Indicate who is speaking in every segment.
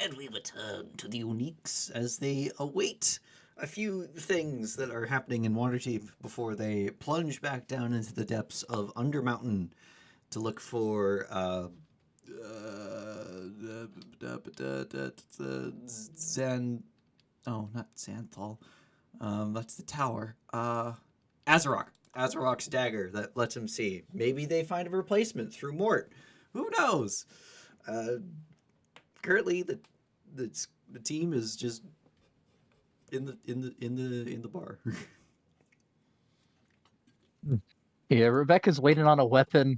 Speaker 1: And we return to the Uniques as they await a few things that are happening in Waterdeep before they plunge back down into the depths of Undermountain to look for Zan. Oh, not Xanthal. That's the tower. Azarok. Azarok's dagger that lets him see. Maybe they find a replacement through Mort. Who knows? Uh, Currently, the the team is just in the bar.
Speaker 2: Yeah, Rebecca's waiting on a weapon.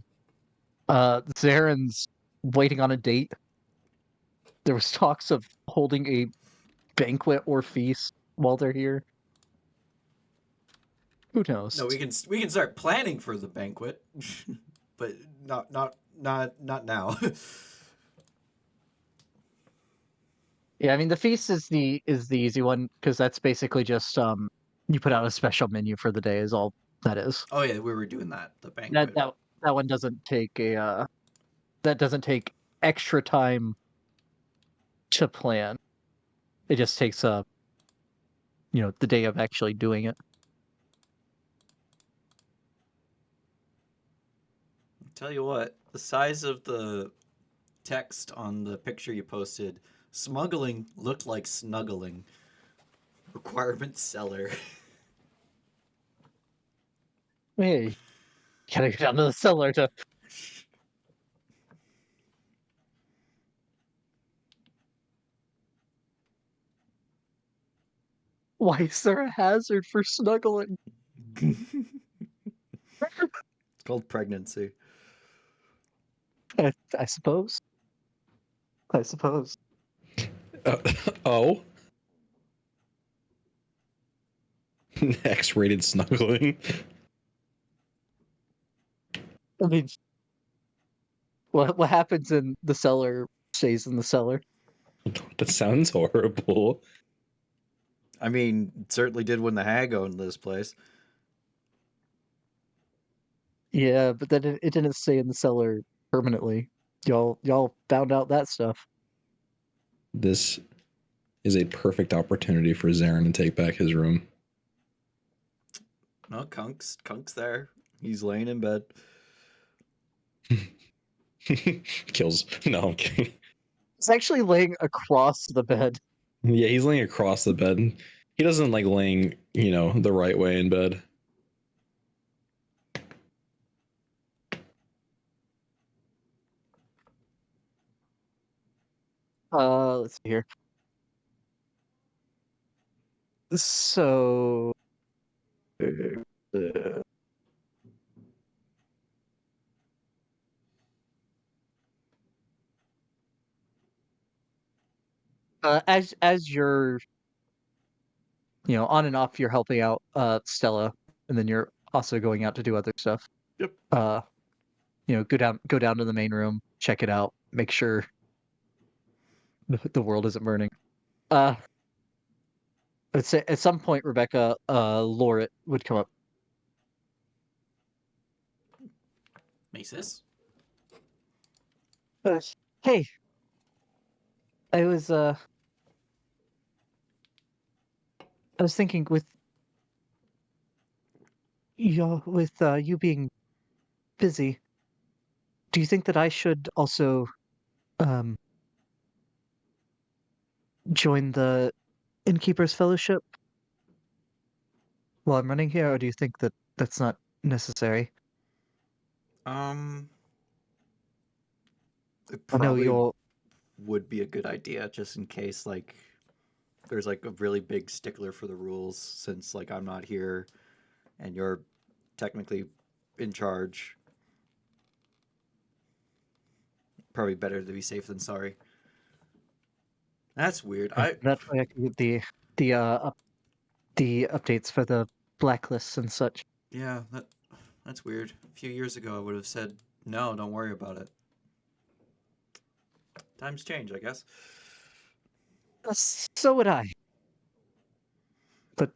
Speaker 2: Zaren's waiting on a date. There was talks of holding a banquet or feast while they're here. Who knows?
Speaker 1: No, we can start planning for the banquet, but not now.
Speaker 2: Yeah, I mean the feast is the easy one because that's basically just you put out a special menu for the day is all that is.
Speaker 1: Oh yeah, we were doing that, the
Speaker 2: That
Speaker 1: banquet.
Speaker 2: that that one doesn't take a that doesn't take extra time to plan. It just takes the day of actually doing it.
Speaker 1: Tell you what, the size of the text on the picture you posted, smuggling looked like snuggling. Requirement seller.
Speaker 2: Hey, gotta go down to the cellar to. Why is there a hazard for snuggling?
Speaker 1: It's called pregnancy.
Speaker 2: I suppose. I suppose.
Speaker 3: Uh, oh, X-rated snuggling.
Speaker 2: I mean, what happens in the cellar stays in the cellar.
Speaker 3: That sounds horrible.
Speaker 1: I mean, it certainly did when the hag owned this place.
Speaker 2: Yeah, but then it didn't stay in the cellar permanently. Y'all found out that stuff.
Speaker 3: This is a perfect opportunity for Zarin to take back his room.
Speaker 1: No, Kunk's there. He's laying in bed.
Speaker 3: Kills. No, I'm kidding.
Speaker 2: It's actually laying across the bed.
Speaker 3: Yeah, he's laying across the bed. He doesn't like laying, the right way in bed.
Speaker 2: Let's see here. So, uh, as you're on and off, you're helping out Stella, and then you're also going out to do other stuff.
Speaker 1: Yep.
Speaker 2: Go down to the main room, check it out, make sure the world isn't burning. Uh, I'd say at some point, Rebecca, Lorit would come up.
Speaker 1: Maces?
Speaker 2: Uh, hey, I was I was thinking with you being busy, do you think that I should also um join the Innkeeper's Fellowship while I'm running here, or do you think that that's not necessary?
Speaker 1: Um, it
Speaker 2: I know
Speaker 1: probably
Speaker 2: you're.
Speaker 1: would be a good idea just in case, like, there's like a really big stickler for the rules since, like, I'm not here and you're technically in charge. Probably better to be safe than sorry. That's weird.
Speaker 2: That way I can get the the updates for the blacklists and such.
Speaker 1: Yeah, that's weird. A few years ago, I would have said no. Don't worry about it. Times change, I guess.
Speaker 2: So would I, but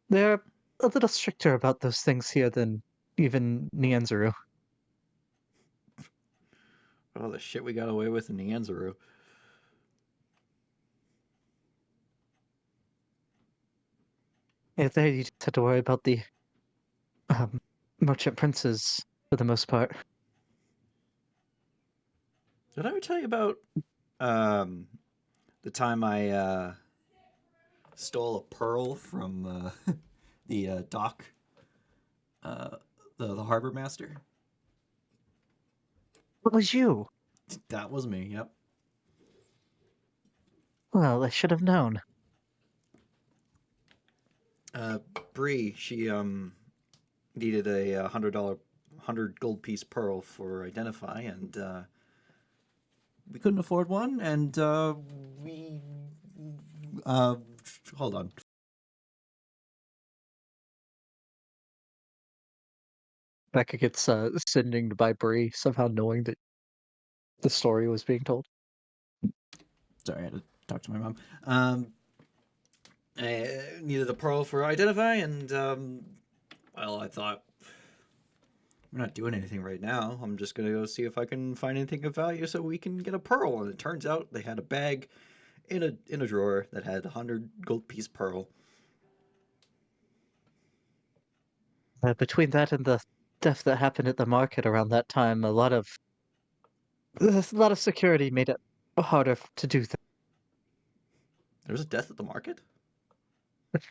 Speaker 2: they're a little stricter about those things here than even Nianzuru.
Speaker 1: Oh, the shit we got away with in Nianzuru.
Speaker 2: Yeah, there you just had to worry about the um, merchant princes for the most part.
Speaker 1: Did I ever tell you about um, the time I stole a pearl from the dock, uh, the harbor master?
Speaker 2: What was you?
Speaker 1: That was me. Yep.
Speaker 2: Well, I should have known.
Speaker 1: Uh, Bree, she needed a $100 gold piece pearl for Identify, and we couldn't afford one, and we uh, hold on.
Speaker 2: Becca gets sending by Bree, somehow knowing that the story was being told.
Speaker 1: Sorry, I had to talk to my mom. I needed a pearl for Identify, and well, I thought we're not doing anything right now. I'm just gonna go see if I can find anything of value so we can get a pearl. And it turns out they had a bag in a drawer that had 100 gold piece pearl.
Speaker 2: Between that and the theft that happened at the market around that time, a lot of security made it harder to do
Speaker 1: There was a death at the market.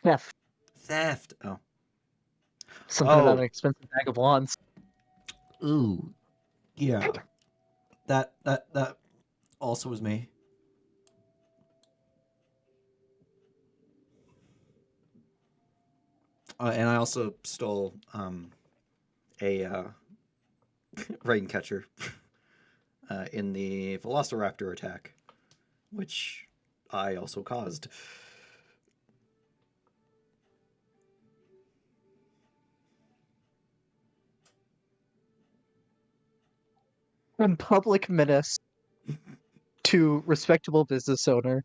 Speaker 2: theft.
Speaker 1: Theft. Oh.
Speaker 2: Something about an
Speaker 1: Oh.
Speaker 2: expensive bag of wands.
Speaker 1: Ooh. Yeah. That also was me. And I also stole a rain catcher in the Velociraptor attack, which I also caused.
Speaker 2: And public menace to respectable business owner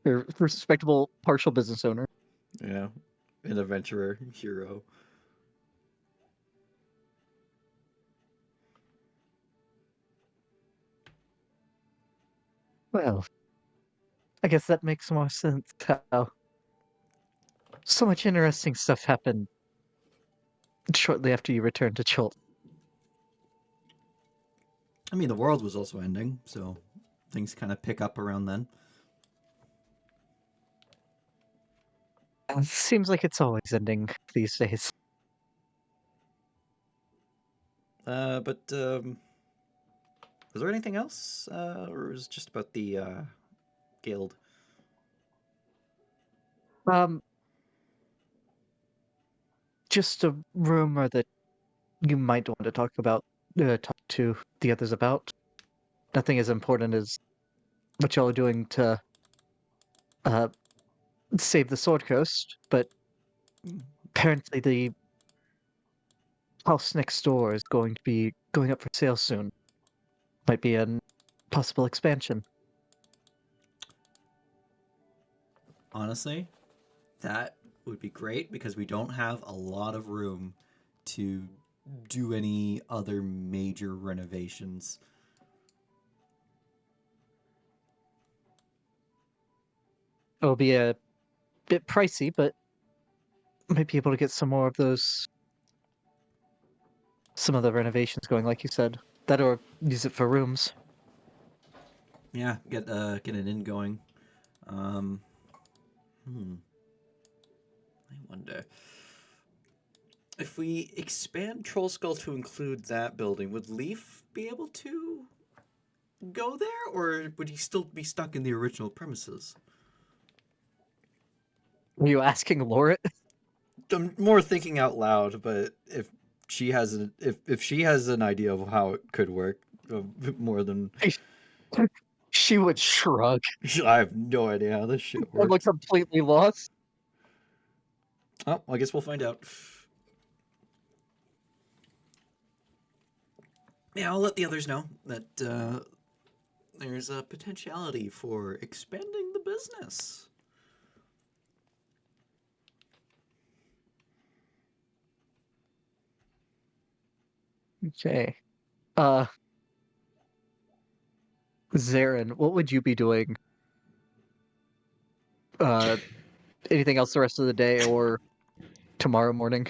Speaker 2: or respectable partial business owner.
Speaker 1: Yeah, an adventurer hero.
Speaker 2: Well, I guess that makes more sense. How so much interesting stuff happened shortly after you returned to Chult.
Speaker 1: I mean, the world was also ending, so things kind of pick up around then.
Speaker 2: Seems like it's always ending these days.
Speaker 1: But was there anything else, or was it just about the guild?
Speaker 2: Um, just a rumor that you might want to talk to the others about. Nothing as important as what y'all are doing to uh, save the Sword Coast, but apparently the house next door is going to be going up for sale soon. Might be a possible expansion.
Speaker 1: Honestly, that would be great because we don't have a lot of room to do any other major renovations.
Speaker 2: It'll be a bit pricey, but might be able to get some more of some of the renovations going, like you said. That or use it for rooms.
Speaker 1: Yeah, get an inn going. Um, hmm. I wonder if we expand Troll Skull to include that building, would Leaf be able to go there, or would he still be stuck in the original premises?
Speaker 2: Are you asking Lorit?
Speaker 1: I'm more thinking out loud, but if she has an idea of how it could work, more than
Speaker 2: She would shrug.
Speaker 1: I have no idea how this shit
Speaker 2: I'm like
Speaker 1: works.
Speaker 2: completely lost.
Speaker 1: Oh, I guess we'll find out. Yeah, I'll let the others know that there's a potentiality for expanding the business.
Speaker 2: Okay. Uh, Zarin, what would you be doing? Uh, anything else the rest of the day or tomorrow morning?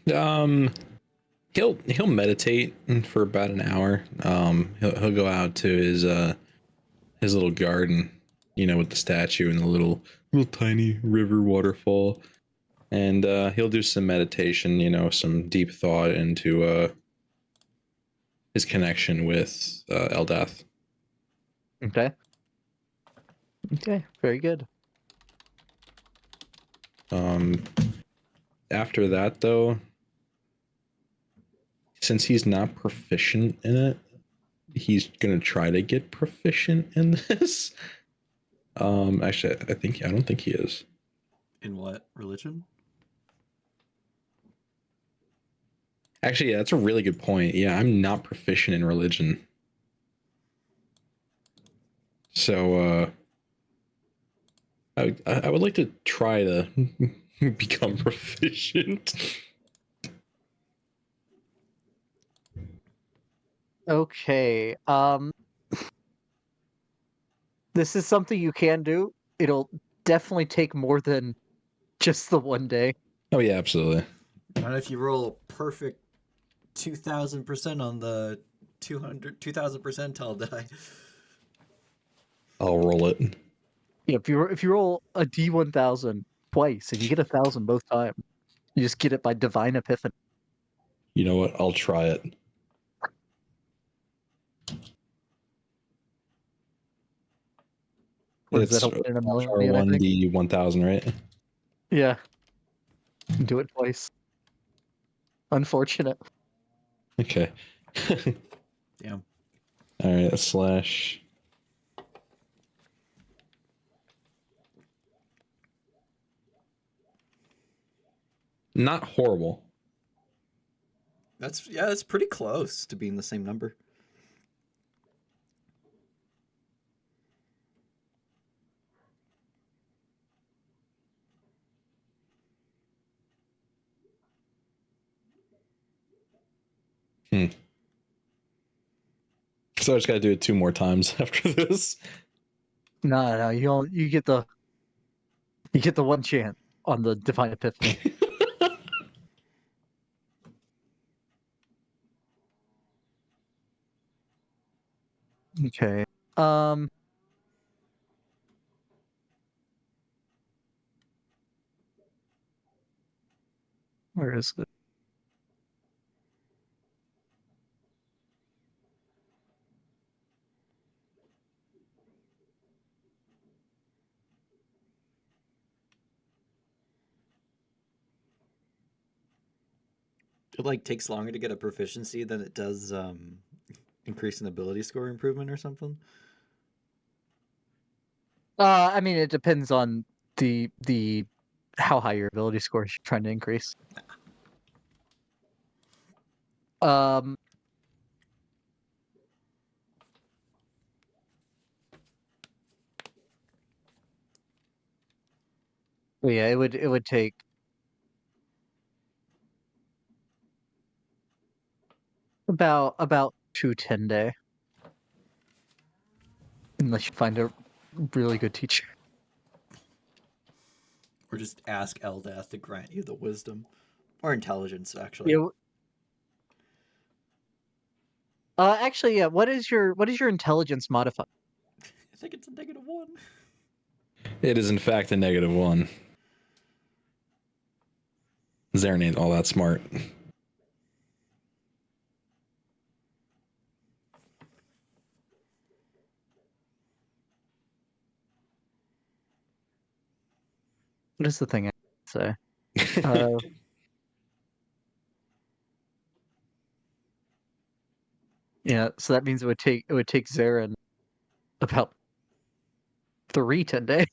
Speaker 3: He'll meditate for about an hour. He'll go out to his little garden, with the statue and the little tiny river waterfall, and he'll do some meditation. Some deep thought into his connection with Eldath.
Speaker 2: Okay. Okay, very good.
Speaker 3: After that, though, since he's not proficient in it, he's gonna try to get proficient in this. Actually, I don't think he is.
Speaker 1: In what religion?
Speaker 3: Actually, yeah, that's a really good point. Yeah, I'm not proficient in religion. So I would like to try to become proficient.
Speaker 2: Okay. This is something you can do. It'll definitely take more than just the one day.
Speaker 3: Oh yeah, absolutely.
Speaker 1: Not if you roll a perfect 2,000% on the 2,000 percentile die.
Speaker 3: I'll roll it.
Speaker 2: Yeah, if you roll a D1000 twice and you get 1,000 both times, you just get it by divine epiphany.
Speaker 3: You know what? I'll try it.
Speaker 2: What is that?
Speaker 3: It's
Speaker 2: A 1 in a million, I
Speaker 3: R1
Speaker 2: think.
Speaker 3: D 1000, right?
Speaker 2: Yeah. Do it twice. Unfortunate.
Speaker 3: Okay.
Speaker 1: Damn.
Speaker 3: All right. Slash. Not horrible.
Speaker 1: That's pretty close to being the same number.
Speaker 3: So I just gotta do it 2 more times after this.
Speaker 2: No, you get the one chance on the divine epiphany. Okay. Where is it?
Speaker 1: It like takes longer to get a proficiency than it does increase in ability score improvement or something.
Speaker 2: I mean, it depends on the how high your ability score is you're trying to increase. Um, but yeah, it would take about 2 10 day, unless you find a really good teacher.
Speaker 1: Or just ask Eldath to grant you the wisdom. Or intelligence, actually.
Speaker 2: Yeah. Actually, yeah. What is your intelligence modifier?
Speaker 1: I think it's a -1.
Speaker 3: It is in fact a -1. Zaren ain't all that smart.
Speaker 2: What is the thing I say? Uh, yeah. So that means it would take Zarin about 3 10 day.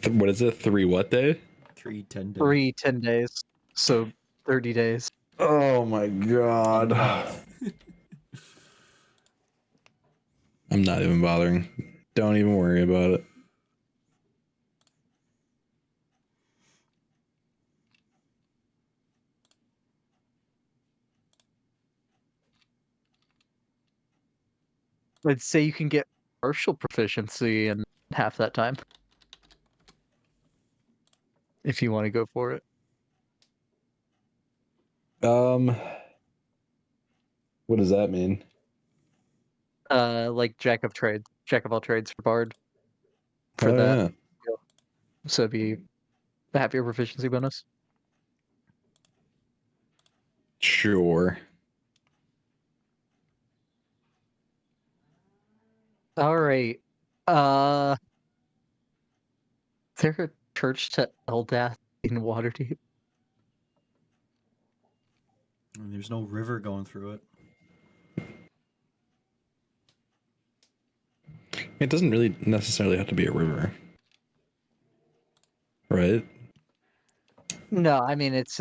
Speaker 3: What is it? 3 what day?
Speaker 1: 3 10 days.
Speaker 2: 3 10 days. So 30 days.
Speaker 3: Oh my god. I'm not even bothering. Don't even worry about it.
Speaker 2: Let's say you can get partial proficiency in half that time. If you want to go for it.
Speaker 3: What does that mean?
Speaker 2: Like Jack of all trades for Bard for
Speaker 3: Oh,
Speaker 2: that.
Speaker 3: yeah.
Speaker 2: So it'd be a half your proficiency bonus.
Speaker 3: Sure.
Speaker 2: All right. Is there a church to Eldath in Waterdeep?
Speaker 1: And there's no river going through it.
Speaker 3: It doesn't really necessarily have to be a river. Right?
Speaker 2: No, I mean it's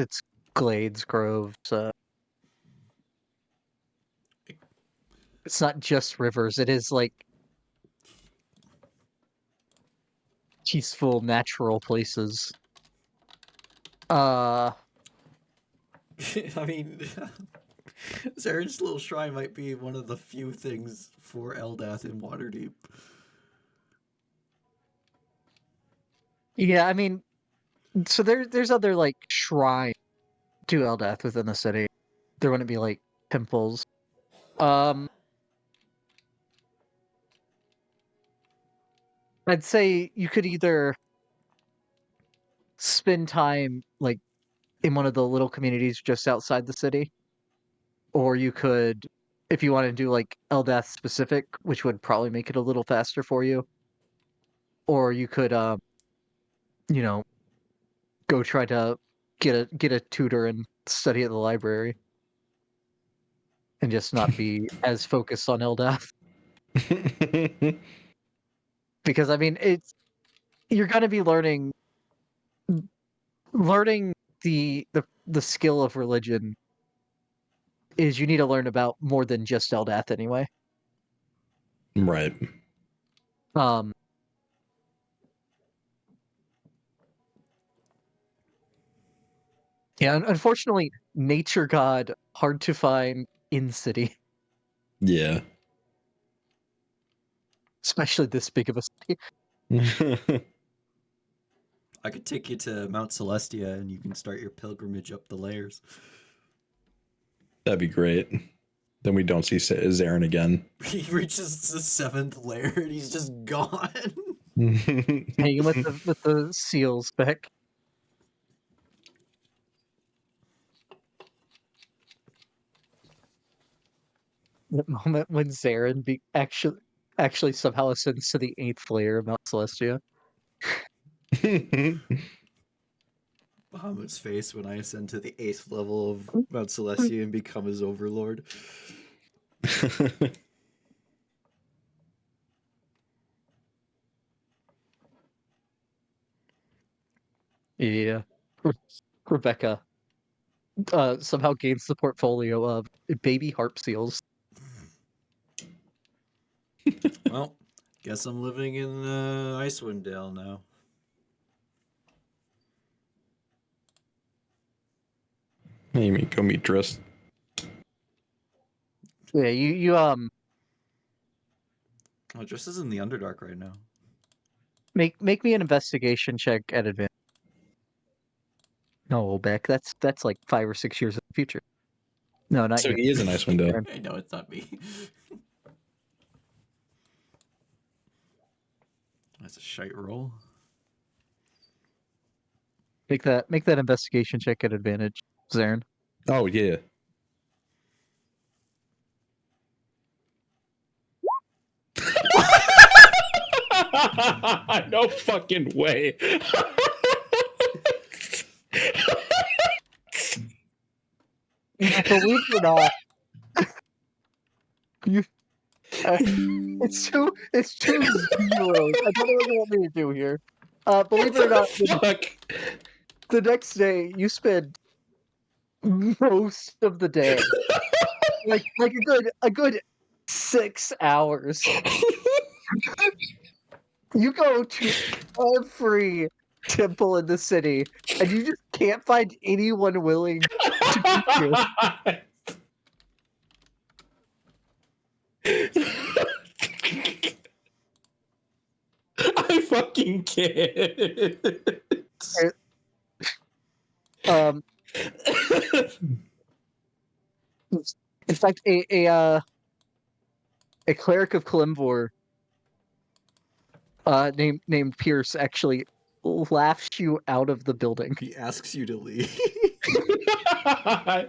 Speaker 2: glades, groves. It's not just rivers. It is like peaceful, natural places.
Speaker 1: I mean, Zaren's little shrine might be one of the few things for Eldath in Waterdeep.
Speaker 2: Yeah, I mean, so there's other like shrine to Eldath within the city. There wouldn't be like temples. I'd say you could either spend time like in one of the little communities just outside the city, or you could, if you want to do like Eldath specific, which would probably make it a little faster for you, or you could, you know, go try to get a tutor and study at the library, and just not be as focused on Eldath. Because I mean, you're gonna be learning the skill of religion is you need to learn about more than just Eldath anyway.
Speaker 3: Right.
Speaker 2: Um, yeah, unfortunately, nature god hard to find in city,
Speaker 3: Yeah.
Speaker 2: especially this big of a city.
Speaker 1: I could take you to Mount Celestia and you can start your pilgrimage up the layers.
Speaker 3: That'd be great. Then we don't see Zaren again.
Speaker 1: He reaches the 7th layer and he's just gone.
Speaker 2: Hanging with the seals back. The moment when Zarin actually somehow ascends to the 8th layer of Mount Celestia.
Speaker 1: Bahamut's face when I ascend to the 8th level of Mount Celestia and become his overlord.
Speaker 2: Yeah. Rebecca somehow gains the portfolio of baby harp seals.
Speaker 1: Well, guess I'm living in Icewind Dale now.
Speaker 3: You mean go meet Driss?
Speaker 2: Yeah, you
Speaker 1: Oh, Driss is in the Underdark right now.
Speaker 2: make me an investigation check at advantage. No, Beck, that's like 5 or 6 years in the future. No, not
Speaker 3: So
Speaker 2: you.
Speaker 3: he is a nice window.
Speaker 1: I know it's not me. That's a shite roll.
Speaker 2: Make that investigation check at advantage, Zarin.
Speaker 3: Oh yeah. No fucking way.
Speaker 2: Believe it or not, you. It's two zeros. I don't know what you want me to do here. Believe it or not,
Speaker 3: Fuck.
Speaker 2: the next day you spend most of the day, like a good 6 hours. You go to every temple in the city, and you just can't find anyone willing to teach you.
Speaker 3: fucking kid.
Speaker 2: Um, in fact, a cleric of Kalimvor, named Pierce, actually laughs you out of the building.
Speaker 1: He asks you to leave.
Speaker 3: I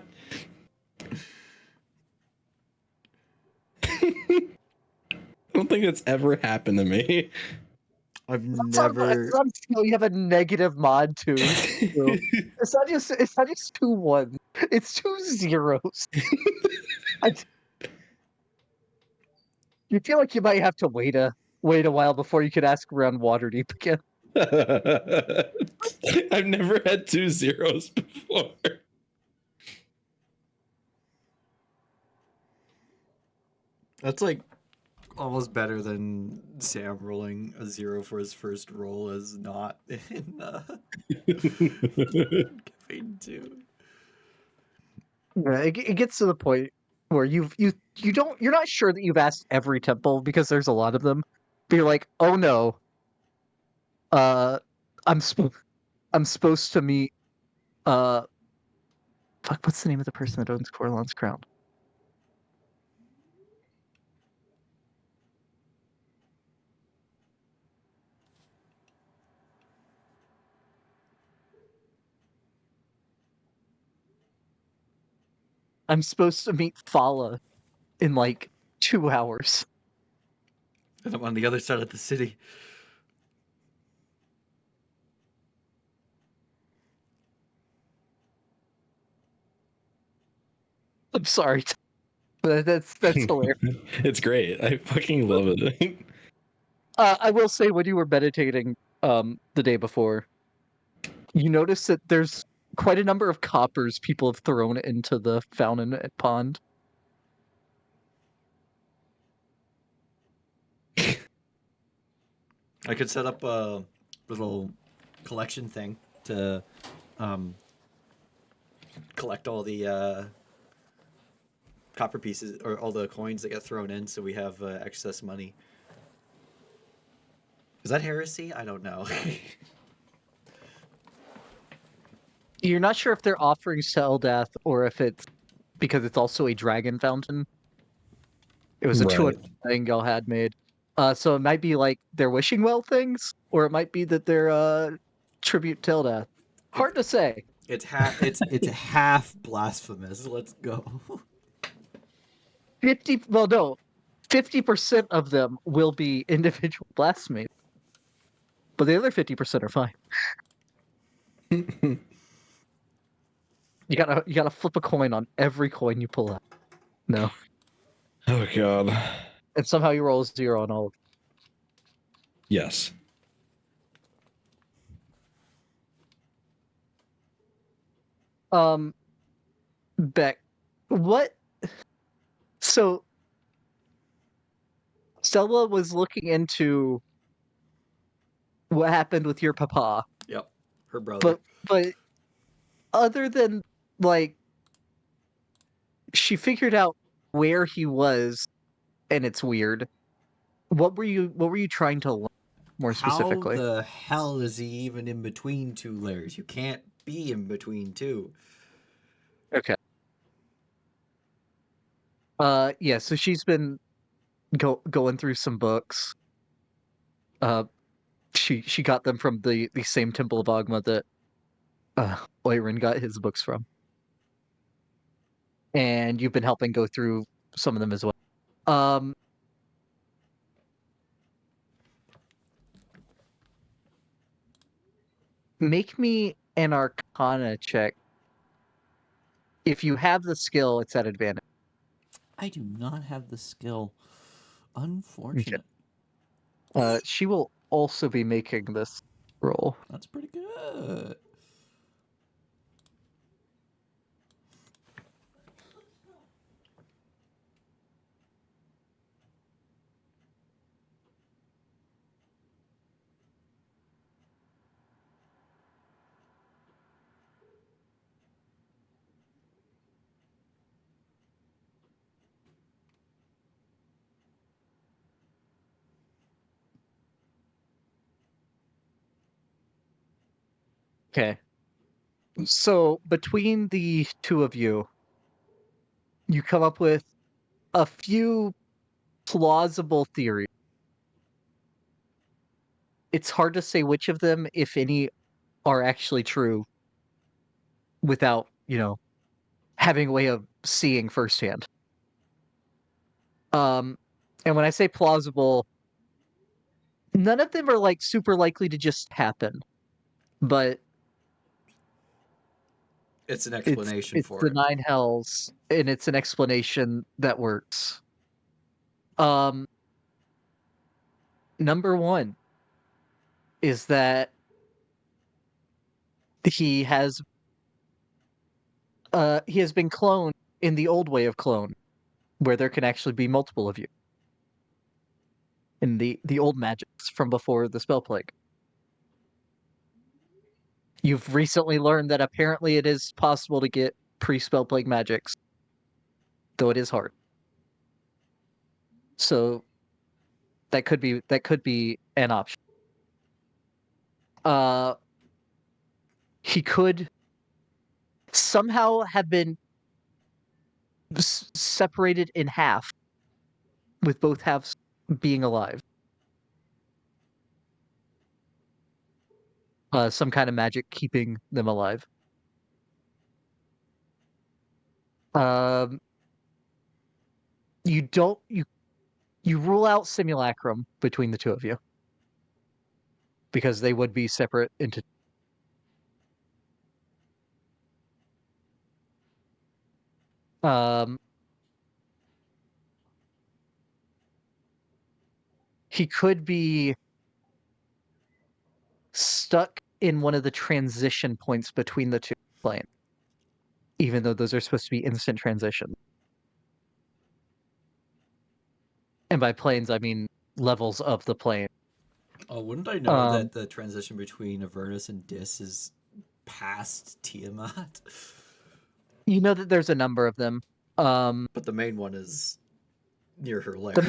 Speaker 3: don't think that's ever happened to me.
Speaker 1: I've
Speaker 2: It's
Speaker 1: never.
Speaker 2: not a skill you have a negative mod to. It's not just 2 ones. It's 2 zeros. You feel like you might have to wait a while before you could ask around Waterdeep again.
Speaker 3: I've never had 2 zeros before.
Speaker 1: That's like almost better than Sam rolling a 0 for his first roll as not in campaign 2.
Speaker 2: Yeah, it gets to the point where you're not sure that you've asked every temple because there's a lot of them. But you're like, oh no, uh, I'm supposed to meet fuck, what's the name of the person that owns Corlon's crown? I'm supposed to meet Fala in like 2 hours.
Speaker 1: And I'm on the other side of the city.
Speaker 2: I'm sorry, but that's hilarious.
Speaker 3: It's great. I fucking love it.
Speaker 2: I will say, when you were meditating the day before, you notice that there's quite a number of coppers people have thrown into the fountain and pond.
Speaker 1: I could set up a little collection thing to collect all the copper pieces or all the coins that get thrown in, so we have excess money. Is that heresy? I don't know.
Speaker 2: You're not sure if they're offering Seldath or if it's because it's also a dragon fountain. It was a
Speaker 3: Right.
Speaker 2: 200 thing y'all had made. So it might be like they're wishing well things, or it might be that they're tribute to Eldath. Hard to say.
Speaker 1: It's half blasphemous. Let's go.
Speaker 2: 50% of them will be individual blasphemies, but the other 50% are fine. You gotta flip a coin on every coin you pull out. No,
Speaker 3: Oh god.
Speaker 2: and somehow you roll a 0 on all of
Speaker 3: Yes.
Speaker 2: them. Beck, what? So Stella was looking into what happened with your papa,
Speaker 1: Yep, her brother.
Speaker 2: but other than like she figured out where he was, and it's weird. What were you trying to learn more
Speaker 1: How
Speaker 2: specifically?
Speaker 1: the hell is he even in between 2 layers? You can't be in between 2.
Speaker 2: Okay. Yeah. So she's been going through some books. Uh, she got them from the same Temple of Agma that Oirin got his books from, and you've been helping go through some of them as well. Um, make me an Arcana check. If you have the skill, it's at advantage.
Speaker 1: I do not have the skill.
Speaker 2: Okay.
Speaker 1: Unfortunate.
Speaker 2: She will also be making this roll.
Speaker 1: That's pretty good.
Speaker 2: Okay. So between the two of you, you come up with a few plausible theories. It's hard to say which of them, if any, are actually true without, having a way of seeing firsthand. Um, and when I say plausible, none of them are like super likely to just happen, but
Speaker 1: It's an
Speaker 2: it's
Speaker 1: explanation
Speaker 2: it's
Speaker 1: for
Speaker 2: the
Speaker 1: it.
Speaker 2: nine hells, and it's an explanation that works. Um, Number one is that he has he has been cloned in the old way of clone, where there can actually be multiple of you in the old magics from before the spell plague. You've recently learned that apparently it is possible to get pre-spell plague magics, though it is hard. So that could be an option. Uh, he could somehow have been separated in half, with both halves being alive. Some kind of magic keeping them alive. Um, you don't you rule out simulacrum between the two of you because they would be separate into. Um, he could be stuck in one of the transition points between the two planes, even though those are supposed to be instant transition. And by planes, I mean levels of the plane.
Speaker 1: Oh, wouldn't I know
Speaker 2: Um,
Speaker 1: that the transition between Avernus and Dis is past Tiamat?
Speaker 2: you know that there's a number of them. Um,
Speaker 1: But the main one is near her lair.
Speaker 2: the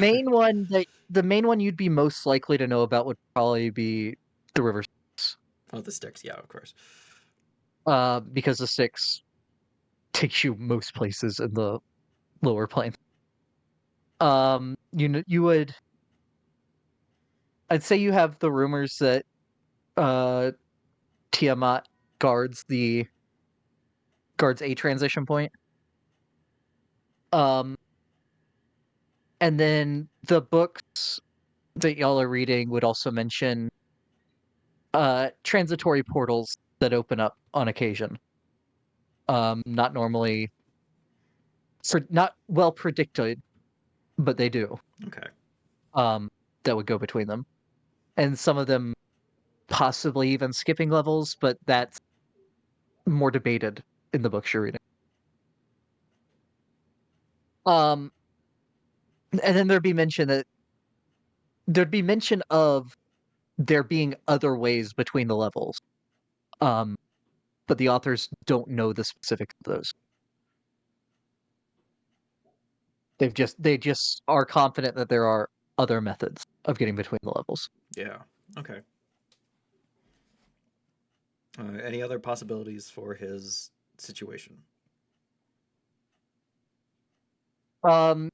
Speaker 2: main one you'd be most likely to know about would probably be the River Styx,
Speaker 1: Oh, the sticks, yeah, of course.
Speaker 2: because the Styx takes you most places in the lower plane. You would. I'd say you have the rumors that uh Tiamat guards the guards a transition point. Um, and then the books that y'all are reading would also mention transitory portals that open up on occasion. Not normally for not well predicted, but they do.
Speaker 1: Okay.
Speaker 2: Um, that would go between them. And some of them possibly even skipping levels, but that's more debated in the books you're reading. Um, and then there'd be mention of there being other ways between the levels. Um, but the authors don't know the specifics of those. They just are confident that there are other methods of getting between the levels.
Speaker 1: Yeah. Okay. Any other possibilities for his situation?
Speaker 2: Um,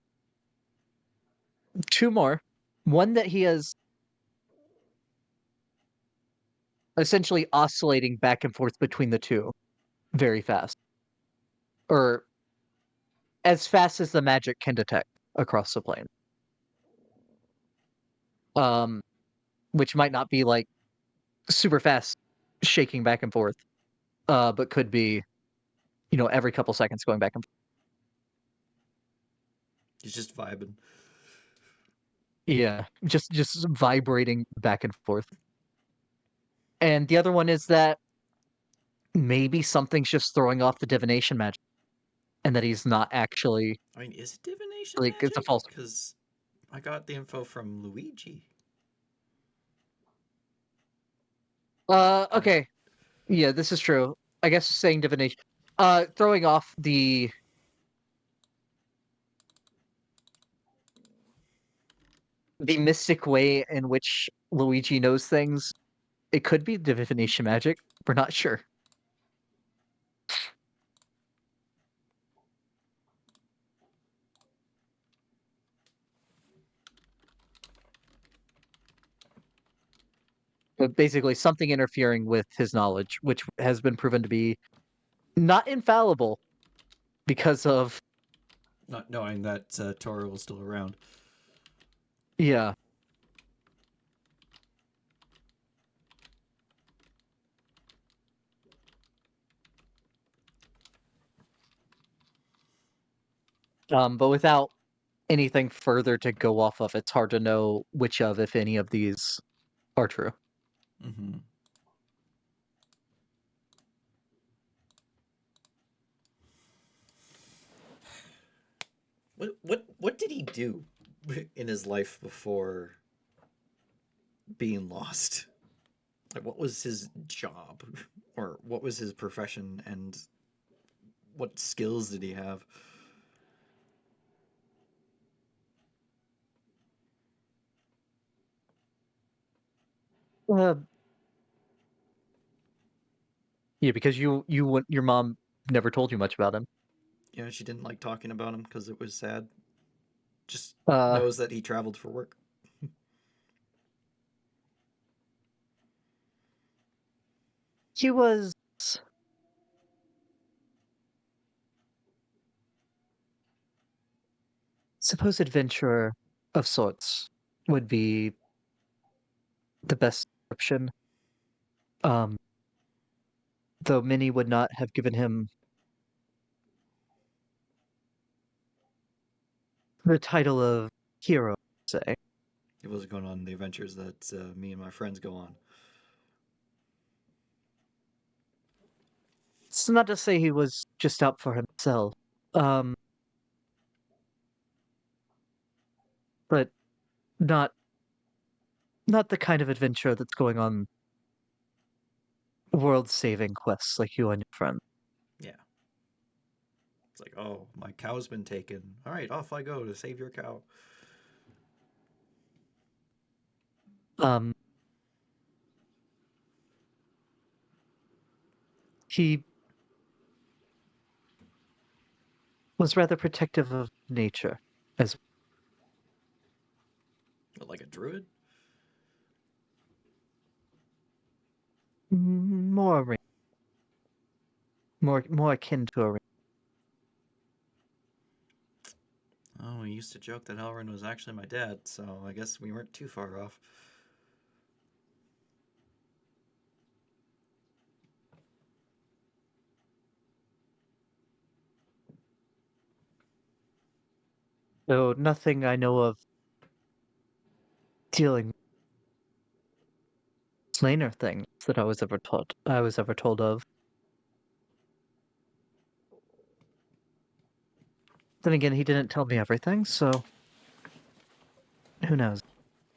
Speaker 2: Two more. One that he is essentially oscillating back and forth between the two very fast, or as fast as the magic can detect across the plane. Um, which might not be like super fast shaking back and forth, but could be, every couple seconds going back and forth.
Speaker 1: He's just vibing.
Speaker 2: Yeah, just vibrating back and forth. And the other one is that maybe something's just throwing off the divination magic, and that he's not actually
Speaker 1: I mean, is it divination
Speaker 2: like it's a
Speaker 1: magic?
Speaker 2: false.
Speaker 1: Because I got the info from Luigi.
Speaker 2: Okay, yeah, this is true. I guess saying divination, throwing off the mystic way in which Luigi knows things. It could be divination magic, We're not sure. But basically, something interfering with his knowledge, which has been proven to be not infallible because of,
Speaker 1: Not knowing that Toro was still around.
Speaker 2: yeah. But without anything further to go off of, it's hard to know which of, if any, of these are true.
Speaker 1: Mm-hmm. What did he do in his life before being lost? Like, what was his job, or what was his profession, and what skills did he have?
Speaker 2: Uh, yeah, because your mom never told you much about him.
Speaker 1: Yeah, she didn't like talking about him because it was sad. Just
Speaker 2: Uh,
Speaker 1: knows that he traveled for work.
Speaker 2: he was supposed adventurer of sorts would be the best description. Um, though many would not have given him the title of hero, say.
Speaker 1: He wasn't going on the adventures that me and my friends go on.
Speaker 2: It's not to say he was just out for himself. Um, but not not the kind of adventure that's going on world-saving quests like you and your friend.
Speaker 1: Yeah. It's like, oh, my cow's been taken. All right, off I go to save your cow.
Speaker 2: Um, he was rather protective of nature, as
Speaker 1: Like a druid?
Speaker 2: more a more akin to a
Speaker 1: Oh, we used to joke that Halrin was actually my dad, so I guess we weren't too far off.
Speaker 2: though nothing I know of dealing with Slainer things that I was ever told of. Then again, he didn't tell me everything, so who knows?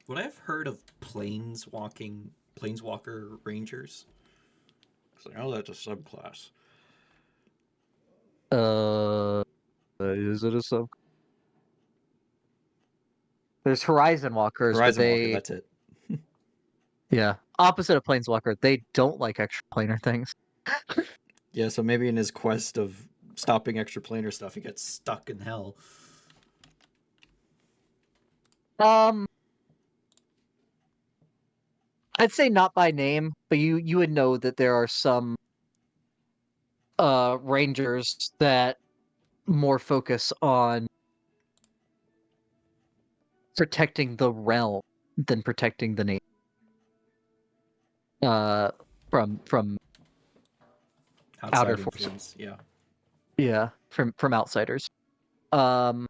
Speaker 1: Would I have heard of planeswalker rangers? It's like, oh, that's a subclass.
Speaker 2: Is it a sub? There's Horizon Walkers, but
Speaker 1: Horizon Walker,
Speaker 2: they,
Speaker 1: that's it.
Speaker 2: yeah, opposite of Planeswalker, they don't like extra planar things.
Speaker 1: Yeah, so maybe in his quest of stopping extra planar stuff, he gets stuck in hell.
Speaker 2: Um, I'd say not by name, but you would know that there are some rangers that more focus on protecting the realm than protecting the name. Uh, from outer
Speaker 1: Outside
Speaker 2: forces.
Speaker 1: influence, yeah.
Speaker 2: Yeah, from outsiders. Um,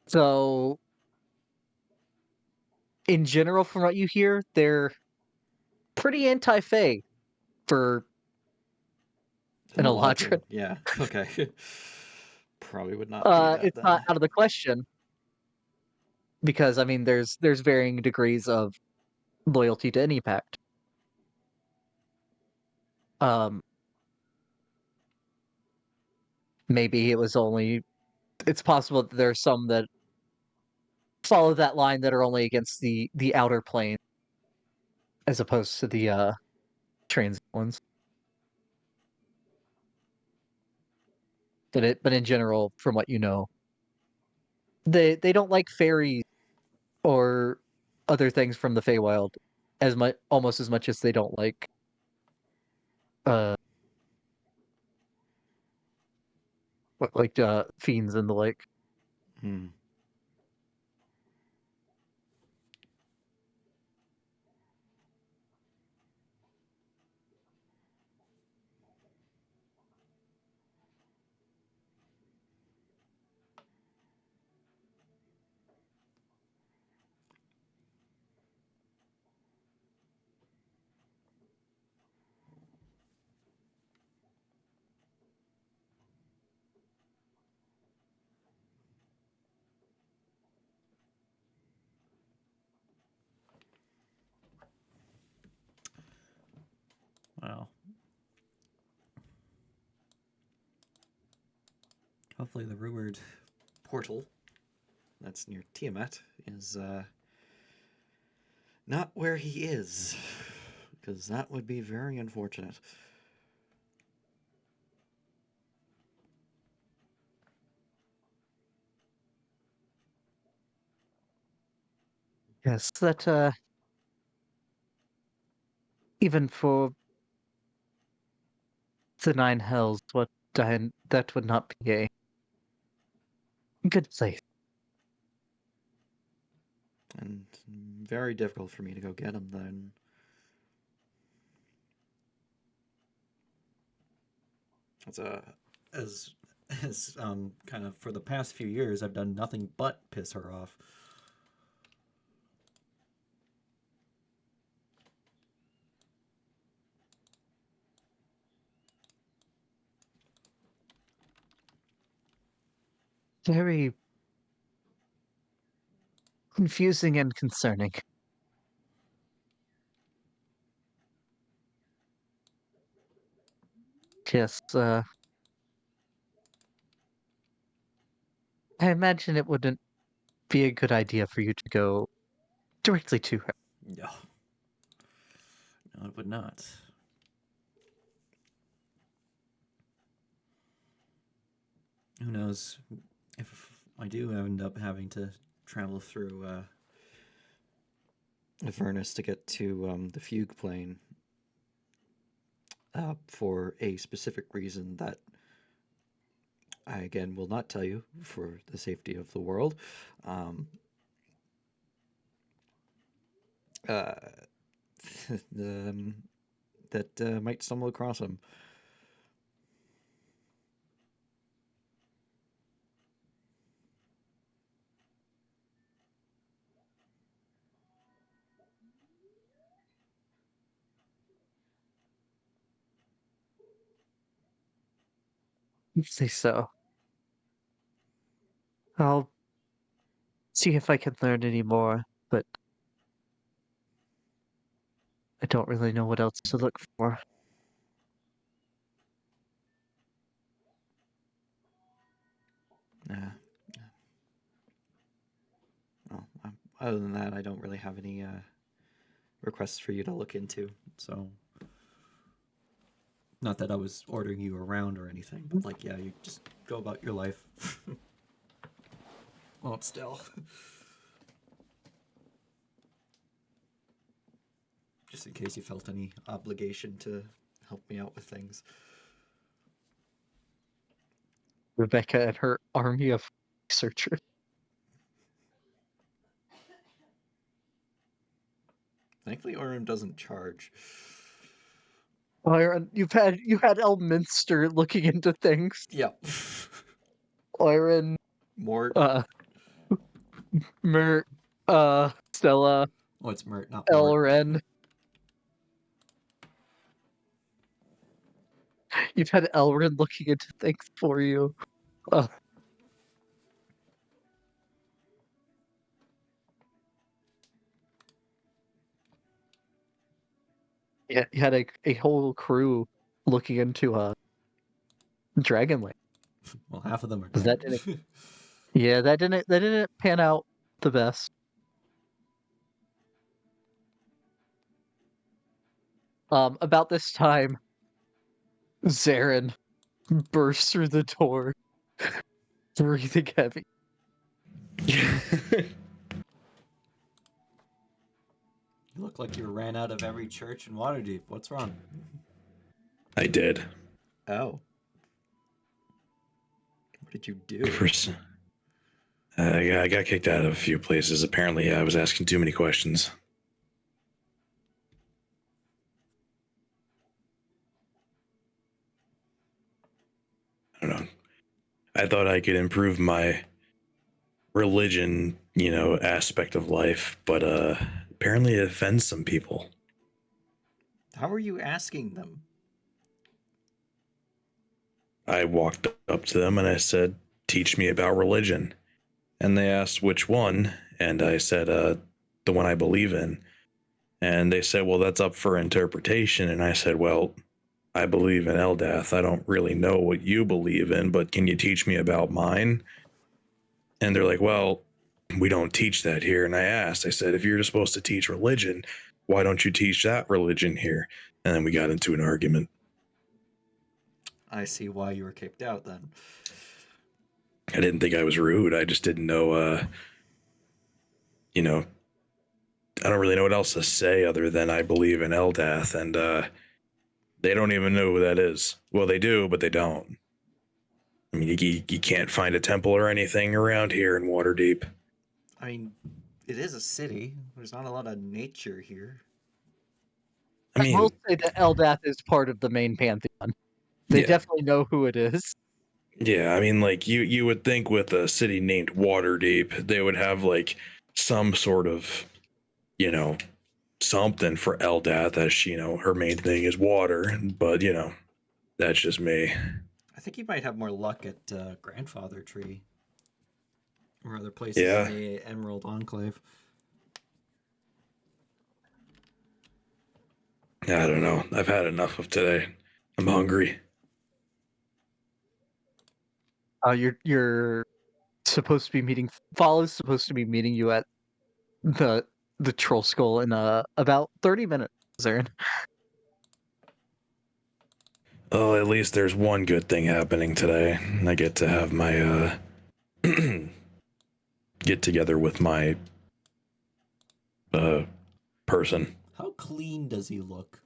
Speaker 2: so in general, from what you hear, they're pretty anti-Fae for an
Speaker 1: An
Speaker 2: Eladrin.
Speaker 1: Eladrin, yeah. Okay. Probably would not be that
Speaker 2: It's not
Speaker 1: then.
Speaker 2: out of the question because I mean, there's varying degrees of loyalty to any pact. Um, maybe it was only. It's possible that there's some that follow that line that are only against the outer plane, as opposed to the transit ones. But in general, from what you know, they don't like fairies or other things from the Feywild almost as much as they don't like uh fiends and the like.
Speaker 1: Hmm. Well, hopefully the rumored portal that's near Tiamat is not where he is, because that would be very unfortunate.
Speaker 2: Yes, that even for the Nine Hells, that would not be a good place.
Speaker 1: And very difficult for me to go get him then. It's as kind of for the past few years, I've done nothing but piss her off.
Speaker 2: Very confusing and concerning. Yes, I imagine it wouldn't be a good idea for you to go directly to her.
Speaker 1: No, no, it would not. Who knows if I do end up having to travel through Avernus to get to the fugue plane for a specific reason that I again will not tell you for the safety of the world. Um, uh, that might stumble across him.
Speaker 2: Say so. I'll see if I can learn any more, but I don't really know what else to look for.
Speaker 1: Yeah. Well, other than that, I don't really have any requests for you to look into. So, not that I was ordering you around or anything, but like, yeah, you just go about your life. Well, still. Just in case you felt any obligation to help me out with things.
Speaker 2: Rebecca and her army of researchers.
Speaker 1: Thankfully, Orem doesn't charge.
Speaker 2: Byron, you had Elminster looking into things.
Speaker 1: Yep.
Speaker 2: Byron,
Speaker 1: Mort.
Speaker 2: uh, Mert, Stella,
Speaker 1: Oh, it's Mert, not Mort.
Speaker 2: Elren. You've had Elren looking into things for you. Uh, yeah, you had a whole crew looking into Dragonlance.
Speaker 1: Well, half of them are
Speaker 2: That
Speaker 1: dead.
Speaker 2: didn't. Yeah, that didn't pan out the best. About this time, Zarin bursts through the door, breathing heavy.
Speaker 1: You look like you ran out of every church in Waterdeep. What's wrong?
Speaker 3: I did.
Speaker 1: Oh. What did you do?
Speaker 3: First, I got kicked out of a few places. Apparently, I was asking too many questions. I don't know. I thought I could improve my religion, aspect of life, but apparently it offends some people.
Speaker 1: How are you asking them?
Speaker 3: I walked up to them and I said, "Teach me about religion." And they asked which one, and I said, "The one I believe in." And they said, "Well, that's up for interpretation." And I said, "Well, I believe in Eldath. I don't really know what you believe in, but can you teach me about mine?" And they're like, "Well, we don't teach that here." And I said, "If you're supposed to teach religion, why don't you teach that religion here?" And then we got into an argument.
Speaker 1: I see why you were kicked out then.
Speaker 3: I didn't think I was rude. I just didn't know, I don't really know what else to say other than I believe in Eldath. And they don't even know who that is. Well, they do, but they don't. I mean, you can't find a temple or anything around here in Waterdeep.
Speaker 1: I mean, it is a city. There's not a lot of nature here.
Speaker 3: I
Speaker 2: I will
Speaker 3: mean,
Speaker 2: say that Eldath is part of the main pantheon. They
Speaker 3: yeah.
Speaker 2: definitely know who it is.
Speaker 3: Yeah, I mean, like you would think with a city named Waterdeep, they would have like some sort of, you know, something for Eldath, as her main thing is water. But that's just me.
Speaker 1: I think you might have more luck at Grandfather Tree or other places in
Speaker 3: Yeah,
Speaker 1: the Emerald Enclave.
Speaker 3: I don't know. I've had enough of today. I'm hungry.
Speaker 2: You're supposed to be meeting. Fall is supposed to be meeting you at the the Troll Skull in about 30 minutes, Zarin.
Speaker 3: Oh, at least there's one good thing happening today. I get to have my get together with my uh person.
Speaker 1: How clean does he look?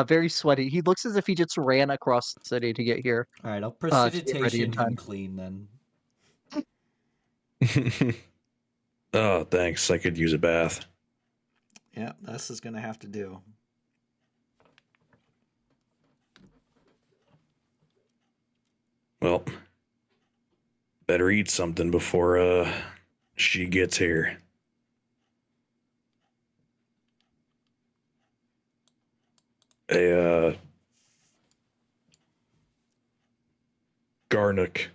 Speaker 2: Very sweaty. He looks as if he just ran across the city to get here.
Speaker 1: All right, I'll
Speaker 2: To get ready in
Speaker 1: precipitation him
Speaker 2: time.
Speaker 1: clean then.
Speaker 3: Oh, thanks. I could use a bath.
Speaker 1: Yeah, this is gonna have to do.
Speaker 3: Well, better eat something before she gets here. A garlic.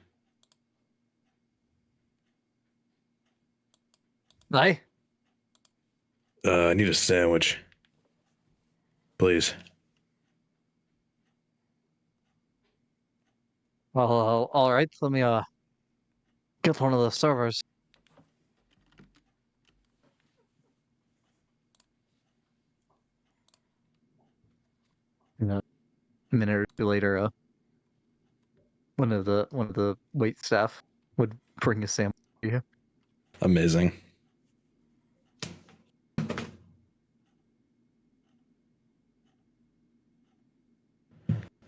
Speaker 2: Aye.
Speaker 3: I need a sandwich. Please.
Speaker 2: Well, all right. Let me get one of the servers. You know, a minute or two later, one of the wait staff would bring a sandwich to you.
Speaker 3: Amazing.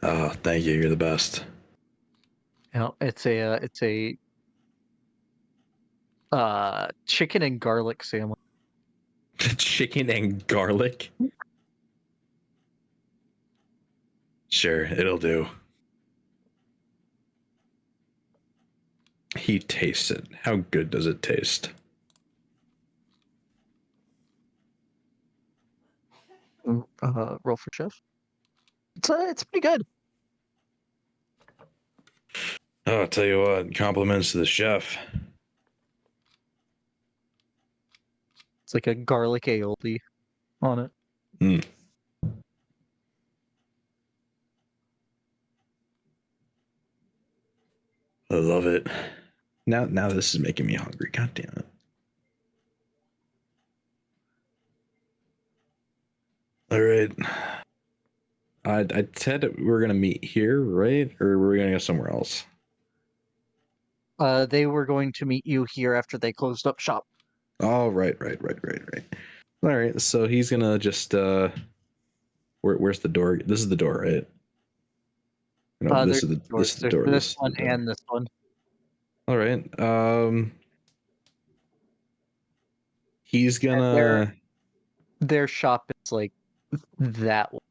Speaker 3: Oh, thank you. You're the best.
Speaker 2: It's a chicken and garlic sandwich.
Speaker 3: Chicken and garlic? Sure, it'll do. He tastes it. How good does it taste?
Speaker 2: Roll for chef. It's pretty good.
Speaker 3: Oh, I'll tell you what, compliments to the chef.
Speaker 2: It's like a garlic aioli on it.
Speaker 3: Mm. I love it. Now this is making me hungry. God damn it. All right. I said that we were gonna meet here, right? Or were we gonna go somewhere else?
Speaker 2: They were going to meet you here after they closed up shop.
Speaker 3: Oh, right. All right. So he's gonna just where's the door? This is the door, right? No,
Speaker 2: There's
Speaker 3: this
Speaker 2: doors.
Speaker 3: is the
Speaker 2: There's
Speaker 3: door.
Speaker 2: this
Speaker 3: This is
Speaker 2: one
Speaker 3: the door.
Speaker 2: and this one.
Speaker 3: All right. He's
Speaker 2: And
Speaker 3: gonna.
Speaker 2: their shop is like that one.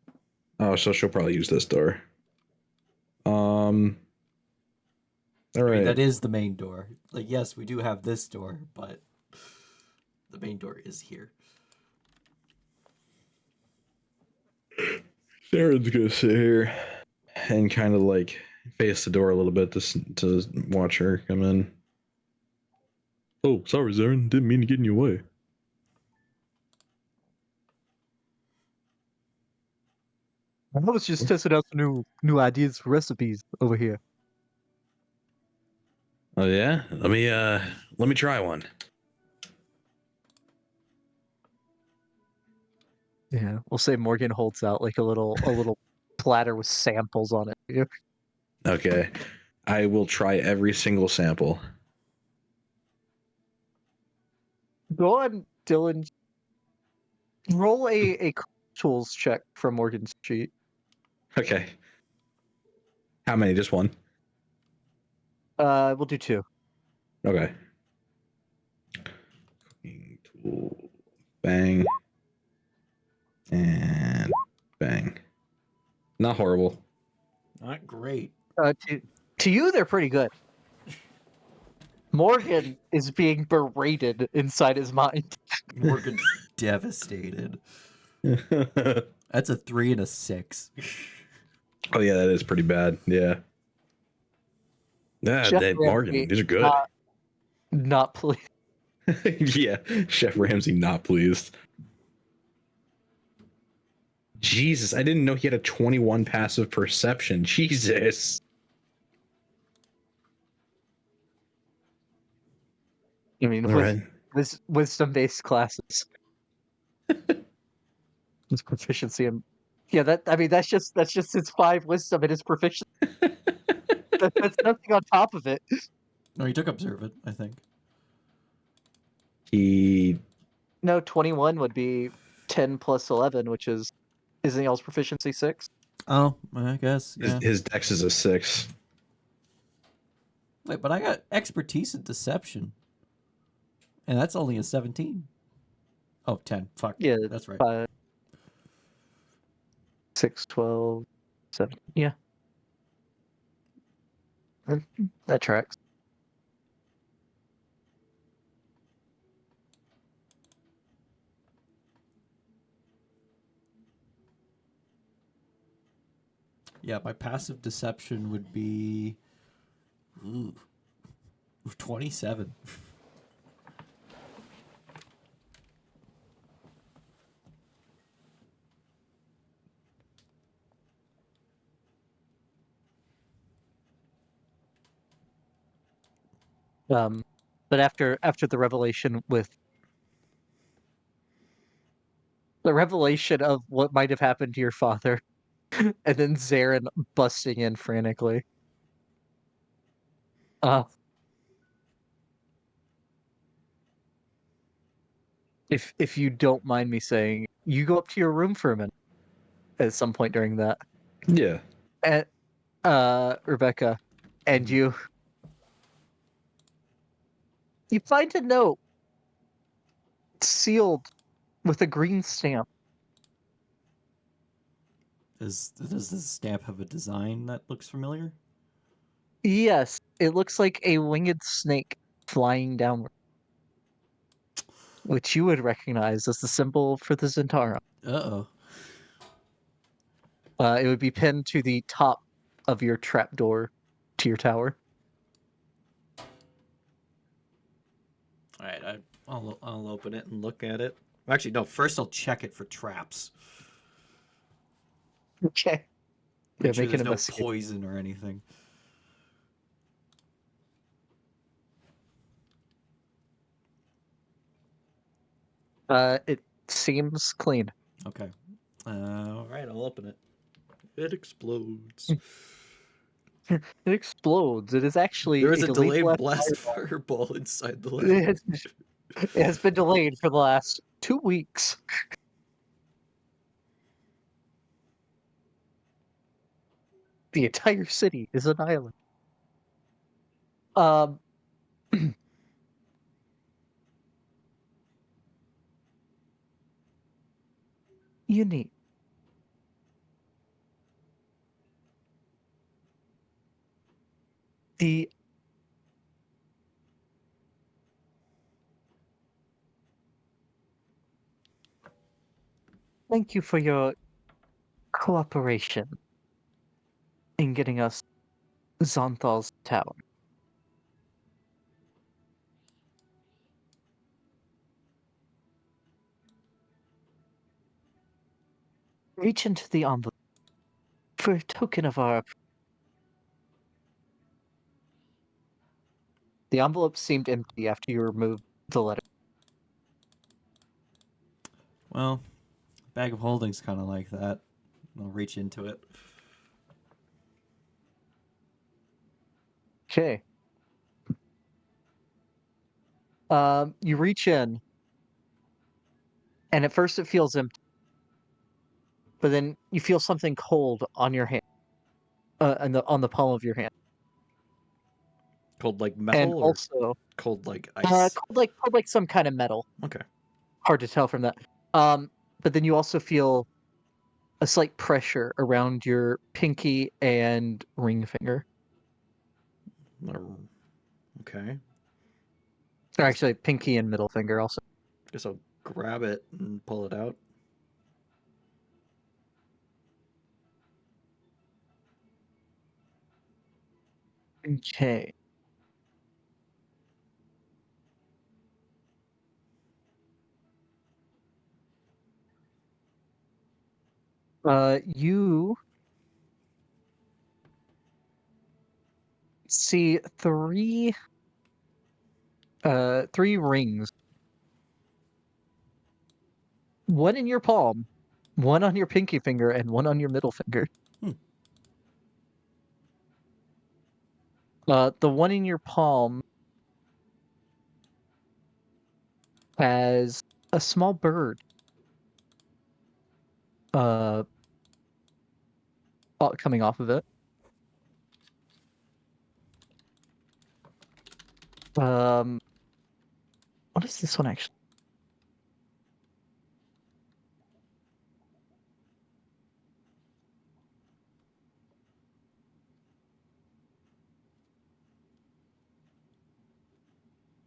Speaker 3: Oh, so she'll probably use this door. All
Speaker 1: I mean,
Speaker 3: right.
Speaker 1: that is the main door. Like, yes, we do have this door, but the main door is here.
Speaker 3: Sharon's gonna sit here and kind of like face the door a little bit to watch her come in. Oh, sorry, Zarin. Didn't mean to get in your way.
Speaker 2: I was just testing out some new ideas for recipes over here.
Speaker 3: Oh yeah, let me try one.
Speaker 2: Yeah, we'll say Morgan holds out like a little platter with samples on it. Yeah.
Speaker 3: Okay, I will try every single sample.
Speaker 2: Go on, Dylan. Roll a tools check from Morgan's sheet.
Speaker 3: Okay. How many? Just one.
Speaker 2: We'll do 2.
Speaker 3: Okay. Cooking tool. Bang. And bang. Not horrible.
Speaker 1: Not great.
Speaker 2: To you, they're pretty good. Morgan is being berated inside his mind.
Speaker 1: Morgan's devastated.
Speaker 3: Oh
Speaker 1: That's a 3 and a 6.
Speaker 3: yeah, that is pretty bad. Yeah. Yeah,
Speaker 2: Chef
Speaker 3: Morgan,
Speaker 2: Ramsay,
Speaker 3: these are good.
Speaker 2: Not pleased.
Speaker 3: Yeah, Chef Ramsay not pleased. Jesus, I didn't know he had a 21 passive perception. Jesus.
Speaker 2: I mean,
Speaker 3: All right.
Speaker 2: with wisdom-based classes, his proficiency in that's just his 5 wisdom and his proficiency. That's nothing on top of it.
Speaker 1: No, he took observant, I think.
Speaker 3: He
Speaker 2: No, 21 would be 10 plus 11, which isn't y'all's proficiency 6?
Speaker 1: Oh, I guess, yeah.
Speaker 3: his dex is a 6.
Speaker 1: Wait, but I got expertise in deception. And that's only a 17. Oh, 10. Fuck.
Speaker 2: Yeah,
Speaker 1: That's right.
Speaker 2: 5, 6, 12, 7. Yeah. That tracks.
Speaker 1: Yeah, my passive deception would be 27.
Speaker 2: But after the revelation of what might have happened to your father, and then Zarin busting in frantically. If you don't mind me saying, you go up to your room for a minute at some point during that.
Speaker 3: Yeah.
Speaker 2: And Rebecca, and you find a note sealed with a green stamp.
Speaker 1: Does this stamp have a design that looks familiar?
Speaker 2: Yes, it looks like a winged snake flying downward, which you would recognize as the symbol for the Zentara.
Speaker 1: Uh-oh.
Speaker 2: It would be pinned to the top of your trapdoor to your tower.
Speaker 1: All right, I'll open it and look at it. Actually, no. First, I'll check it for traps.
Speaker 2: Okay.
Speaker 1: Make
Speaker 2: Yeah,
Speaker 1: sure
Speaker 2: make an
Speaker 1: there's no
Speaker 2: investigation.
Speaker 1: poison or anything.
Speaker 2: It seems clean.
Speaker 1: Okay. All right, I'll open it. It explodes.
Speaker 2: It explodes. It is actually
Speaker 1: There is a
Speaker 2: delayed
Speaker 1: delayed
Speaker 2: blast
Speaker 1: blast fireball inside the
Speaker 2: fireball.
Speaker 1: letter.
Speaker 2: It has been delayed for the last 2 weeks. The entire city is an island. Um, unique. The Thank you for your cooperation in getting us Zonthal's town. Reach into the envelope for a token of our. The envelope seemed empty after you removed the letter.
Speaker 1: Well, bag of holding's kind of like that. I'll reach into it.
Speaker 2: Okay. You reach in, and at first it feels empty, but then you feel something cold on your hand, on the palm of your hand,
Speaker 1: Cold like
Speaker 2: and
Speaker 1: metal or
Speaker 2: also
Speaker 1: cold like ice?
Speaker 2: cold like some kind of metal.
Speaker 1: Okay.
Speaker 2: Hard to tell from that. But then you also feel a slight pressure around your pinky and ring finger.
Speaker 1: Okay.
Speaker 2: Or actually, pinky and middle finger also.
Speaker 1: Guess I'll grab it and pull it out.
Speaker 2: Okay. You see three rings. One in your palm, one on your pinky finger, and one on your middle finger.
Speaker 1: Hmm.
Speaker 2: The one in your palm has a small bird uh coming off of it. Um, what is this one actually?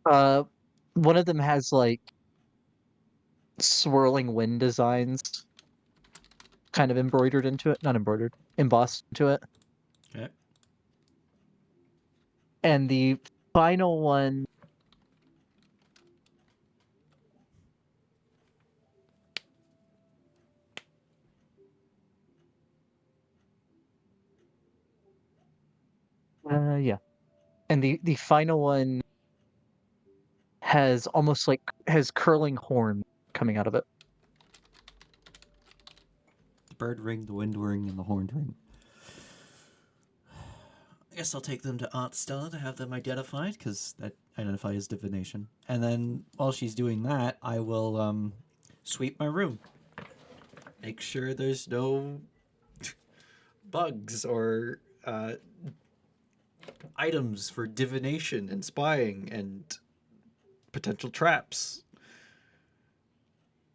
Speaker 2: Uh, One of them has like swirling wind designs kind of embroidered into it. Not embroidered, embossed into it.
Speaker 1: Okay.
Speaker 2: And the final one yeah. And the final one has almost like has curling horn coming out of it.
Speaker 1: The bird ring, the wind ring, and the horned ring. I guess I'll take them to Aunt Stella to have them identified, because that identifies divination. And then while she's doing that, I will sweep my room. Make sure there's no bugs or items for divination and spying and potential traps.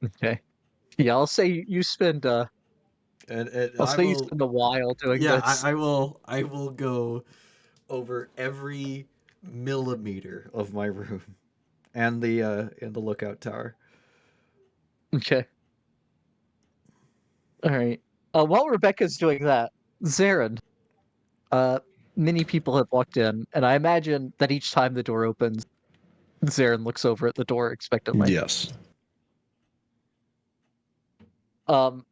Speaker 2: Okay. Yeah, I'll say you spend
Speaker 1: And
Speaker 2: I'll
Speaker 1: I
Speaker 2: say you
Speaker 1: will,
Speaker 2: spend a while doing
Speaker 1: yeah,
Speaker 2: this.
Speaker 1: I will go over every millimeter of my room and the lookout tower.
Speaker 2: Okay. All right. While Rebecca's doing that, Zarin, uh, many people have walked in, and I imagine that each time the door opens, Zarin looks over at the door expectantly.
Speaker 3: Yes.
Speaker 2: Um,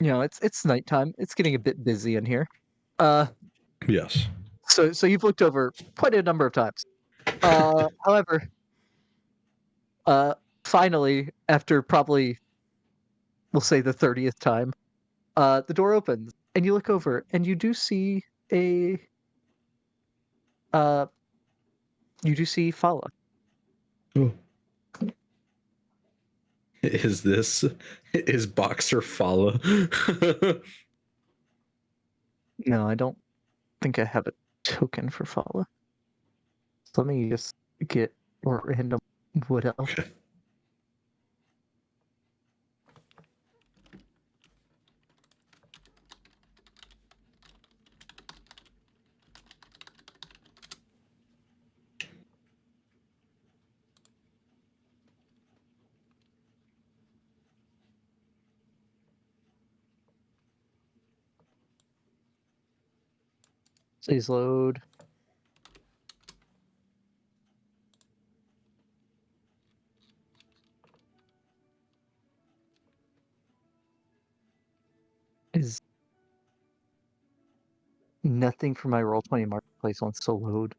Speaker 2: it's nighttime. It's getting a bit busy in here. Uh,
Speaker 3: Yes.
Speaker 2: so you've looked over quite a number of times. However, uh, finally, after probably, we'll say the 30th time, the door opens and you look over and you do see uh, Fala.
Speaker 3: Oh. Is this is Boxer Fala?
Speaker 2: No, I don't think I have a token for Fala. So let me just get random wood elf.
Speaker 3: Okay.
Speaker 2: Please load. Is nothing for my Roll20 marketplace wants to load.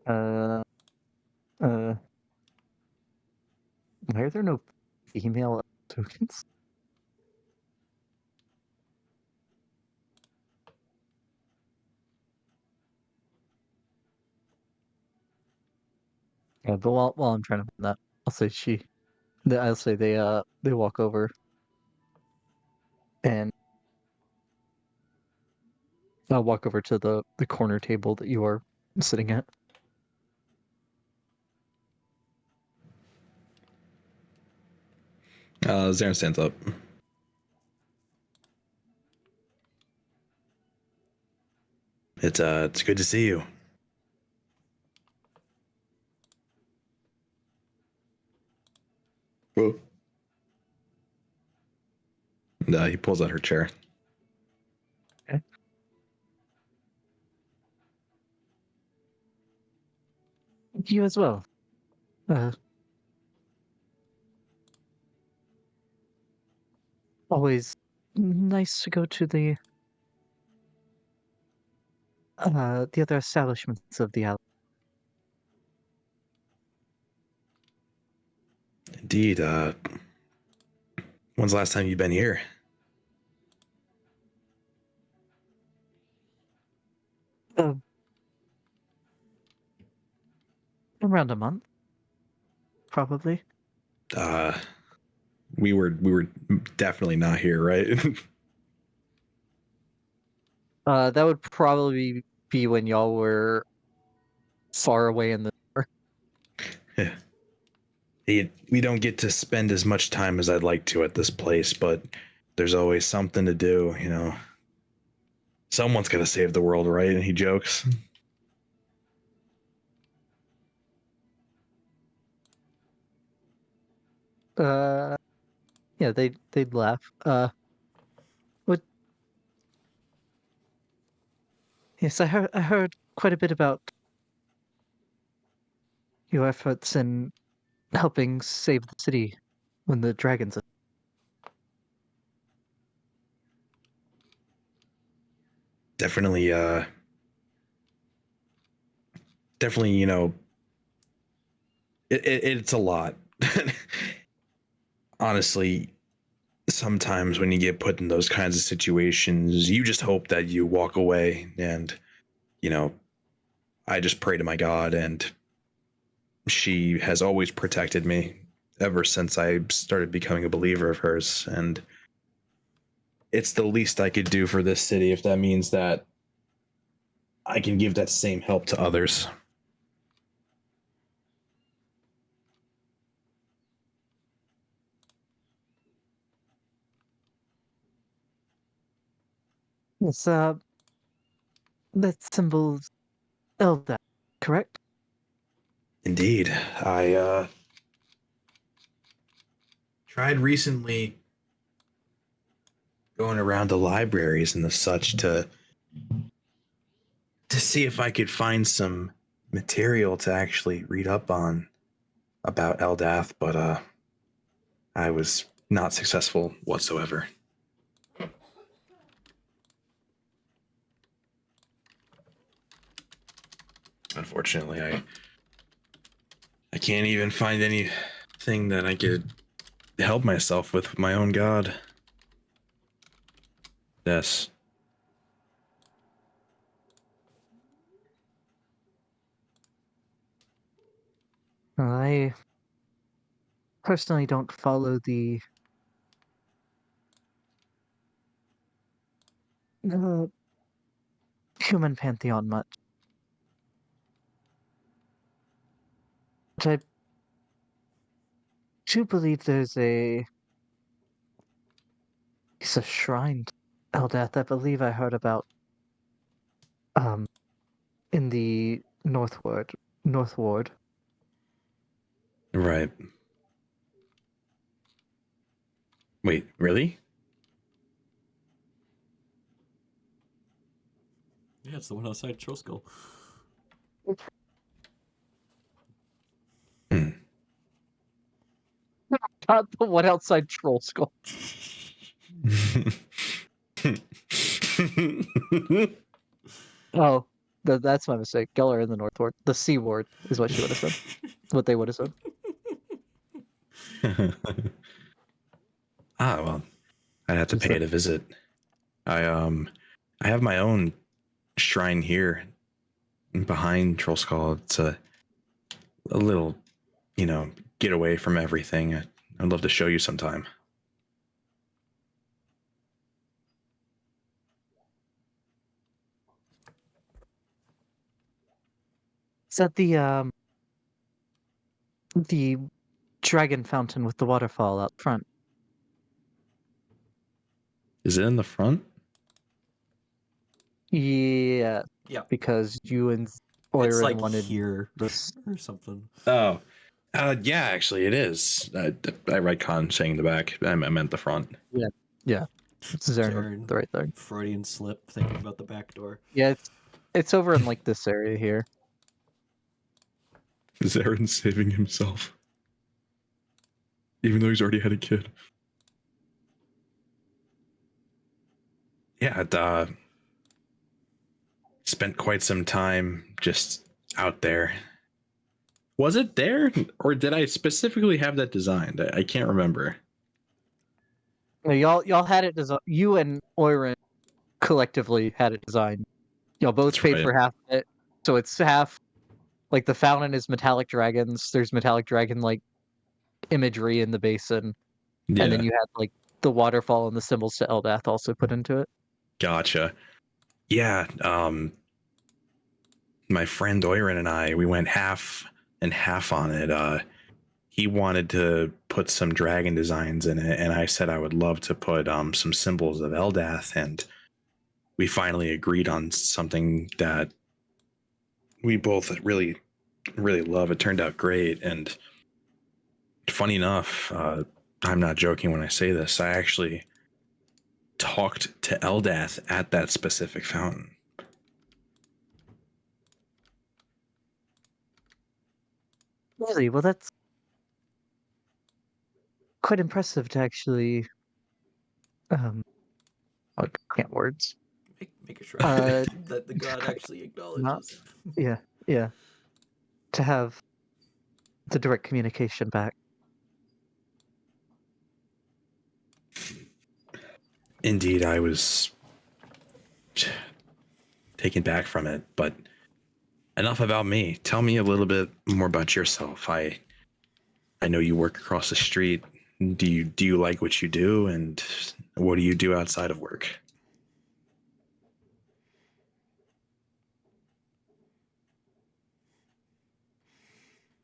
Speaker 2: Uh, why are there no female tokens? Yeah, but while I'm trying to find that, I'll say I'll say they walk over and I'll walk over to the corner table that you are sitting at.
Speaker 3: Zarin stands up. It's good to see you. Whoa. And he pulls out her chair.
Speaker 2: Okay. You as well. Always nice to go to the other establishments of the alley.
Speaker 3: Indeed. When's the last time you've been here?
Speaker 2: Around a month, probably.
Speaker 3: We were definitely not here, right?
Speaker 2: That would probably be when y'all were far away in the.
Speaker 3: Yeah. We don't get to spend as much time as I'd like to at this place, but there's always something to do, you know. Someone's got to save the world, right? And he jokes.
Speaker 2: Yeah, they'd laugh. What? Yes, I heard quite a bit about your efforts in helping save the city when the dragons.
Speaker 3: Definitely, you know, it's a lot. Honestly, sometimes when you get put in those kinds of situations, you just hope that you walk away. And, you know, I just pray to my God, and she has always protected me ever since I started becoming a believer of hers. And it's the least I could do for this city if that means that I can give that same help to others.
Speaker 2: Yes, that symbols Elda, correct?
Speaker 3: Indeed. I tried recently going around to libraries and the such to see if I could find some material to actually read up on about Eldath, but I was not successful whatsoever. Unfortunately, I can't even find anything that I could help myself with my own god. Yes.
Speaker 2: I personally don't follow the uh, human pantheon much. But I do believe there's a piece of shrine to Eldath I believe I heard about um in the North Ward.
Speaker 3: Right. Wait, really?
Speaker 1: Yeah, it's the one outside Troskull.
Speaker 3: Hmm.
Speaker 2: Not the one outside Troll Skull. Oh, that's my mistake. Y'all are in the North Ward. The Sea Ward is what she would have said. What they would have said.
Speaker 3: Well, I'd have to
Speaker 2: Is
Speaker 3: pay
Speaker 2: that-
Speaker 3: it a visit. I have my own shrine here behind Trollskull. It's a little, get away from everything. I'd love to show you sometime.
Speaker 2: Is that the dragon fountain with the waterfall out front?
Speaker 3: Is it in the front?
Speaker 2: Yeah,
Speaker 1: Yeah,
Speaker 2: because you and
Speaker 1: it's
Speaker 2: Oirin
Speaker 1: like
Speaker 2: wanted
Speaker 1: here
Speaker 2: this.
Speaker 1: or something.
Speaker 3: Oh, yeah, actually, it is. I read Con saying the back. I meant the front.
Speaker 2: Yeah, it's Zarin
Speaker 1: Jaren,
Speaker 2: the right thing.
Speaker 1: Freudian slip, thinking about the back door.
Speaker 2: Yeah, it's over in like this area here.
Speaker 3: Is Aaron saving himself? Even though he's already had a kid. Yeah, spent quite some time just out there. Was it there, or did I specifically have that designed? I can't remember.
Speaker 2: No, y'all had it designed. You and Oirin collectively had it designed. Y'all both
Speaker 3: That's
Speaker 2: paid
Speaker 3: right.
Speaker 2: for half of it, so it's half. Like the fountain is metallic dragons. There's metallic dragon like imagery in the basin,
Speaker 3: Yeah,
Speaker 2: and then you had like the waterfall and the symbols to Eldath also put into it.
Speaker 3: gotcha. Yeah, my friend Oirin and we went half and half on it. He wanted to put some dragon designs in it, and I said I would love to put some symbols of Eldath, and we finally agreed on something that we both really, really love. It turned out great, and funny enough, I'm not joking when I say this. I actually talked to Eldath at that specific fountain.
Speaker 2: Really? Well, that's quite impressive to actually. I can't words.
Speaker 1: Make a sure
Speaker 2: Uh,
Speaker 1: that the god actually
Speaker 2: Not,
Speaker 1: acknowledges.
Speaker 2: yeah, yeah. To have the direct communication back.
Speaker 3: Indeed, I was taken back from it, but enough about me. Tell me a little bit more about yourself. I know you work across the street. Do you like what you do, and what do you do outside of work?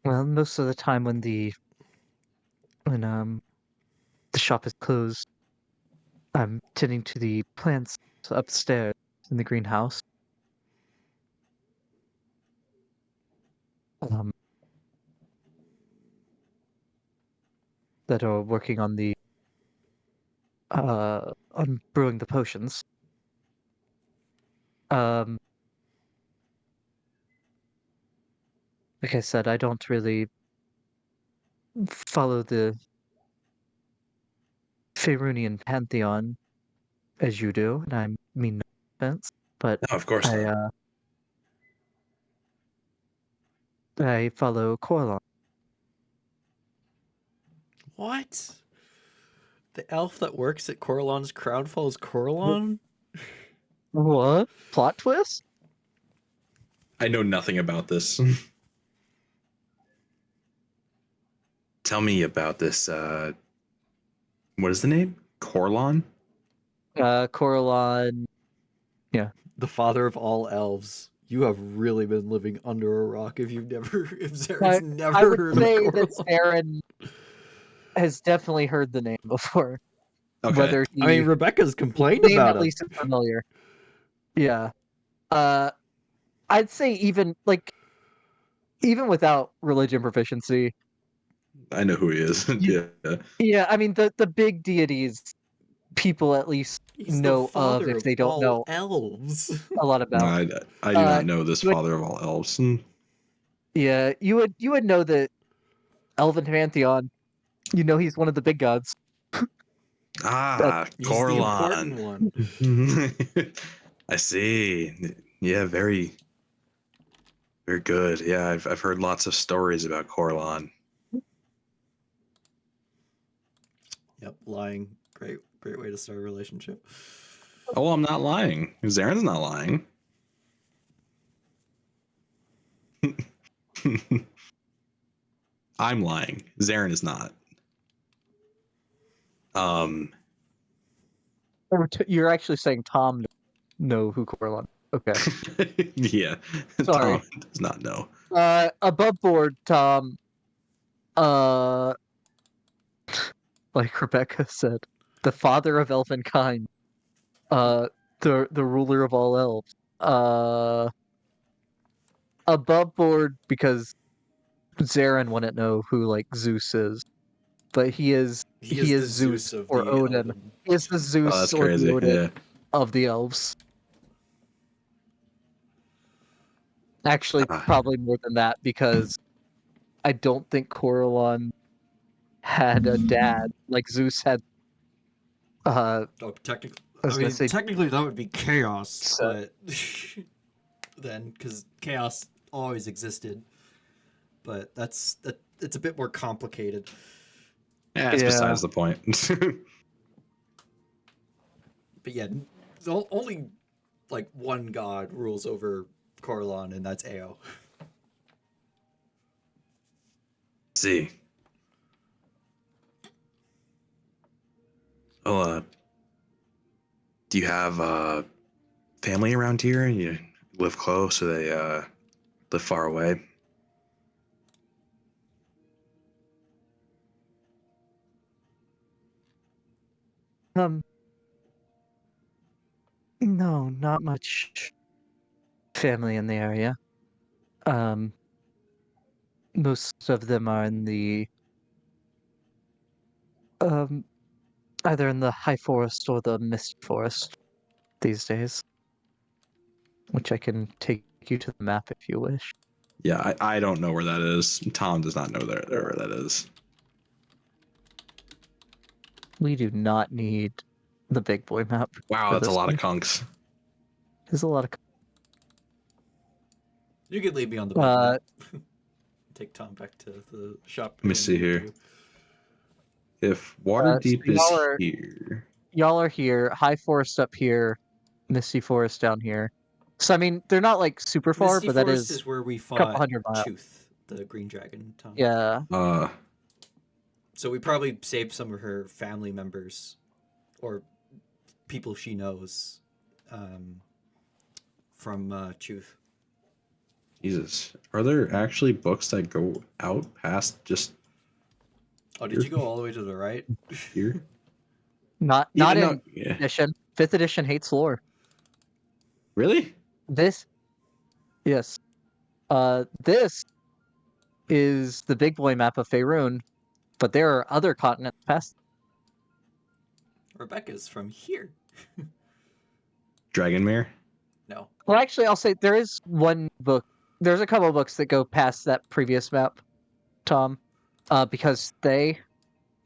Speaker 2: Well, most of the time when the shop is closed, I'm tending to the plants upstairs in the greenhouse. Um, that are working on brewing the potions. Um, like I said, I don't really follow the Faerunian pantheon as you do, and I mean no offense, but
Speaker 3: No, of course
Speaker 2: I
Speaker 3: not.
Speaker 2: I follow Corlon.
Speaker 1: What? The elf that works at Coralon's crown follows Coralon?
Speaker 2: What? Plot twist?
Speaker 3: I know nothing about this. Tell me about this. What is the name? Corlon?
Speaker 2: Corlon.
Speaker 1: The father of all elves. You have really been living under a rock if Zaren's
Speaker 2: I
Speaker 1: never
Speaker 2: would
Speaker 1: heard
Speaker 2: say
Speaker 1: of
Speaker 2: that
Speaker 1: Coralon.
Speaker 2: Zaren has definitely heard the name before.
Speaker 3: Okay.
Speaker 2: Whether he
Speaker 1: I mean, Rebecca's complained
Speaker 2: name
Speaker 1: about
Speaker 2: at
Speaker 1: him.
Speaker 2: least is familiar. Yeah. I'd say even without religion proficiency.
Speaker 3: I know who he is. Yeah.
Speaker 2: Yeah, I mean the big deities people at least
Speaker 1: He's the
Speaker 2: know of
Speaker 1: father
Speaker 2: if
Speaker 1: of
Speaker 2: they don't
Speaker 1: all
Speaker 2: know
Speaker 1: elves.
Speaker 2: a lot about.
Speaker 3: I do not know this
Speaker 2: you would-
Speaker 3: father of all elves.
Speaker 2: Yeah, you would know that Elven Pantheon, you know he's one of the big gods.
Speaker 3: Ah,
Speaker 1: He's the important one.
Speaker 3: Corlon. I see. Yeah, very, very good. Yeah, I've heard lots of stories about Corlon.
Speaker 1: Yep, lying. Great way to start a relationship.
Speaker 3: Oh, I'm not lying. Zaren's not lying. I'm lying. Zaren is not.
Speaker 2: You're actually saying Tom know who Corlon. Okay.
Speaker 3: Yeah.
Speaker 2: Sorry.
Speaker 3: Tom does not know.
Speaker 2: Above board, Tom. Like Rebecca said, the father of elfin kind. The ruler of all elves. Above board because Zaren wouldn't know who like Zeus is, but he is
Speaker 1: the
Speaker 2: Zeus
Speaker 1: of
Speaker 2: or
Speaker 1: the
Speaker 2: Odin.
Speaker 1: Elven.
Speaker 2: He is the
Speaker 3: Oh,
Speaker 2: Zeus
Speaker 3: that's
Speaker 2: or the
Speaker 3: crazy.
Speaker 2: Odin
Speaker 3: Yeah.
Speaker 2: of the elves. Actually,
Speaker 3: Ah.
Speaker 2: probably more than that because I don't think Coralon had a dad like Zeus had.
Speaker 1: Oh, technically,
Speaker 2: I was gonna say
Speaker 1: technically that would be chaos,
Speaker 2: Set.
Speaker 1: but then because chaos always existed, but it's a bit more complicated.
Speaker 3: Yeah, it's
Speaker 2: Yeah.
Speaker 3: besides the point.
Speaker 1: But yeah, only like one god rules over Coralon, and that's Ao.
Speaker 3: See. Well, do you have family around here? You live close, or they live far away?
Speaker 2: No, not much family in the area. Most of them are in the either in the High Forest or the Mist Forest these days. Which I can take you to the map if you wish.
Speaker 3: Yeah, I don't know where that is. Tom does not know where that is.
Speaker 2: We do not need the big boy map.
Speaker 3: Wow,
Speaker 2: for
Speaker 3: that's a
Speaker 2: this
Speaker 3: lot
Speaker 2: one.
Speaker 3: of conks.
Speaker 2: There's a lot of
Speaker 1: You could leave me on the big map. Take Tom back to the shop.
Speaker 3: Let me see here. If Waterdeep
Speaker 2: so
Speaker 3: is
Speaker 2: y'all are-
Speaker 3: here,
Speaker 2: y'all are here, High Forest up here, Misty Forest down here. So I mean, they're not like super far,
Speaker 1: Misty
Speaker 2: but that
Speaker 1: Forest
Speaker 2: is
Speaker 1: where we
Speaker 2: couple
Speaker 1: fought
Speaker 2: 100 miles.
Speaker 1: Tooth, the green dragon. Tom.
Speaker 2: Yeah.
Speaker 1: So we probably saved some of her family members, or people she knows, from Tooth.
Speaker 3: Jesus, are there actually books that go out past just
Speaker 1: Oh, did you go all the way to the right?
Speaker 3: here?
Speaker 2: Not
Speaker 3: Yeah,
Speaker 2: in
Speaker 3: no, yeah.
Speaker 2: edition. 5th edition hates lore.
Speaker 3: Really?
Speaker 2: This yes. This is the big boy map of Faerun, but there are other continents past.
Speaker 1: Rebecca's from here.
Speaker 3: Dragonmere?
Speaker 1: No.
Speaker 2: Well, actually, I'll say there is one book. There's a couple of books that go past that previous map, Tom, because they,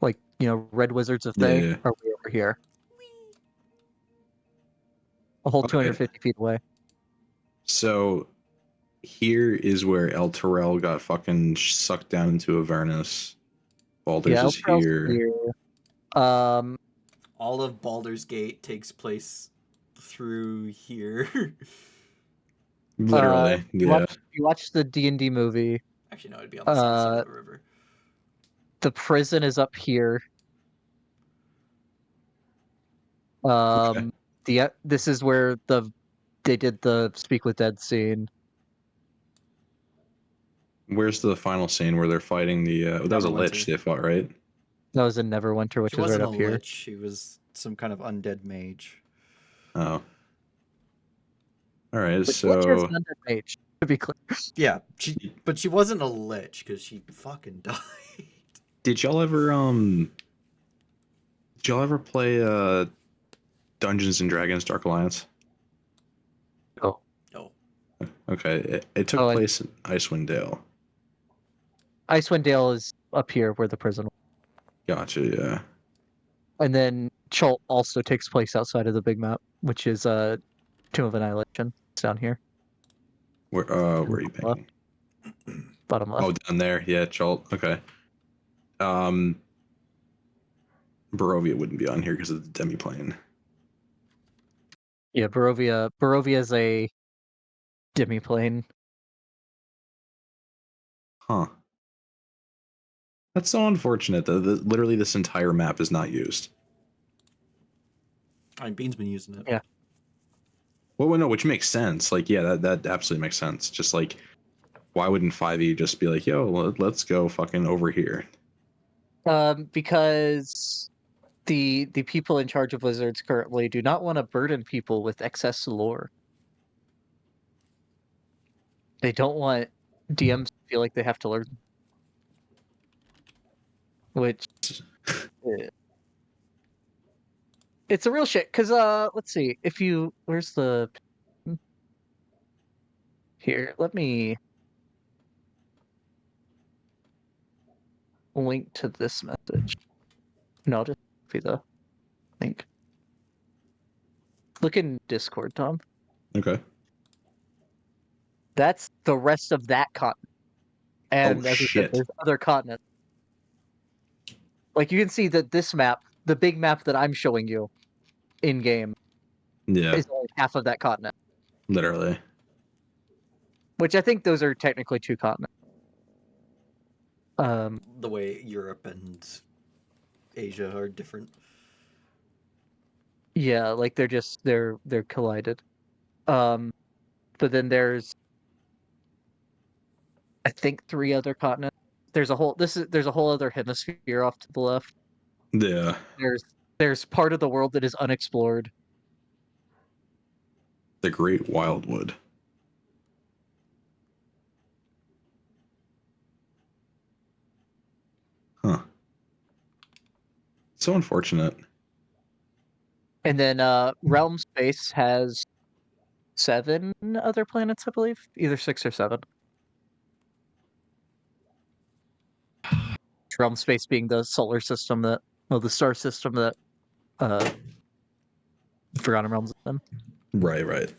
Speaker 2: like Red Wizards of Thay,
Speaker 3: Yeah.
Speaker 2: are way over here, a whole
Speaker 3: Okay.
Speaker 2: 250 feet away.
Speaker 3: So here is where El Terrell got fucking sucked down into Avernus. Baldur's
Speaker 2: Yeah,
Speaker 3: is
Speaker 2: Elturel's
Speaker 3: here.
Speaker 2: here.
Speaker 1: All of Baldur's Gate takes place through here.
Speaker 3: Literally, yeah.
Speaker 2: You watch the D&D movie.
Speaker 1: Actually, no, it'd be on the south side
Speaker 2: Uh,
Speaker 1: of the river.
Speaker 2: the prison is up here.
Speaker 3: Okay.
Speaker 2: This is where they did the Speak with Dead scene.
Speaker 3: Where's the final scene where they're fighting the? That was a lich
Speaker 1: Neverwinter.
Speaker 3: they fought, right?
Speaker 2: That was in Neverwinter, which
Speaker 1: She
Speaker 2: is right
Speaker 1: wasn't a
Speaker 2: up here.
Speaker 1: lich. She was some kind of undead mage.
Speaker 3: Oh. All right.
Speaker 2: Which is
Speaker 3: So
Speaker 2: an undead mage, to be clear.
Speaker 1: Yeah, but she wasn't a lich because she fucking died.
Speaker 3: did y'all ever play Dungeons and Dragons Dark Alliance?
Speaker 2: Oh,
Speaker 1: No.
Speaker 3: Okay, it took
Speaker 2: Oh,
Speaker 3: place in Icewind Dale.
Speaker 2: Icewind Dale is up here where the prison was.
Speaker 3: Gotcha. Yeah.
Speaker 2: And then Chult also takes place outside of the big map, which is Tomb of Annihilation. It's down here.
Speaker 3: Where are you picking?
Speaker 2: Bottom left.
Speaker 3: Oh, down there. Yeah, Chult. Okay. Barovia wouldn't be on here because of the demiplane.
Speaker 2: Yeah, Barovia is a demiplane.
Speaker 3: Huh. That's so unfortunate though. Literally, this entire map is not used.
Speaker 1: I mean, Bean's been using it.
Speaker 2: Yeah.
Speaker 3: Well, no, which makes sense. Like, yeah, that absolutely makes sense. Just like, why wouldn't 5e just be like, yo, let's go fucking over here?
Speaker 2: Because the people in charge of Wizards currently do not want to burden people with excess lore. They don't want DMs to feel like they have to learn. Which it's a real shit. Cause let's see. Where's the here, let me link to this message. No, I'll just be the link. Look in Discord, Tom.
Speaker 3: Okay.
Speaker 2: That's the rest of that continent. And as I said,
Speaker 3: Shit.
Speaker 2: there's other continents. Like you can see that this map, the big map that I'm showing you in game,
Speaker 3: Yeah.
Speaker 2: is only half of that continent.
Speaker 3: Literally.
Speaker 2: Which I think those are technically two continents.
Speaker 1: The way Europe and Asia are different.
Speaker 2: Yeah, like they're collided. But then there's I think 3 other continents. There's a whole other hemisphere off to the left.
Speaker 3: Yeah.
Speaker 2: There's part of the world that is unexplored.
Speaker 3: The Great Wildwood. Huh. So unfortunate.
Speaker 2: And then Realm Space has 7 other planets, I believe. Either 6 or 7. Realm Space being the solar system the star system that Forgotten Realms is in.
Speaker 3: Right.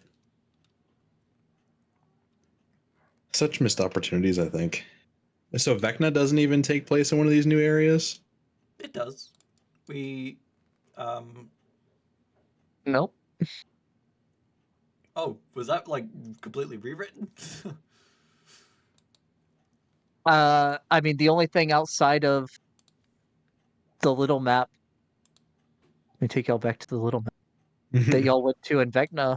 Speaker 3: Such missed opportunities, I think. So Vecna doesn't even take place in one of these new areas?
Speaker 1: It does. We,
Speaker 2: Nope.
Speaker 1: Oh, was that like completely rewritten?
Speaker 2: I mean, the only thing outside of the little map. Let me take y'all back to the little map that y'all went to in Vecna.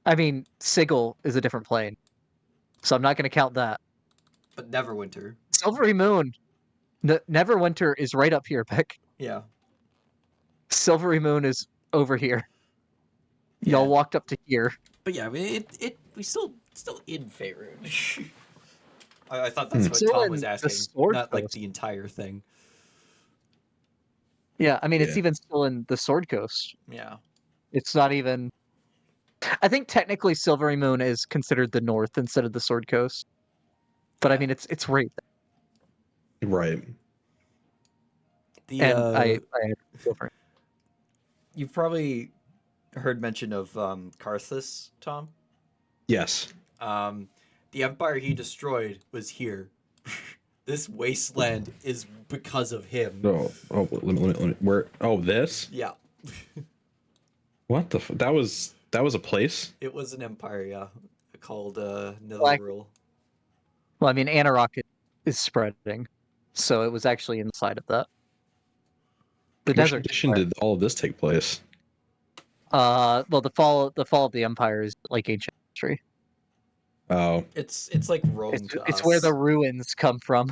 Speaker 2: I mean, Sigil is a different plane, so I'm not going to count that.
Speaker 1: But Neverwinter.
Speaker 2: Silvery Moon, Neverwinter is right up here, Beck.
Speaker 1: Yeah.
Speaker 2: Silvery Moon is over here.
Speaker 1: Yeah.
Speaker 2: Y'all walked up to here.
Speaker 1: But yeah, I mean, we still in Faerun. I thought that's what
Speaker 2: Still
Speaker 1: Tom
Speaker 2: in
Speaker 1: was
Speaker 2: the
Speaker 1: asking,
Speaker 2: Sword
Speaker 1: not like
Speaker 2: Coast.
Speaker 1: the entire thing.
Speaker 2: Yeah, I mean, it's
Speaker 3: Yeah.
Speaker 2: even still in the Sword Coast.
Speaker 1: Yeah.
Speaker 2: It's not even. I think technically Silvery Moon is considered the North instead of the Sword Coast, but I
Speaker 1: Yeah.
Speaker 2: mean, it's right there.
Speaker 3: Right.
Speaker 1: The
Speaker 2: And I Silvery.
Speaker 1: you've probably heard mention of Karthus, Tom.
Speaker 3: Yes.
Speaker 1: The The empire he destroyed was here. This wasteland is because of him.
Speaker 3: Let me, where? Oh, this?
Speaker 1: Yeah,
Speaker 3: What the? That was a place.
Speaker 1: it was an empire. Yeah, called
Speaker 2: Like-
Speaker 1: Netherreal.
Speaker 2: Well, I mean, Anarok is spreading, so it was actually inside of that. The
Speaker 3: Which
Speaker 2: desert.
Speaker 3: edition did all of this take place?
Speaker 2: Well, the fall of the empire is like ancient history.
Speaker 3: Oh,
Speaker 1: It's like Rome to
Speaker 2: It's
Speaker 1: us.
Speaker 2: where the ruins come from.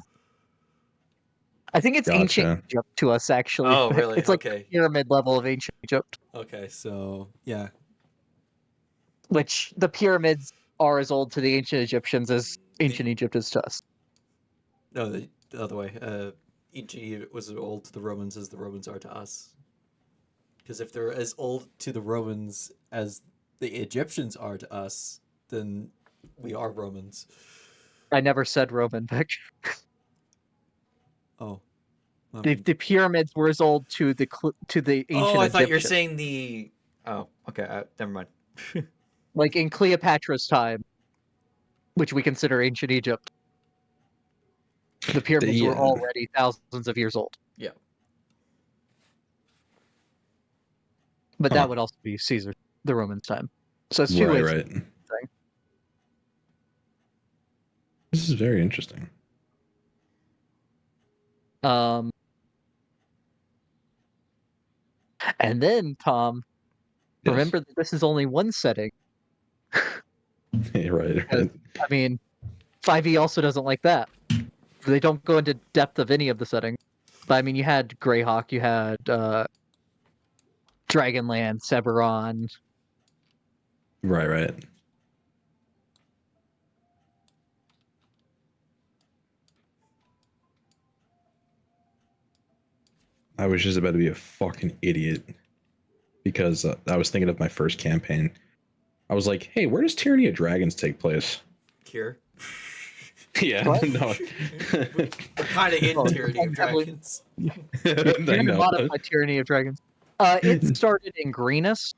Speaker 2: I think it's ancient
Speaker 3: Gotcha.
Speaker 2: Egypt to us, actually.
Speaker 1: Oh, really?
Speaker 2: It's like
Speaker 1: Okay.
Speaker 2: pyramid level of ancient Egypt,
Speaker 1: Okay, so yeah,
Speaker 2: which the pyramids are as old to the ancient Egyptians as ancient Egypt is to us.
Speaker 1: no, the other way. Egypt was as old to the Romans as the Romans are to us. Because if they're as old to the Romans as the Egyptians are to us, then we are Romans.
Speaker 2: I never said Roman, Vic.
Speaker 1: Oh.
Speaker 2: The pyramids were as old to the ancient
Speaker 1: Oh, I thought you were
Speaker 2: Egyptians.
Speaker 1: saying the. Oh, okay. Never mind.
Speaker 2: Like in Cleopatra's time, which we consider ancient Egypt, the pyramids were
Speaker 3: Yeah.
Speaker 2: already thousands of years old.
Speaker 1: Yeah.
Speaker 2: But
Speaker 3: Huh.
Speaker 2: that would also be Caesar, the Romans' time. So it's two
Speaker 3: right,
Speaker 2: ways.
Speaker 3: right. This is very interesting.
Speaker 2: And then Tom,
Speaker 3: Yes.
Speaker 2: remember that this is only one setting.
Speaker 3: Yeah, right.
Speaker 2: Because, I mean, 5e also doesn't like that. They don't go into depth of any of the settings. But I mean, you had Greyhawk, you had Dragonland, Severon.
Speaker 3: Right, right. I was just about to be a fucking idiot because I was thinking of my first campaign. I was like, "Hey, where does Tyranny of Dragons take place?"
Speaker 1: Here.
Speaker 3: Yeah,
Speaker 2: What?
Speaker 3: no.
Speaker 1: We're kind of in
Speaker 2: Oh,
Speaker 1: Tyranny of Dragons.
Speaker 3: I
Speaker 2: You're gonna
Speaker 3: know.
Speaker 2: modify Tyranny of Dragons. It started in Greenus,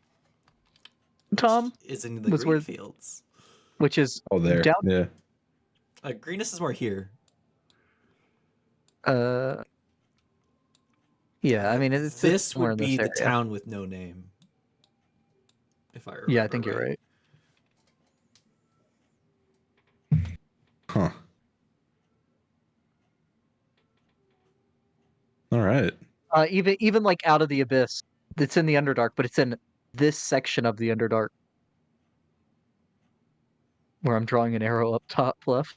Speaker 2: Tom,
Speaker 1: Is in the
Speaker 2: was
Speaker 1: green
Speaker 2: where-
Speaker 1: fields.
Speaker 2: which is
Speaker 3: Oh, there.
Speaker 2: down.
Speaker 3: Yeah.
Speaker 1: Greenus is more here.
Speaker 2: Yeah, I mean, it's
Speaker 1: This
Speaker 2: somewhere
Speaker 1: would
Speaker 2: in
Speaker 1: be
Speaker 2: this
Speaker 1: the
Speaker 2: area.
Speaker 1: town with no name. If I remember.
Speaker 2: Yeah, I think you're right.
Speaker 3: Huh. All right.
Speaker 2: Even like Out of the Abyss, it's in the Underdark, but it's in this section of the Underdark where I'm drawing an arrow up top left.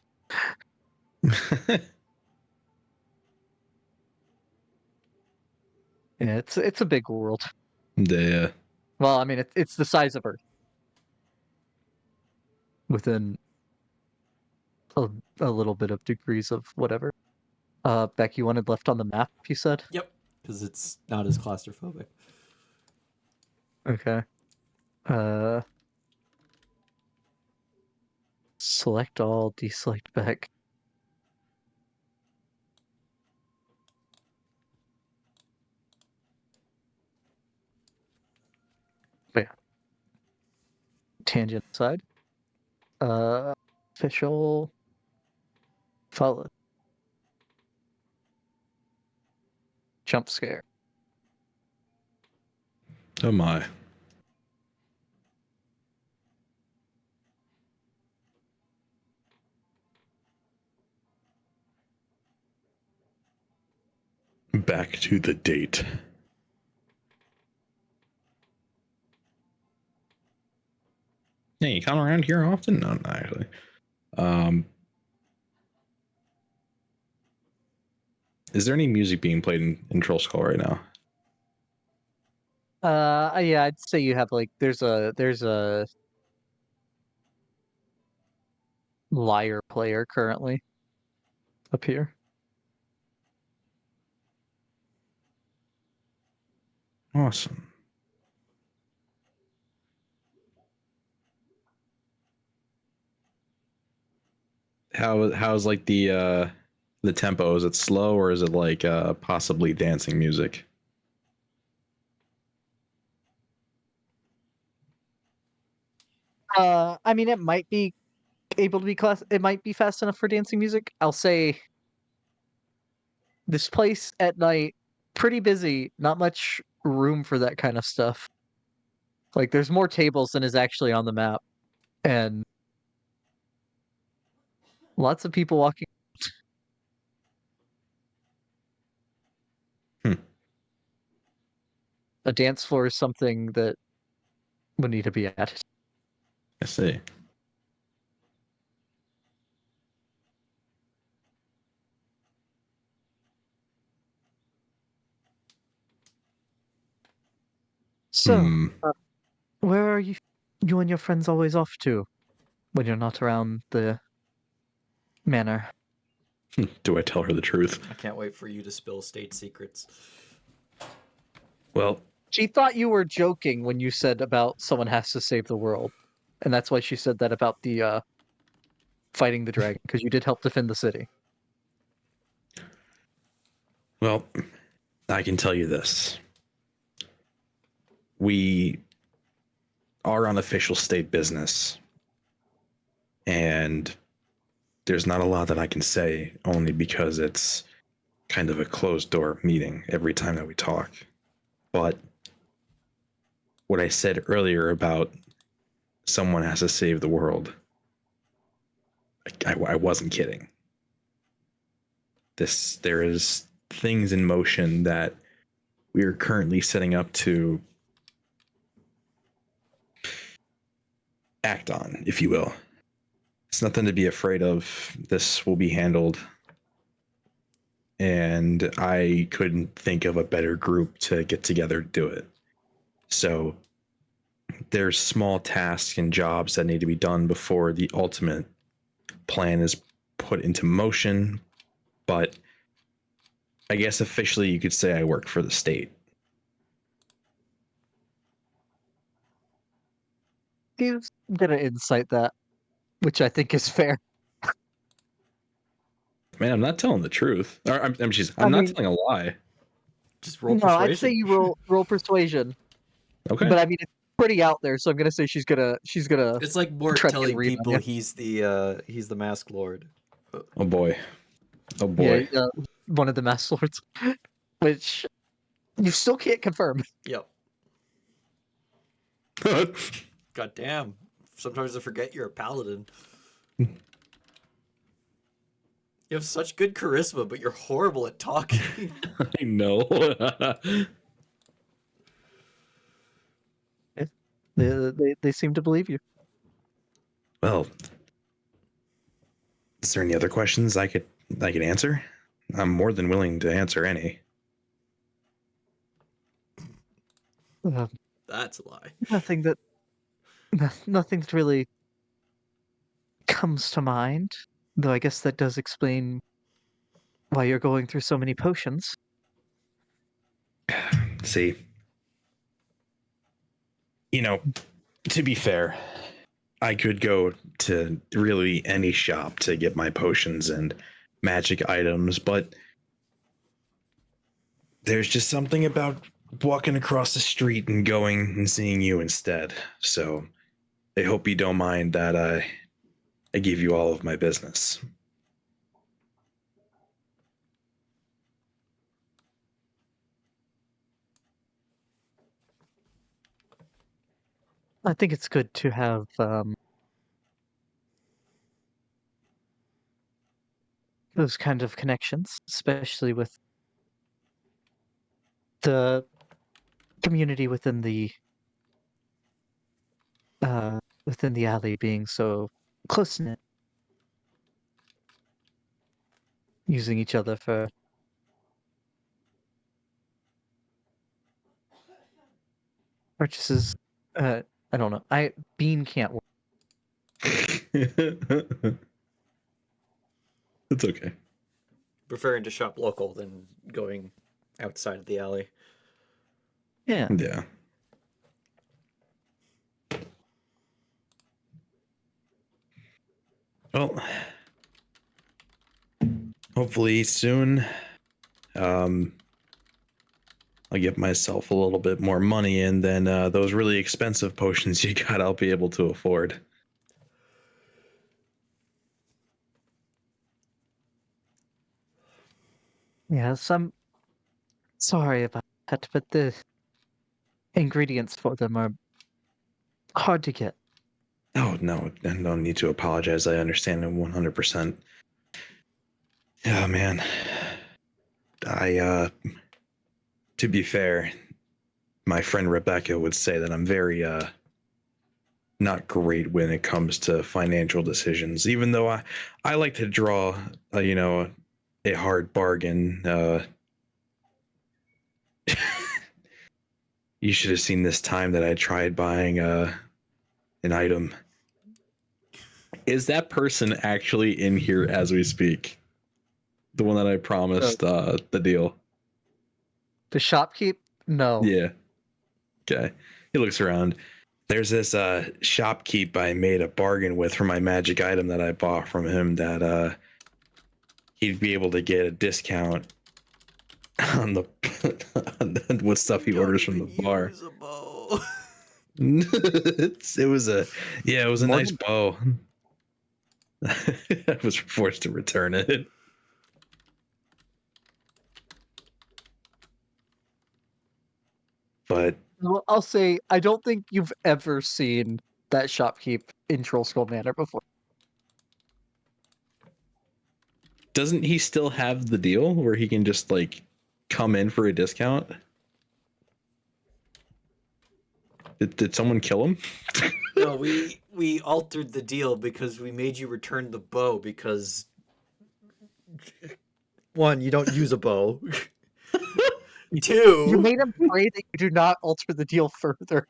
Speaker 2: Yeah, it's a big world.
Speaker 3: Yeah.
Speaker 2: Well, I mean, it's the size of Earth within a little bit of degrees of whatever. Beck, you wanted left on the map, you said?
Speaker 1: Yep, because it's not as claustrophobic.
Speaker 2: Okay. Select all, deselect Beck. Yeah. Tangent side. Official. Follow. Jump scare.
Speaker 3: Oh my. Back to the date. Hey, you come around here often? No, not actually. Is there any music being played in Troll Skull right now?
Speaker 2: Yeah, I'd say you have like there's a lyre player currently up here.
Speaker 3: Awesome. How's like the tempo? Is it slow or is it like possibly dancing music?
Speaker 2: I mean, it might be able to be class. It might be fast enough for dancing music. I'll say this place at night pretty busy. Not much room for that kind of stuff. Like there's more tables than is actually on the map, and lots of people walking.
Speaker 3: Hmm.
Speaker 2: A dance floor is something that would need to be added.
Speaker 3: I see.
Speaker 2: So,
Speaker 3: Hmm.
Speaker 2: where are you and your friends always off to when you're not around the manor?
Speaker 3: Do I tell her the truth?
Speaker 1: I can't wait for you to spill state secrets.
Speaker 3: Well,
Speaker 2: She thought you were joking when you said about someone has to save the world, and that's why she said that about the fighting the dragon, because you did help defend the city.
Speaker 3: well, I can tell you this. We are on official state business, and there's not a lot that I can say, only because it's kind of a closed door meeting every time that we talk. But what I said earlier about someone has to save the world, I wasn't kidding. There is things in motion that we are currently setting up to act on, if you will. It's nothing to be afraid of. This will be handled. And I couldn't think of a better group to get together to do it. So there's small tasks and jobs that need to be done before the ultimate plan is put into motion. But I guess officially you could say I work for the state.
Speaker 2: He's gonna incite that, which I think is fair.
Speaker 3: Man, I'm not telling the truth. Or, I'm
Speaker 2: I
Speaker 3: not
Speaker 2: mean,
Speaker 3: telling a lie.
Speaker 1: Just roll
Speaker 2: no, I'd say
Speaker 1: persuasion.
Speaker 2: you roll persuasion,
Speaker 3: Okay.
Speaker 2: but I mean it's pretty out there, so I'm gonna say she's gonna
Speaker 1: It's like Mort
Speaker 2: try to get a
Speaker 1: telling
Speaker 2: read on
Speaker 1: people
Speaker 2: you.
Speaker 1: he's the mask lord.
Speaker 3: Oh boy. Oh
Speaker 2: Yeah,
Speaker 3: boy.
Speaker 2: one of the mass lords, which you still can't confirm.
Speaker 1: Yep. God damn. Sometimes I forget you're a paladin. You have such good charisma, but you're horrible at talking.
Speaker 3: I know.
Speaker 2: They seem to believe you.
Speaker 3: Well, is there any other questions I could answer? I'm more than willing to answer any.
Speaker 1: That's a lie.
Speaker 2: Nothing that nothing that really comes to mind, though I guess that does explain why you're going through so many potions.
Speaker 3: See, to be fair, I could go to really any shop to get my potions and magic items, but there's just something about walking across the street and going and seeing you instead. So I hope you don't mind that I give you all of my business.
Speaker 2: I think it's good to have those kind of connections, especially with the community within the alley being so close knit, using each other for purchases. I don't know. Bean can't work.
Speaker 3: It's okay.
Speaker 1: Preferring to shop local than going outside of the alley.
Speaker 2: Yeah.
Speaker 3: Yeah. Well, hopefully soon, I'll get myself a little bit more money, and then those really expensive potions you got, I'll be able to afford.
Speaker 2: Yes, I'm sorry about that, but the ingredients for them are hard to get.
Speaker 3: Oh no, no need to apologize. I understand it 100%. Yeah, man. To be fair, my friend Rebecca would say that I'm very not great when it comes to financial decisions. Even though I like to draw, a hard bargain. You should have seen this time that I tried buying an item. Is that person actually in here as we speak? The one that I promised the deal.
Speaker 2: The shopkeep? No.
Speaker 3: Yeah. Okay. He looks around. There's this shopkeep I made a bargain with for my magic item that I bought from him that he'd be able to get a discount on the with stuff he orders from the bar.
Speaker 1: Use a bow.
Speaker 3: It was a nice
Speaker 2: Morgan-
Speaker 3: bow. I was forced to return it. But
Speaker 2: Well, I'll say I don't think you've ever seen that shopkeep in Troll Skull Manor before.
Speaker 3: doesn't he still have the deal where he can just like come in for a discount? Did someone kill him?
Speaker 1: No, we altered the deal because we made you return the bow because one, you don't use a bow.
Speaker 2: You
Speaker 1: Two,
Speaker 2: made him pray that you do not alter the deal further.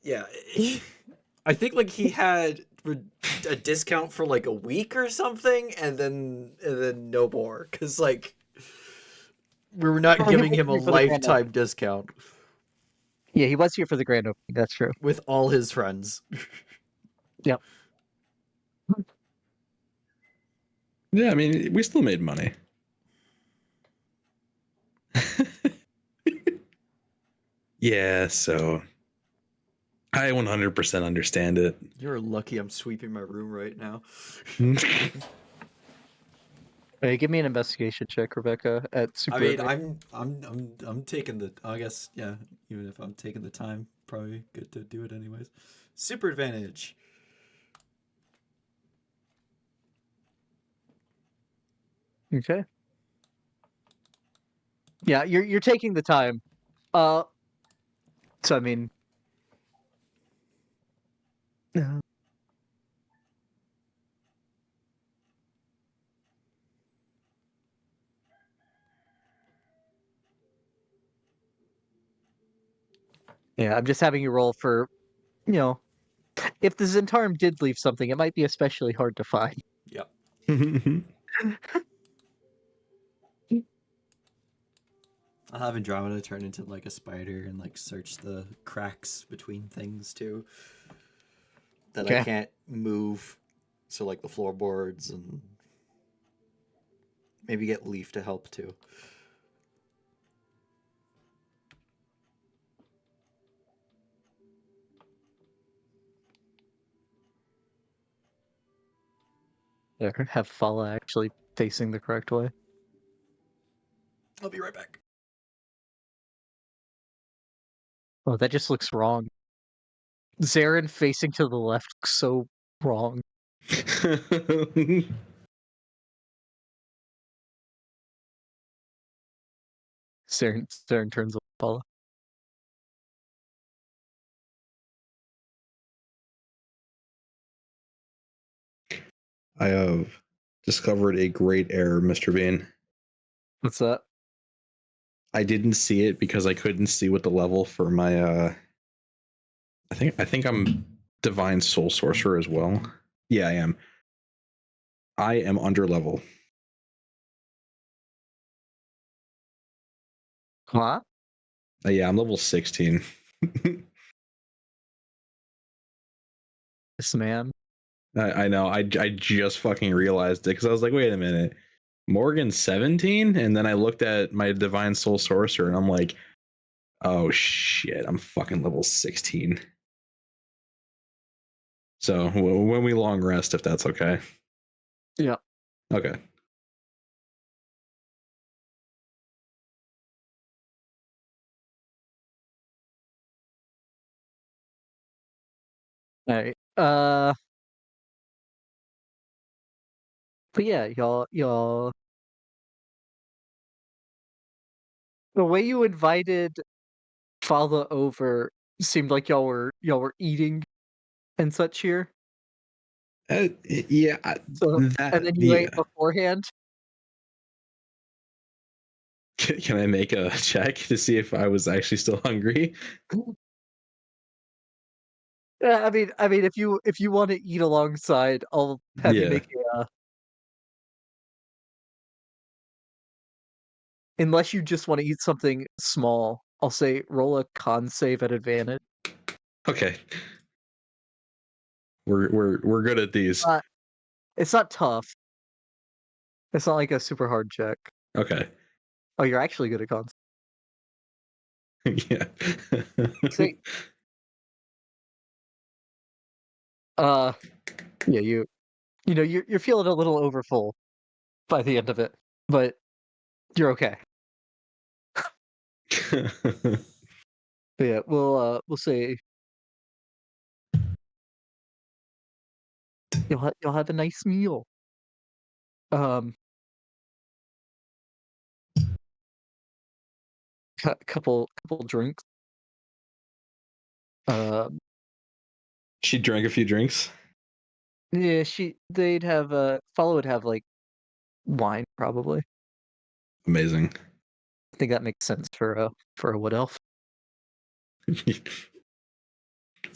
Speaker 1: yeah, I think like he had a discount for like a week or something, and then no more because like we were not
Speaker 2: Oh, he
Speaker 1: giving
Speaker 2: was
Speaker 1: him a
Speaker 2: here for the grand
Speaker 1: lifetime discount
Speaker 2: Yeah, he was here for the grand opening. That's true.
Speaker 1: with all his friends.
Speaker 2: Yep.
Speaker 3: Yeah, I mean, we still made money. Yeah, so I 100% understand it.
Speaker 1: You're lucky I'm sweeping my room right now.
Speaker 2: Hey, give me an investigation check, Rebecca, at Super.
Speaker 1: I mean,
Speaker 2: Adventure.
Speaker 1: I'm taking the. I guess yeah. Even if I'm taking the time, probably good to do it anyways. Super advantage.
Speaker 2: Okay. Yeah, you're taking the time. So I mean, yeah, I'm just having you roll for, you know, if the Zentarum did leave something, it might be especially hard to find.
Speaker 1: Yep. I'll have Andromeda turn into like a spider and like search the cracks between things too. That I
Speaker 2: Okay.
Speaker 1: can't move. So like the floorboards and maybe get Leaf to help too.
Speaker 2: There, have Fala actually facing the correct way.
Speaker 1: I'll be right back.
Speaker 2: Oh, that just looks wrong. Zarin facing to the left looks so wrong. Zarin turns on Fala.
Speaker 3: I have discovered a great error, Mr. Bean.
Speaker 2: What's that?
Speaker 3: I didn't see it because I couldn't see what the level for my I think I'm Divine Soul Sorcerer as well. Yeah, I am. I am under level.
Speaker 2: Huh?
Speaker 3: Yeah, I'm level 16.
Speaker 2: This man.
Speaker 3: I know. I just fucking realized it because I was like, wait a minute. Morgan's 17? And then I looked at my Divine Soul Sorcerer and I'm like, oh shit, I'm fucking level 16. So when we long rest, if that's okay.
Speaker 2: Yeah.
Speaker 3: Okay.
Speaker 2: Alright. But yeah, y'all the way you invited Fala over seemed like y'all were eating and such here.
Speaker 3: Yeah,
Speaker 2: So and
Speaker 3: that
Speaker 2: then you ate
Speaker 3: yeah.
Speaker 2: beforehand.
Speaker 3: Can I make a check to see if I was actually still hungry?
Speaker 2: Yeah, I mean, if you want to eat alongside, I'll have you
Speaker 3: Yeah.
Speaker 2: make unless you just want to eat something small, I'll say roll a con save at advantage.
Speaker 3: Okay. We're good at these.
Speaker 2: Uh, it's not tough. It's not like a super hard check.
Speaker 3: Okay.
Speaker 2: Oh, you're actually good at cons.
Speaker 3: Yeah.
Speaker 2: See, uh, yeah, you're feeling a little overfull by the end of it, but you're okay. But yeah, we'll say you'll have a nice meal. Um, couple drinks. Um,
Speaker 3: She drank a few drinks.
Speaker 2: yeah, they'd have Follow would have like wine probably.
Speaker 3: Amazing.
Speaker 2: I think that makes sense for a wood elf.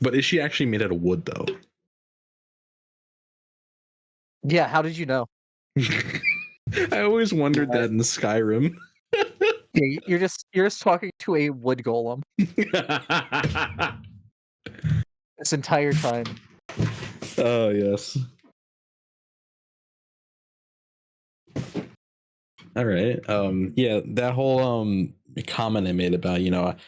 Speaker 3: But is she actually made out of wood though?
Speaker 2: Yeah, how did you know?
Speaker 3: I always wondered that in Skyrim.
Speaker 2: Yeah, you're just talking to a wood golem this entire time.
Speaker 3: Oh yes. All right. Yeah, that whole comment I made about,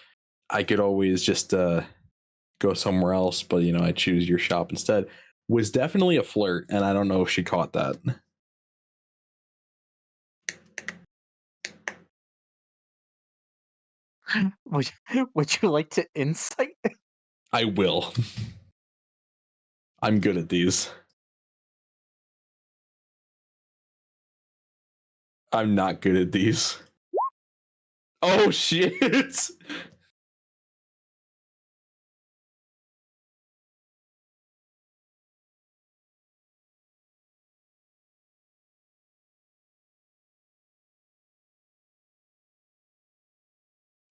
Speaker 3: I could always just go somewhere else, but I choose your shop instead was definitely a flirt, and I don't know if she caught that.
Speaker 2: Would you like to insight?
Speaker 3: I will. I'm good at these. I'm not good at these. Oh shit.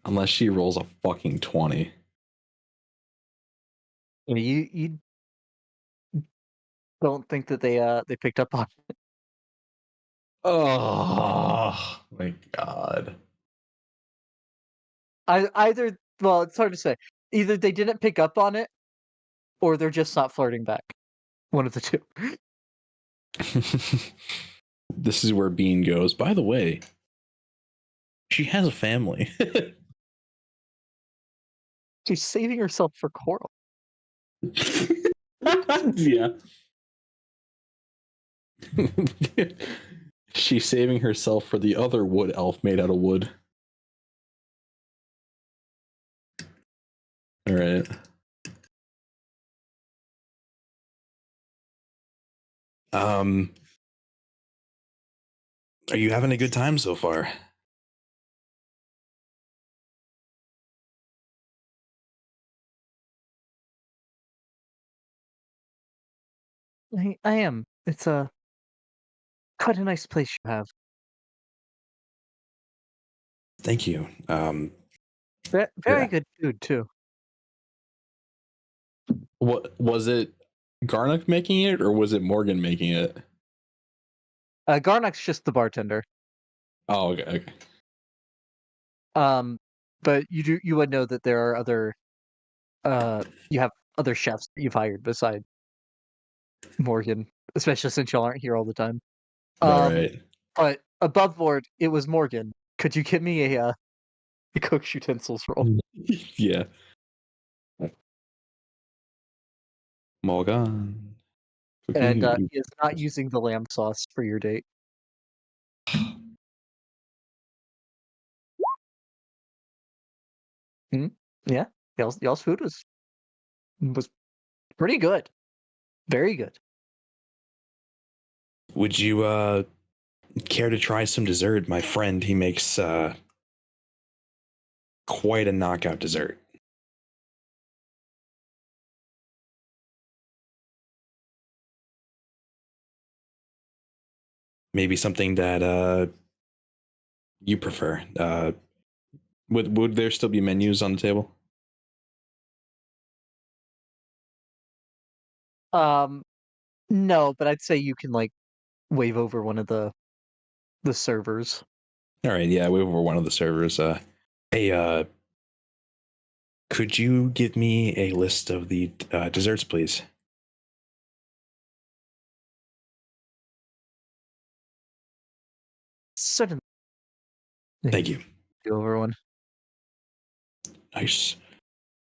Speaker 3: Unless she rolls a fucking 20.
Speaker 2: You don't think that they picked up on
Speaker 3: Oh my god.
Speaker 2: either. Well, it's hard to say. Either they didn't pick up on it, or they're just not flirting back. One of the two.
Speaker 3: This is where Bean goes. By the way, she has a family.
Speaker 2: She's saving herself for Coral.
Speaker 3: Yeah. She's saving herself for the other wood elf made out of wood. All right. Um, are you having a good time so far?
Speaker 2: I am. It's a quite a nice place you have.
Speaker 3: Thank you.
Speaker 2: Very
Speaker 3: Yeah.
Speaker 2: good food too.
Speaker 3: What was it? Garnock making it, or was it Morgan making it?
Speaker 2: Garnock's just the bartender.
Speaker 3: Oh, okay. Okay.
Speaker 2: Um, but you would know that there are other you have other chefs that you've hired beside Morgan, especially since y'all aren't here all the time.
Speaker 3: Right,
Speaker 2: Um,
Speaker 3: right.
Speaker 2: but above board, it was Morgan. Could you give me a cook's utensils roll?
Speaker 3: Yeah. Morgan.
Speaker 2: And
Speaker 3: Cooking.
Speaker 2: he is not using the lamb sauce for your date. Hmm? Yeah, y'all's food was Pretty good. Very good.
Speaker 3: Would you care to try some dessert? My friend, he makes quite a knockout dessert. Maybe something that you prefer. Would there still be menus on the table?
Speaker 2: No, but I'd say you can like wave over one of the servers.
Speaker 3: All right, yeah, we were one of the servers. Hey, could you give me a list of the desserts, please?
Speaker 2: Certainly.
Speaker 3: Thank you.
Speaker 2: Go over one.
Speaker 3: Nice.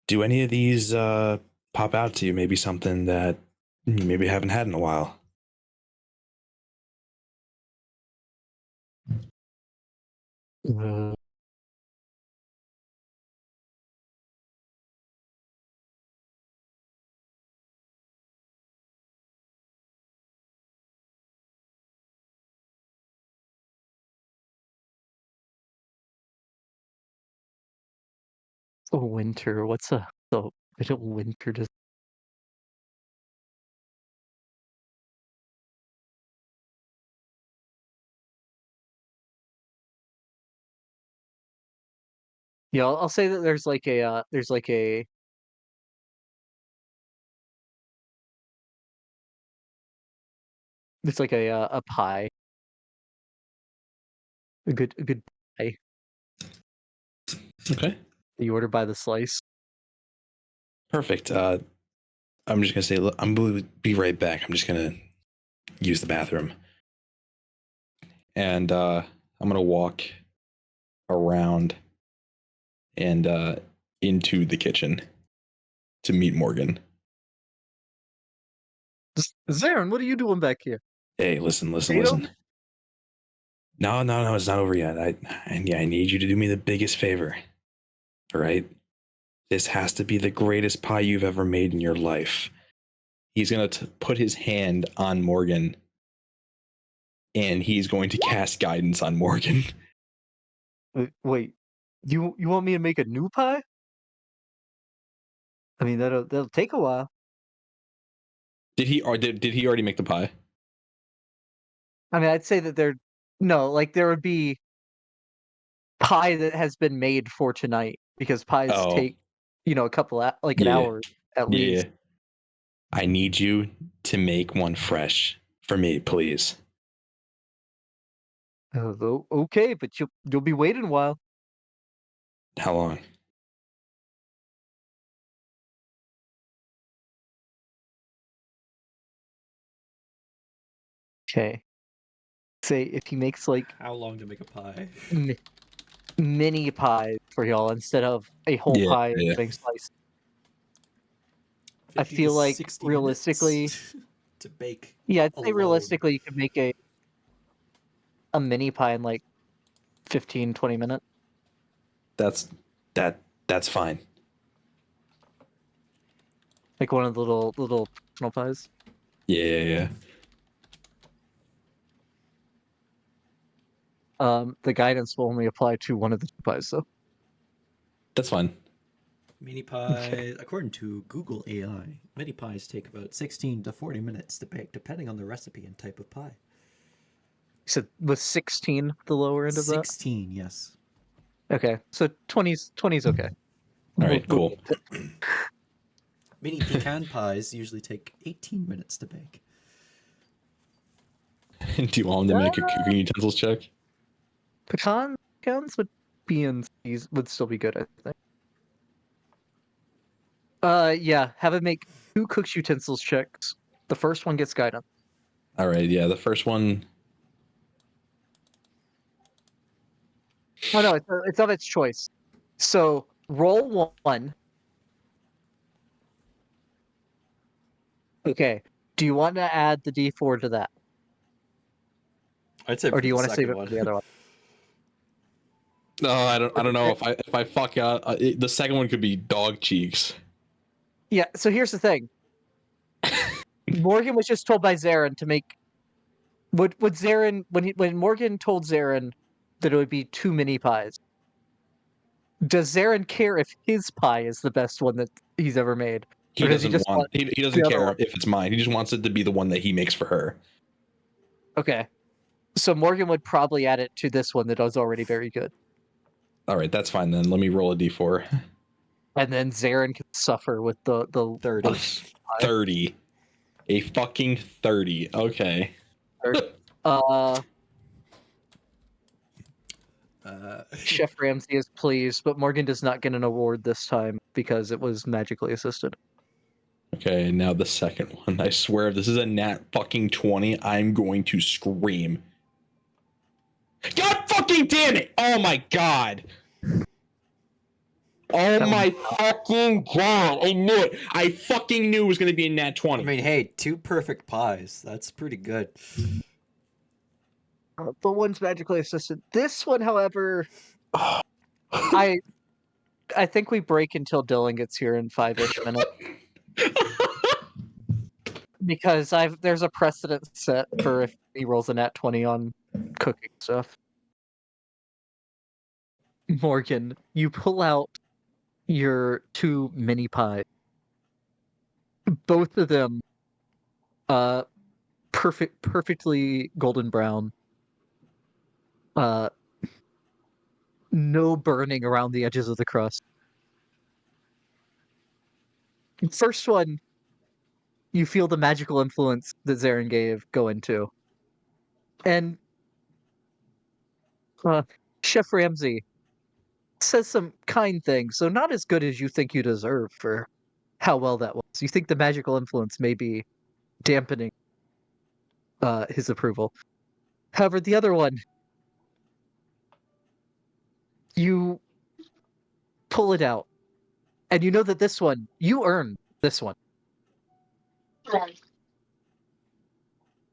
Speaker 3: Do any of these pop out to you? Maybe something that you maybe haven't had in a while.
Speaker 2: Uh, winter. What's a bit of winter? Yeah, I'll say that there's like a a pie, a good pie
Speaker 3: Okay.
Speaker 2: that you order by the slice.
Speaker 3: Perfect. I'm just gonna say, look, I'm gonna be right back. I'm just gonna use the bathroom, and I'm gonna walk around and into the kitchen to meet Morgan.
Speaker 2: Zarin, what are you doing back here?
Speaker 3: Hey, listen.
Speaker 2: Freedom?
Speaker 3: No, it's not over yet. I need you to do me the biggest favor. All right, this has to be the greatest pie you've ever made in your life. He's gonna put his hand on Morgan, and he's going to cast guidance on Morgan.
Speaker 2: Wait, you want me to make a new pie? I mean, that'll take a while.
Speaker 3: Did he already make the pie?
Speaker 2: I mean, I'd say that there would be pie that has been made for tonight because pies
Speaker 3: Oh,
Speaker 2: take, a couple like an
Speaker 3: yeah,
Speaker 2: hour at
Speaker 3: yeah.
Speaker 2: least.
Speaker 3: I need you to make one fresh for me, please.
Speaker 2: Okay, but you'll be waiting a while.
Speaker 3: How long?
Speaker 2: Okay. Say if he makes like
Speaker 1: How long to make a pie?
Speaker 2: m- mini pies for y'all instead of a whole
Speaker 3: Yeah,
Speaker 2: pie
Speaker 3: yeah.
Speaker 2: being sliced. I
Speaker 1: 50 to
Speaker 2: feel like
Speaker 1: 60
Speaker 2: realistically,
Speaker 1: minutes to bake
Speaker 2: yeah, I'd say
Speaker 1: alone.
Speaker 2: realistically you could make a mini pie in like 15, 20 minutes.
Speaker 3: That's that's fine.
Speaker 2: Like one of the little personal pies.
Speaker 3: Yeah.
Speaker 2: The guidance will only apply to one of the two pies, though.
Speaker 3: That's fine.
Speaker 1: Mini
Speaker 2: Okay.
Speaker 1: pie, according to Google AI, mini pies take about 16 to 40 minutes to bake, depending on the recipe and type of pie.
Speaker 2: You said was 16 the lower end of that?
Speaker 1: 16, yes.
Speaker 2: Okay, so 20's okay.
Speaker 3: All right,
Speaker 2: We'll
Speaker 3: cool.
Speaker 2: get it.
Speaker 1: Mini pecan pies usually take 18 minutes to bake.
Speaker 3: Do you want him to make a cooking utensils check?
Speaker 2: Pecans would still be good, I think. Yeah, have it make 2 cook's utensils checks. The first one gets guidance.
Speaker 3: All right, yeah. The first one.
Speaker 2: Oh no, it's of its choice. So roll 1. Okay. Do you want to add the D4 to that,
Speaker 1: I'd say
Speaker 2: or
Speaker 1: for
Speaker 2: do you
Speaker 1: the
Speaker 2: want to save
Speaker 1: second
Speaker 2: it for
Speaker 1: one.
Speaker 2: the other one?
Speaker 3: No, I don't know if I fuck out. The second one could be dog cheeks.
Speaker 2: Yeah. So here's the thing. Morgan was just told by Zarin to make. Would Zarin when Morgan told Zarin that it would be 2 mini pies? Does Zarin care if his pie is the best one that he's ever made?
Speaker 3: He
Speaker 2: Or does he
Speaker 3: doesn't
Speaker 2: just
Speaker 3: want. He doesn't
Speaker 2: the other
Speaker 3: care
Speaker 2: one?
Speaker 3: if it's mine. He just wants it to be the one that he makes for her.
Speaker 2: Okay. So Morgan would probably add it to this one that was already very good.
Speaker 3: All right, that's fine then. Let me roll a d4.
Speaker 2: And then Zarin can suffer with the
Speaker 1: 30.
Speaker 3: 30. A fucking 30. Okay.
Speaker 1: Uh,
Speaker 2: Chef Ramsay is pleased, but Morgan does not get an award this time because it was magically assisted.
Speaker 3: Okay, now the second one. I swear, if this is a nat fucking 20, I'm going to scream. God fucking damn it! Oh my god! Oh my fucking god! I knew it! I fucking knew it was gonna be a nat 20.
Speaker 1: I mean, hey, 2 perfect pies. That's pretty good.
Speaker 2: But one's magically assisted. This one, however, I think we break until Dylan gets here in 5-ish minutes. Because there's a precedent set for if he rolls a nat 20 on cooking stuff. Morgan, you pull out your 2 mini pies. Both of them perfectly golden brown. No burning around the edges of the crust. First one, you feel the magical influence that Zarin gave go into. And Chef Ramsay says some kind things, so not as good as you think you deserve for how well that was. You think the magical influence may be dampening his approval. However, the other one, you pull it out, and you know that this one, you earned this one.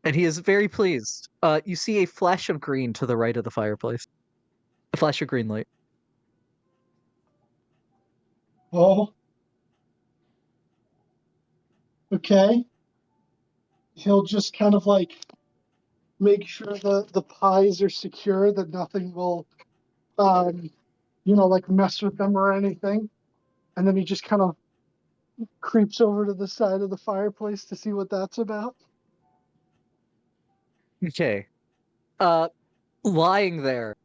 Speaker 2: And he is very pleased. You see a flash of green to the right of the fireplace. A flash of green light.
Speaker 4: Oh. Okay. He'll just kind of like make sure the pies are secure, that nothing will, like mess with them or anything. And then he just kind of creeps over to the side of the fireplace to see what that's about.
Speaker 2: Okay. Lying there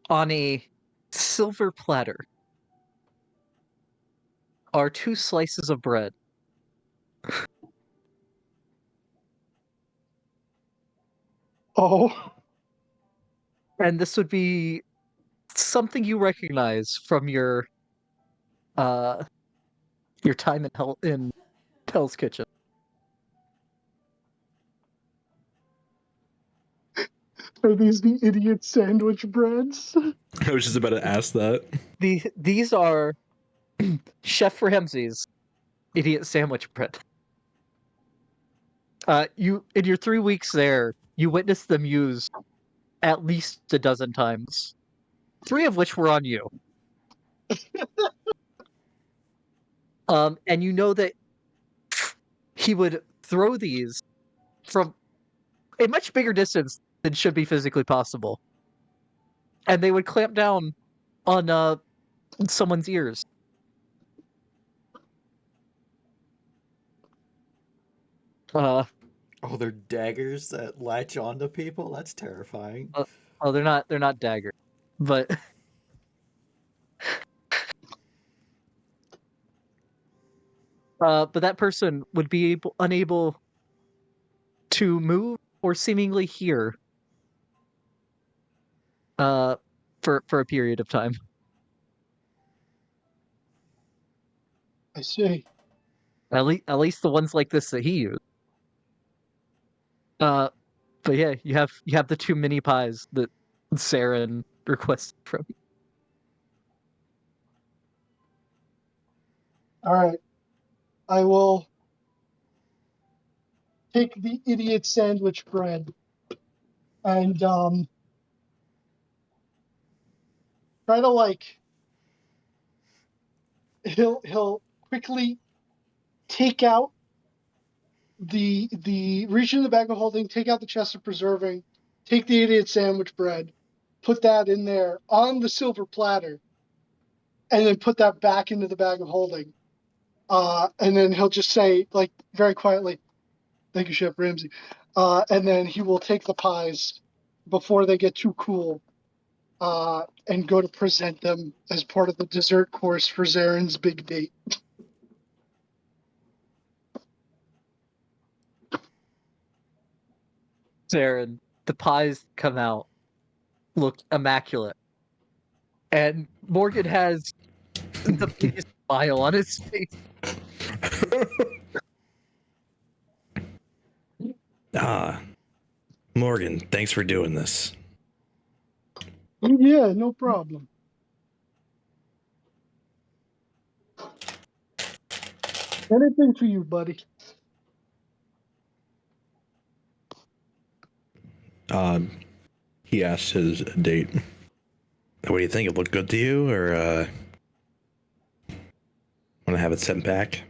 Speaker 2: on a silver platter are 2 slices of bread.
Speaker 4: Oh.
Speaker 2: And this would be something you recognize from your time in Hell's Kitchen.
Speaker 4: Are these the idiot sandwich breads?
Speaker 3: I was just about to ask that.
Speaker 2: These are Chef Ramsay's idiot sandwich bread. You in your 3 weeks there, you witnessed them used at least a dozen times. 3 of which were on you. And you know that he would throw these from a much bigger distance than should be physically possible. And they would clamp down on someone's ears.
Speaker 1: Oh, they're daggers that latch onto people? That's terrifying.
Speaker 2: Oh, they're not dagger. But but that person would be unable to move or seemingly hear for a period of time.
Speaker 4: I see.
Speaker 2: At least the ones like this that he used. But yeah, you have the 2 mini pies that Saren requested from you.
Speaker 4: All right. I will take the idiot sandwich bread and try to like he'll quickly take out the reach in the bag of holding, take out the chest of preserving, take the idiot sandwich bread, put that in there on the silver platter, and then put that back into the bag of holding. And then he'll just say, like, very quietly, "Thank you, Chef Ramsay." And then he will take the pies before they get too cool, and go to present them as part of the dessert course for Zaren's big date.
Speaker 2: Saren, the pies come out, look immaculate. And Morgan has the biggest smile on his face.
Speaker 5: Morgan, thanks for doing this.
Speaker 4: Yeah, no problem. Anything for you, buddy.
Speaker 3: He asked his date.
Speaker 5: What do you think? It looked good to you, or want to have it sent back?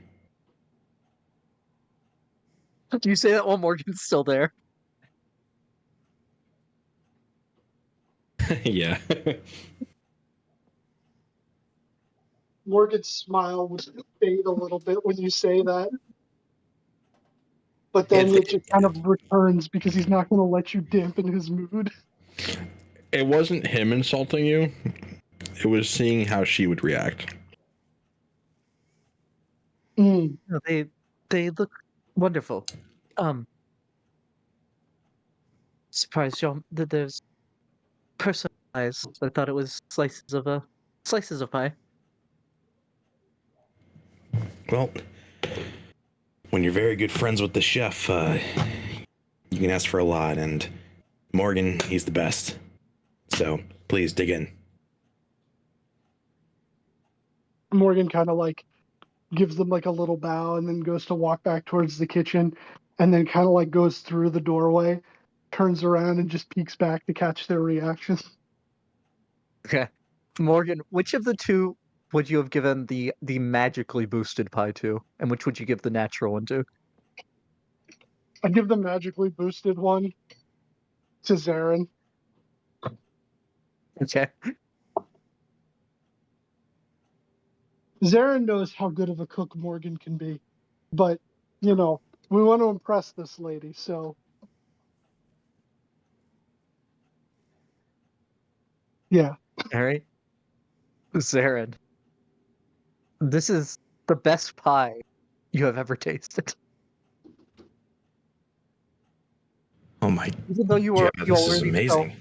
Speaker 2: Do you say that while Morgan's still there?
Speaker 3: Yeah.
Speaker 4: Morgan's smile would fade a little bit when you say that. But then it just kind of returns because he's not going to let you dampen his mood.
Speaker 3: It wasn't him insulting you. It was seeing how she would react.
Speaker 4: Mm.
Speaker 2: No, they look wonderful. Surprised y'all that there's personalized. I thought it was slices of pie.
Speaker 5: Well, when you're very good friends with the chef, you can ask for a lot, and Morgan, he's the best. So please dig in.
Speaker 4: Morgan kind of like gives them like a little bow and then goes to walk back towards the kitchen, and then kind of like goes through the doorway, turns around and just peeks back to catch their reaction.
Speaker 2: Okay. Morgan, which of the two would you have given the magically boosted pie to? And which would you give the natural one to?
Speaker 4: I give the magically boosted one to Zarin.
Speaker 2: Okay.
Speaker 4: Zarin knows how good of a cook Morgan can be, but you know, we want to impress this lady, so yeah.
Speaker 2: All right. Zarin, this is the best pie you have ever tasted.
Speaker 5: Oh my
Speaker 2: Even though
Speaker 5: god, this is amazing.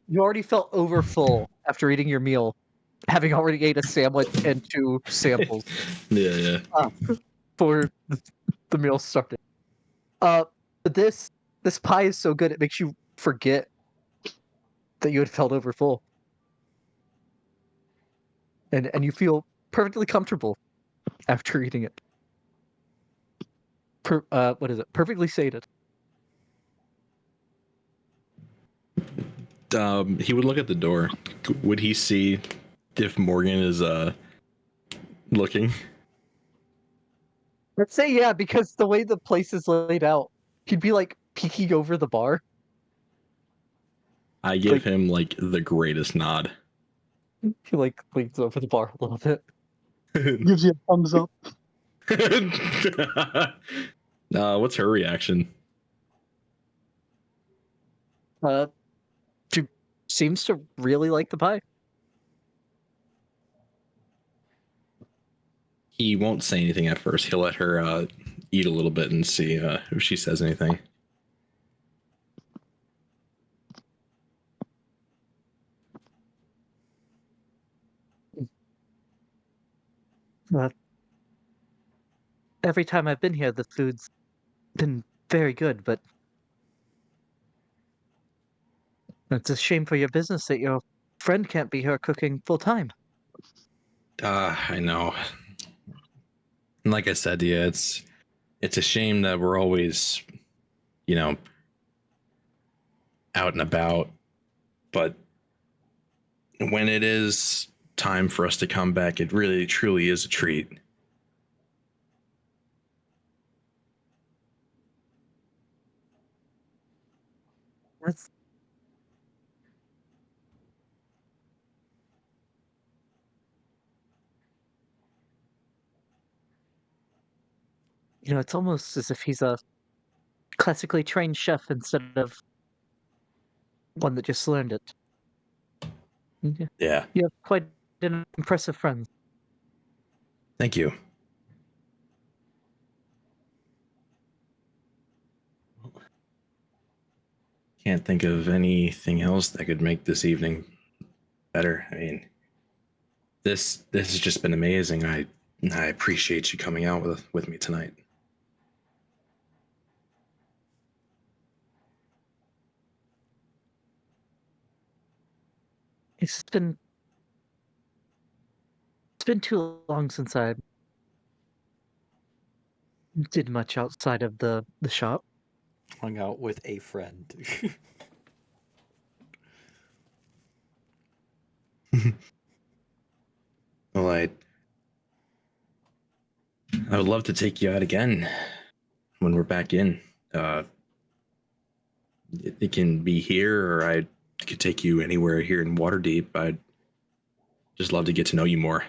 Speaker 2: You already felt overfull after eating your meal, having already ate a sandwich and 2 samples
Speaker 3: Yeah.
Speaker 2: before the meal started. But this pie is so good it makes you forget that you had felt overfull, and you feel perfectly comfortable after eating it. What is it? Perfectly sated.
Speaker 3: He would look at the door. Would he see if Morgan is looking?
Speaker 2: Let's say yeah, because the way the place is laid out, he'd be like peeking over the bar.
Speaker 3: I give
Speaker 2: Like-
Speaker 3: him like the greatest nod.
Speaker 2: He like leans over the bar a little bit.
Speaker 4: Gives you a thumbs up.
Speaker 3: What's her reaction?
Speaker 2: She seems to really like the pie.
Speaker 3: He won't say anything at first. He'll let her eat a little bit and see if she says anything.
Speaker 2: Every time I've been here, the food's been very good, but it's a shame for your business that your friend can't be here cooking full time.
Speaker 3: I know. And like I said, yeah, it's a shame that we're always, out and about. But when it is time for us to come back, it really truly is a treat.
Speaker 2: That's it's almost as if he's a classically trained chef instead of one that just learned it. Yeah,
Speaker 5: Yeah.
Speaker 2: you have quite an impressive friend.
Speaker 5: Thank you. Can't think of anything else that could make this evening better. I mean, this has just been amazing. I appreciate you coming out with me tonight.
Speaker 2: It's been too long since I did much outside of the shop.
Speaker 1: Hung out with a friend.
Speaker 5: Well, I would love to take you out again when we're back in. It can be here, or I could take you anywhere here in Waterdeep. I'd just love to get to know you more.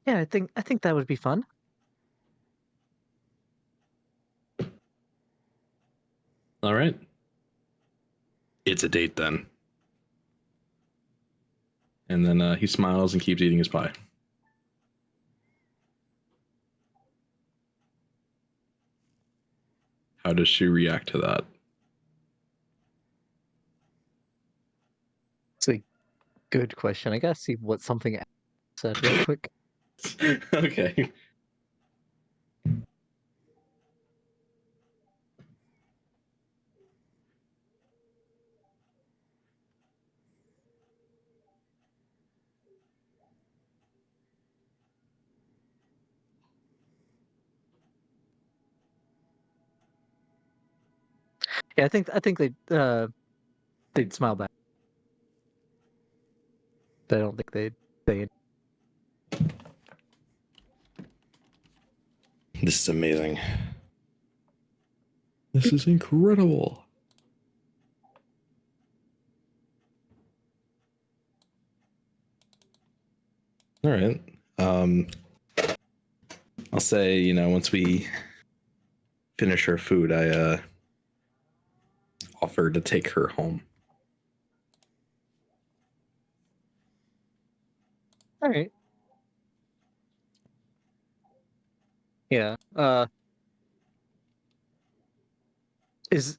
Speaker 2: Yeah, I think that would be fun.
Speaker 3: All right.
Speaker 5: It's a date then.
Speaker 3: And then he smiles and keeps eating his pie. How does she react to that?
Speaker 2: It's a good question. I gotta see what something said real quick.
Speaker 3: Okay.
Speaker 2: Yeah, I think they'd smile back. But I don't think they'd say it.
Speaker 5: This is amazing.
Speaker 3: This is incredible. All right. I'll say, once we finish our food, I offer to take her home.
Speaker 2: All right. Yeah. Is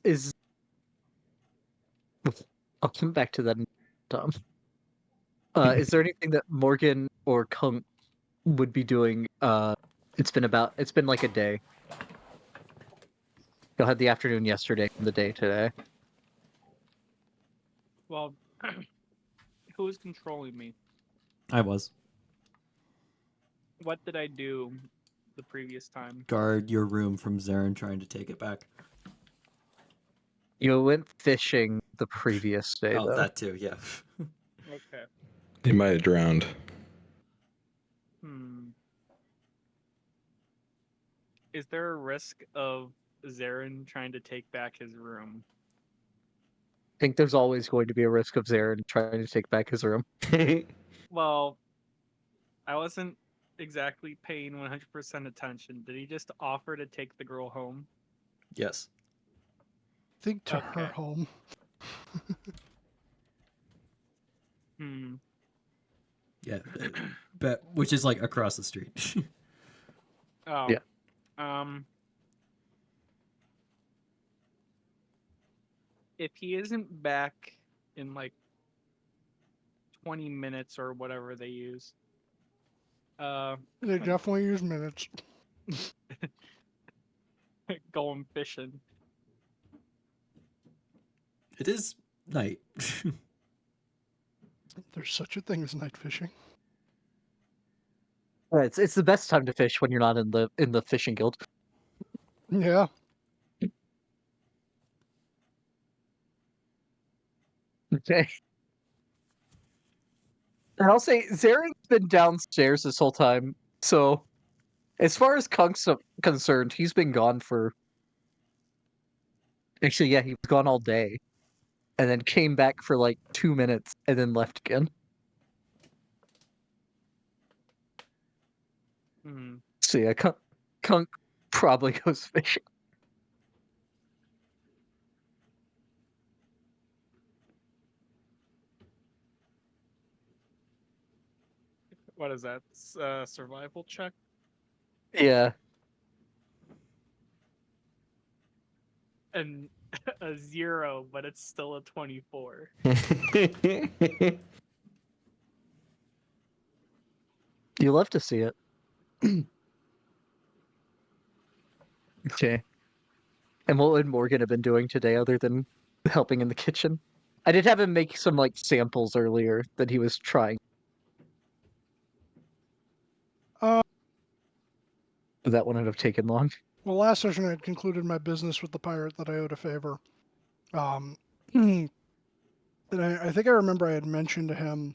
Speaker 2: I'll come back to that in Tom. Is there anything that Morgan or Kunk would be doing? It's been like a day. Y'all had the afternoon yesterday and the day today.
Speaker 6: Well, who's controlling me?
Speaker 1: I was.
Speaker 6: What did I do the previous time?
Speaker 1: Guard your room from Zarin trying to take it back.
Speaker 2: You went fishing the previous day,
Speaker 1: Oh,
Speaker 2: though.
Speaker 1: that too, yeah.
Speaker 6: Okay.
Speaker 3: They might have drowned.
Speaker 6: Is there a risk of Zarin trying to take back his room?
Speaker 2: I think there's always going to be a risk of Zarin trying to take back his room.
Speaker 6: Well, I wasn't exactly paying 100% attention. Did he just offer to take the girl home?
Speaker 1: Yes.
Speaker 4: Think to her
Speaker 6: Okay.
Speaker 4: home.
Speaker 1: Yeah. But which is like across the street.
Speaker 6: Oh.
Speaker 2: Yeah.
Speaker 6: If he isn't back in like 20 minutes or whatever they use,
Speaker 4: They definitely use minutes.
Speaker 6: going fishing.
Speaker 1: It is night.
Speaker 4: There's such a thing as night fishing.
Speaker 2: It's the best time to fish when you're not in the fishing guild.
Speaker 4: Yeah.
Speaker 2: Okay. And I'll say Zaren's been downstairs this whole time, so as far as Kunk's concerned, he's been gone for. Actually, yeah, he was gone all day, and then came back for like 2 minutes, and then left again.
Speaker 6: Hmm.
Speaker 2: So yeah, Kunk probably goes fishing.
Speaker 6: What is that? Survival check?
Speaker 2: Yeah,
Speaker 6: And a 0, but it's still a 24.
Speaker 2: you love to see it. Okay. And what would Morgan have been doing today other than helping in the kitchen? I did have him make some like samples earlier that he was trying.
Speaker 7: Uh,
Speaker 2: But that wouldn't have taken long.
Speaker 7: well, last session I had concluded my business with the pirate that I owed a favor. And I think I remember I had mentioned to him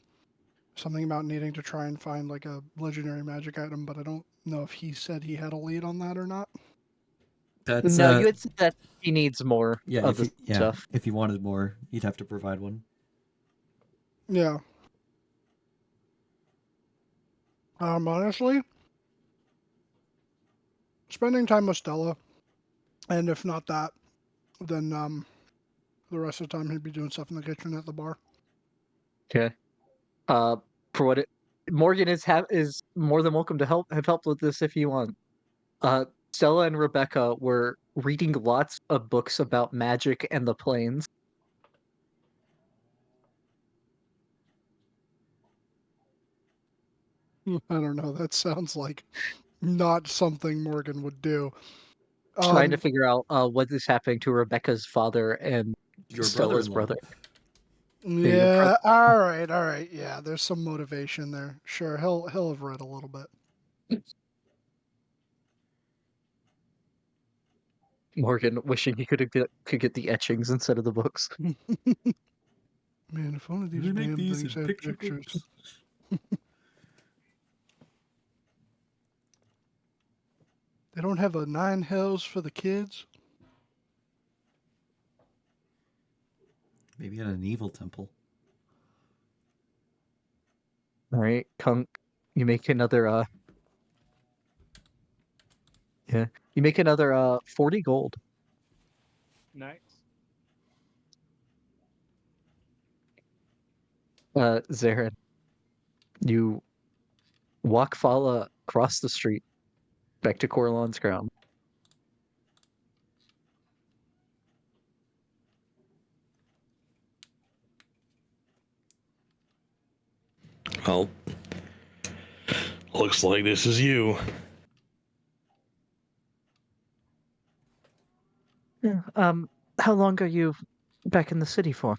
Speaker 7: something about needing to try and find like a legendary magic item, but I don't know if he said he had a lead on that or not.
Speaker 1: That's
Speaker 2: No, you had said that he needs more
Speaker 1: yeah,
Speaker 2: of
Speaker 1: if
Speaker 2: the
Speaker 1: you,
Speaker 2: stuff.
Speaker 1: if you wanted more, you'd have to provide one.
Speaker 7: Yeah. Honestly, spending time with Stella, and if not that, then the rest of the time he'd be doing stuff in the kitchen at the bar.
Speaker 2: Okay. For what it, Morgan is more than welcome to have helped with this if you want. Stella and Rebecca were reading lots of books about magic and the planes.
Speaker 7: I don't know. That sounds like not something Morgan would do.
Speaker 2: Trying to figure out what is happening to Rebecca's father and
Speaker 1: Your
Speaker 2: Stella's
Speaker 1: brother-in-law.
Speaker 2: brother. your
Speaker 7: Yeah. All right. Yeah, there's some motivation there. Sure, he'll have read a little bit.
Speaker 2: Morgan wishing he could get the etchings instead of the books.
Speaker 7: Man, if only these
Speaker 1: They make
Speaker 7: damn
Speaker 1: these
Speaker 7: things
Speaker 1: in
Speaker 7: had
Speaker 1: picture
Speaker 7: pictures.
Speaker 1: books.
Speaker 7: They don't have a Nine Hells for the kids.
Speaker 1: Maybe at an evil temple.
Speaker 2: All right, Kunk, you make another yeah, you make another 40 gold.
Speaker 6: Nice.
Speaker 2: Zarin, you walk Fala across the street back to Corlon's ground.
Speaker 5: Well, looks like this is you.
Speaker 2: Yeah. How long are you back in the city for?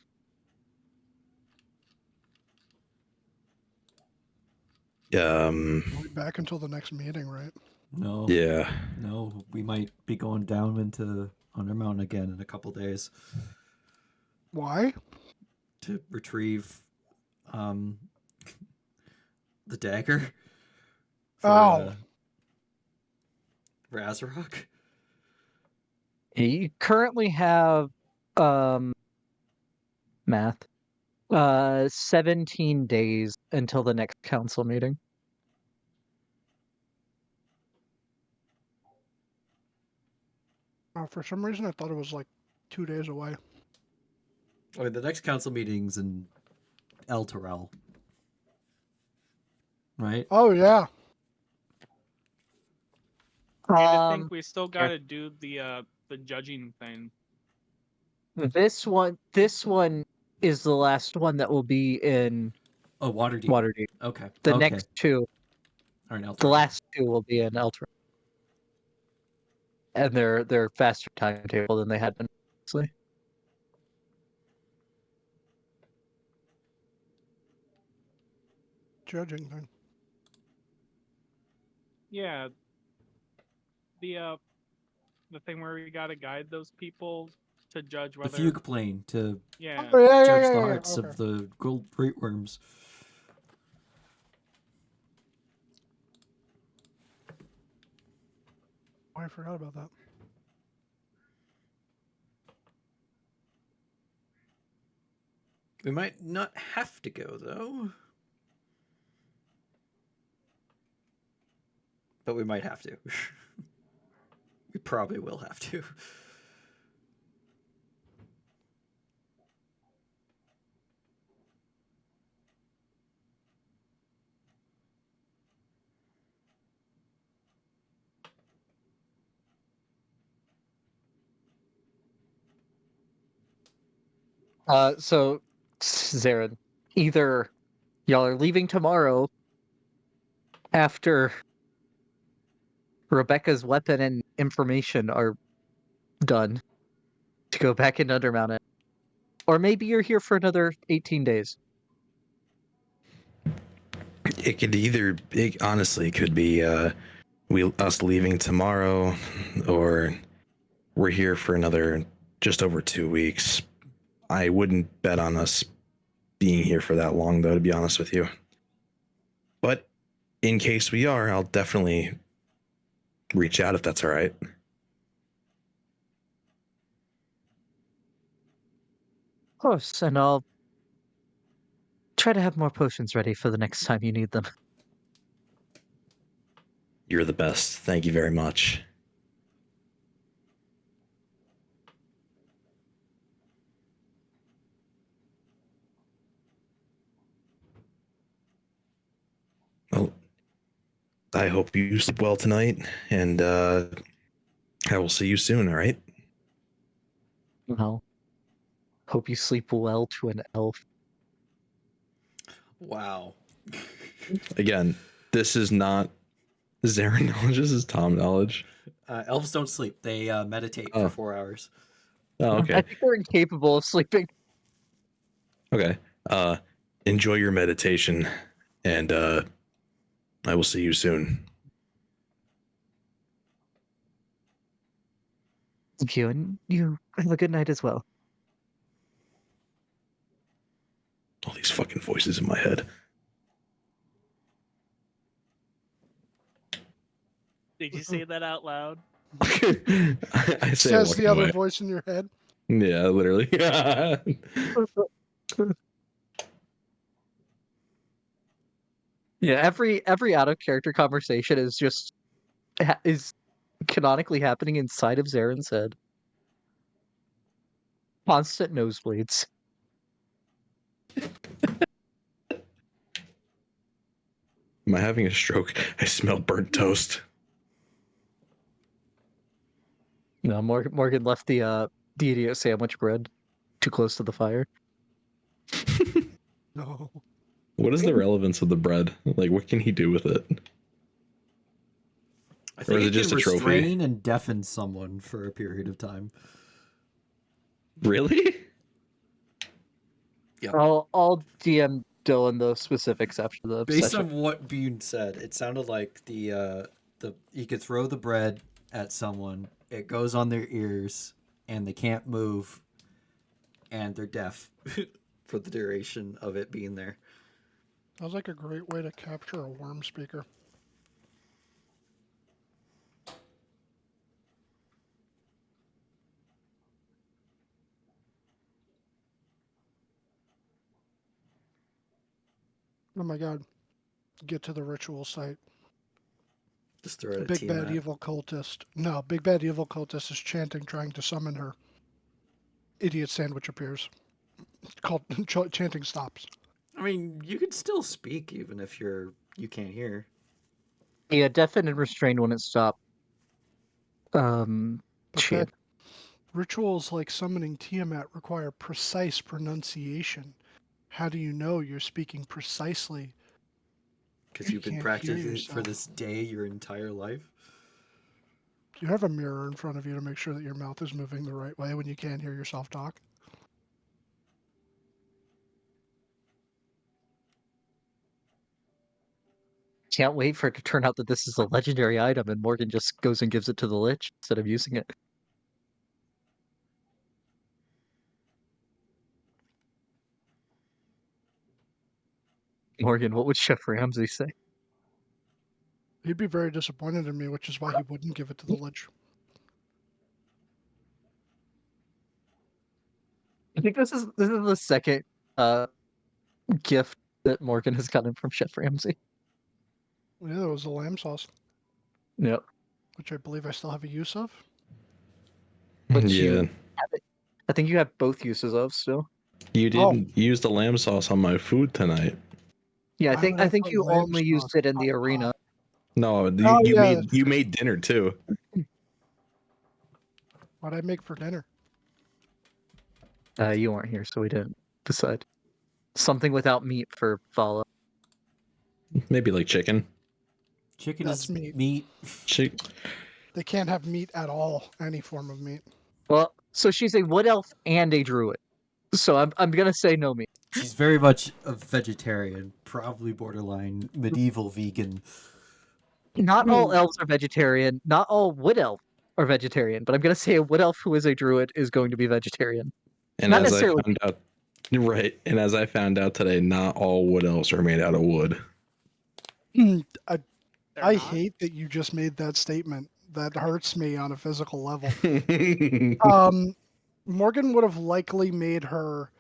Speaker 7: We'll be back until the next meeting, right?
Speaker 1: No.
Speaker 5: Yeah.
Speaker 1: No, we might be going down into Undermountain again in a couple days
Speaker 7: Why?
Speaker 1: to retrieve the dagger for, for Azarok.
Speaker 2: You currently have math 17 days until the next council meeting.
Speaker 7: For some reason, I thought it was like 2 days away.
Speaker 1: Oh, the next council meeting's in El Terrell. Right?
Speaker 7: Oh yeah.
Speaker 6: I think we still got to do the judging thing.
Speaker 2: This one is the last one that will be in
Speaker 1: Oh, Waterdeep.
Speaker 2: Waterdeep.
Speaker 1: Okay.
Speaker 2: The
Speaker 1: okay.
Speaker 2: next two,
Speaker 1: Or in El
Speaker 2: the
Speaker 1: Terrell.
Speaker 2: last two will be in Eltra. And they're faster timetable than they had been previously.
Speaker 7: Judging thing.
Speaker 6: Yeah. The thing where we got to guide those people to judge
Speaker 1: The
Speaker 6: whether.
Speaker 1: fugue plane to
Speaker 6: Yeah.
Speaker 7: Oh, yeah,
Speaker 1: judge the
Speaker 7: yeah.
Speaker 1: hearts
Speaker 7: Okay.
Speaker 1: of the gold great worms.
Speaker 7: Oh, I forgot about that.
Speaker 1: We might not have to go, though. But we might have to. We probably will have to.
Speaker 2: So, Zarin, either y'all are leaving tomorrow after Rebecca's weapon and information are done to go back into Undermountain, or maybe you're here for another 18 days.
Speaker 5: It could either, it honestly could be us leaving tomorrow, or we're here for another just over 2 weeks. I wouldn't bet on us being here for that long, though, to be honest with you. But in case we are, I'll definitely reach out if that's all right.
Speaker 2: Of course, and I'll try to have more potions ready for the next time you need them.
Speaker 5: You're the best. Thank you very much. Well, I hope you sleep well tonight, and I will see you soon, all right?
Speaker 2: Well, hope you sleep well to an elf.
Speaker 1: Wow.
Speaker 3: Again, this is not Zarin knowledge. This is Tom knowledge.
Speaker 1: Elves don't sleep. They meditate
Speaker 3: Oh.
Speaker 1: for 4 hours.
Speaker 3: Oh,
Speaker 2: I
Speaker 3: okay.
Speaker 2: think they're incapable of sleeping.
Speaker 3: Okay.
Speaker 5: Enjoy your meditation, and I will see you soon.
Speaker 2: Thank you, and you have a good night as well.
Speaker 5: All these fucking voices in my head.
Speaker 6: Did you say that out loud?
Speaker 3: I say it
Speaker 4: Says
Speaker 3: walking
Speaker 4: the other
Speaker 3: away.
Speaker 4: voice in your head.
Speaker 3: Yeah, literally.
Speaker 2: Yeah, every out of character conversation is just is canonically happening inside of Zaren's head. Constant nosebleeds.
Speaker 5: Am I having a stroke? I smell burnt toast.
Speaker 2: No, Morgan left the idiot sandwich bread too close to the fire.
Speaker 4: No.
Speaker 3: What is the relevance of the bread? Like, what can he do with it?
Speaker 1: I
Speaker 3: Or
Speaker 1: think
Speaker 3: is
Speaker 1: it
Speaker 3: it just
Speaker 1: can
Speaker 3: a trophy?
Speaker 1: restrain and deafen someone for a period of time.
Speaker 3: Really?
Speaker 2: I'll DM Dylan the specifics after the
Speaker 1: Based
Speaker 2: session.
Speaker 1: on what Bean said, it sounded like the you could throw the bread at someone, it goes on their ears, and they can't move, and they're deaf for the duration of it being there.
Speaker 7: Sounds like a great way to capture a worm speaker. Oh my god. Get to the ritual site.
Speaker 1: Just throw it at
Speaker 7: Big bad
Speaker 1: Tiamat.
Speaker 7: evil cultist. No, big bad evil cultist is chanting, trying to summon her. Idiot sandwich appears. It's called chanting stops.
Speaker 1: I mean, you could still speak even if you can't hear.
Speaker 2: Yeah, deafen and restrain when it stopped.
Speaker 7: But
Speaker 2: Shit.
Speaker 7: that rituals like summoning Tiamat require precise pronunciation. How do you know you're speaking precisely?
Speaker 1: Because
Speaker 7: You
Speaker 1: you've been
Speaker 7: can't hear
Speaker 1: practicing it for
Speaker 7: yourself.
Speaker 1: this day your entire life.
Speaker 7: Do you have a mirror in front of you to make sure that your mouth is moving the right way when you can't hear yourself talk?
Speaker 2: Can't wait for it to turn out that this is a legendary item and Morgan just goes and gives it to the Lich instead of using it. Morgan, what would Chef Ramsay say?
Speaker 7: He'd be very disappointed in me, which is why he wouldn't give it to the Lich.
Speaker 2: I think this is the second gift that Morgan has gotten from Chef Ramsay.
Speaker 7: Yeah, it was the lamb sauce,
Speaker 2: Yep.
Speaker 7: which I believe I still have a use of.
Speaker 2: But
Speaker 5: Yeah.
Speaker 2: I think you have both uses of still.
Speaker 5: You
Speaker 7: Oh.
Speaker 5: didn't use the lamb sauce on my food tonight.
Speaker 2: Yeah,
Speaker 7: Why would I
Speaker 2: I think
Speaker 7: put
Speaker 2: you
Speaker 7: lamb
Speaker 2: only used
Speaker 7: sauce
Speaker 2: it in the
Speaker 7: on
Speaker 2: arena.
Speaker 7: pie?
Speaker 5: No, you,
Speaker 7: Oh,
Speaker 5: you
Speaker 7: yeah,
Speaker 5: made you made dinner too.
Speaker 7: What'd I make for dinner?
Speaker 2: You weren't here, so we didn't decide. Something without meat for Vala.
Speaker 5: Maybe like chicken.
Speaker 1: Chicken
Speaker 7: That's
Speaker 1: is
Speaker 7: meat.
Speaker 1: meat.
Speaker 7: They can't have meat at all, any form of meat.
Speaker 2: Well, so she's a wood elf and a druid. So I'm gonna say no meat.
Speaker 1: She's very much a vegetarian, probably borderline medieval vegan.
Speaker 2: Not all elves are vegetarian. Not all wood elves are vegetarian. But I'm gonna say a wood elf who is a druid is going to be vegetarian.
Speaker 5: And
Speaker 2: Not
Speaker 5: as I
Speaker 2: necessarily.
Speaker 5: found out, right, and as I found out today, not all wood elves are made out of wood.
Speaker 6: They're
Speaker 7: I
Speaker 6: not?
Speaker 7: hate that you just made that statement. That hurts me on a physical level.
Speaker 5: Yeah,
Speaker 7: Morgan would have likely made her,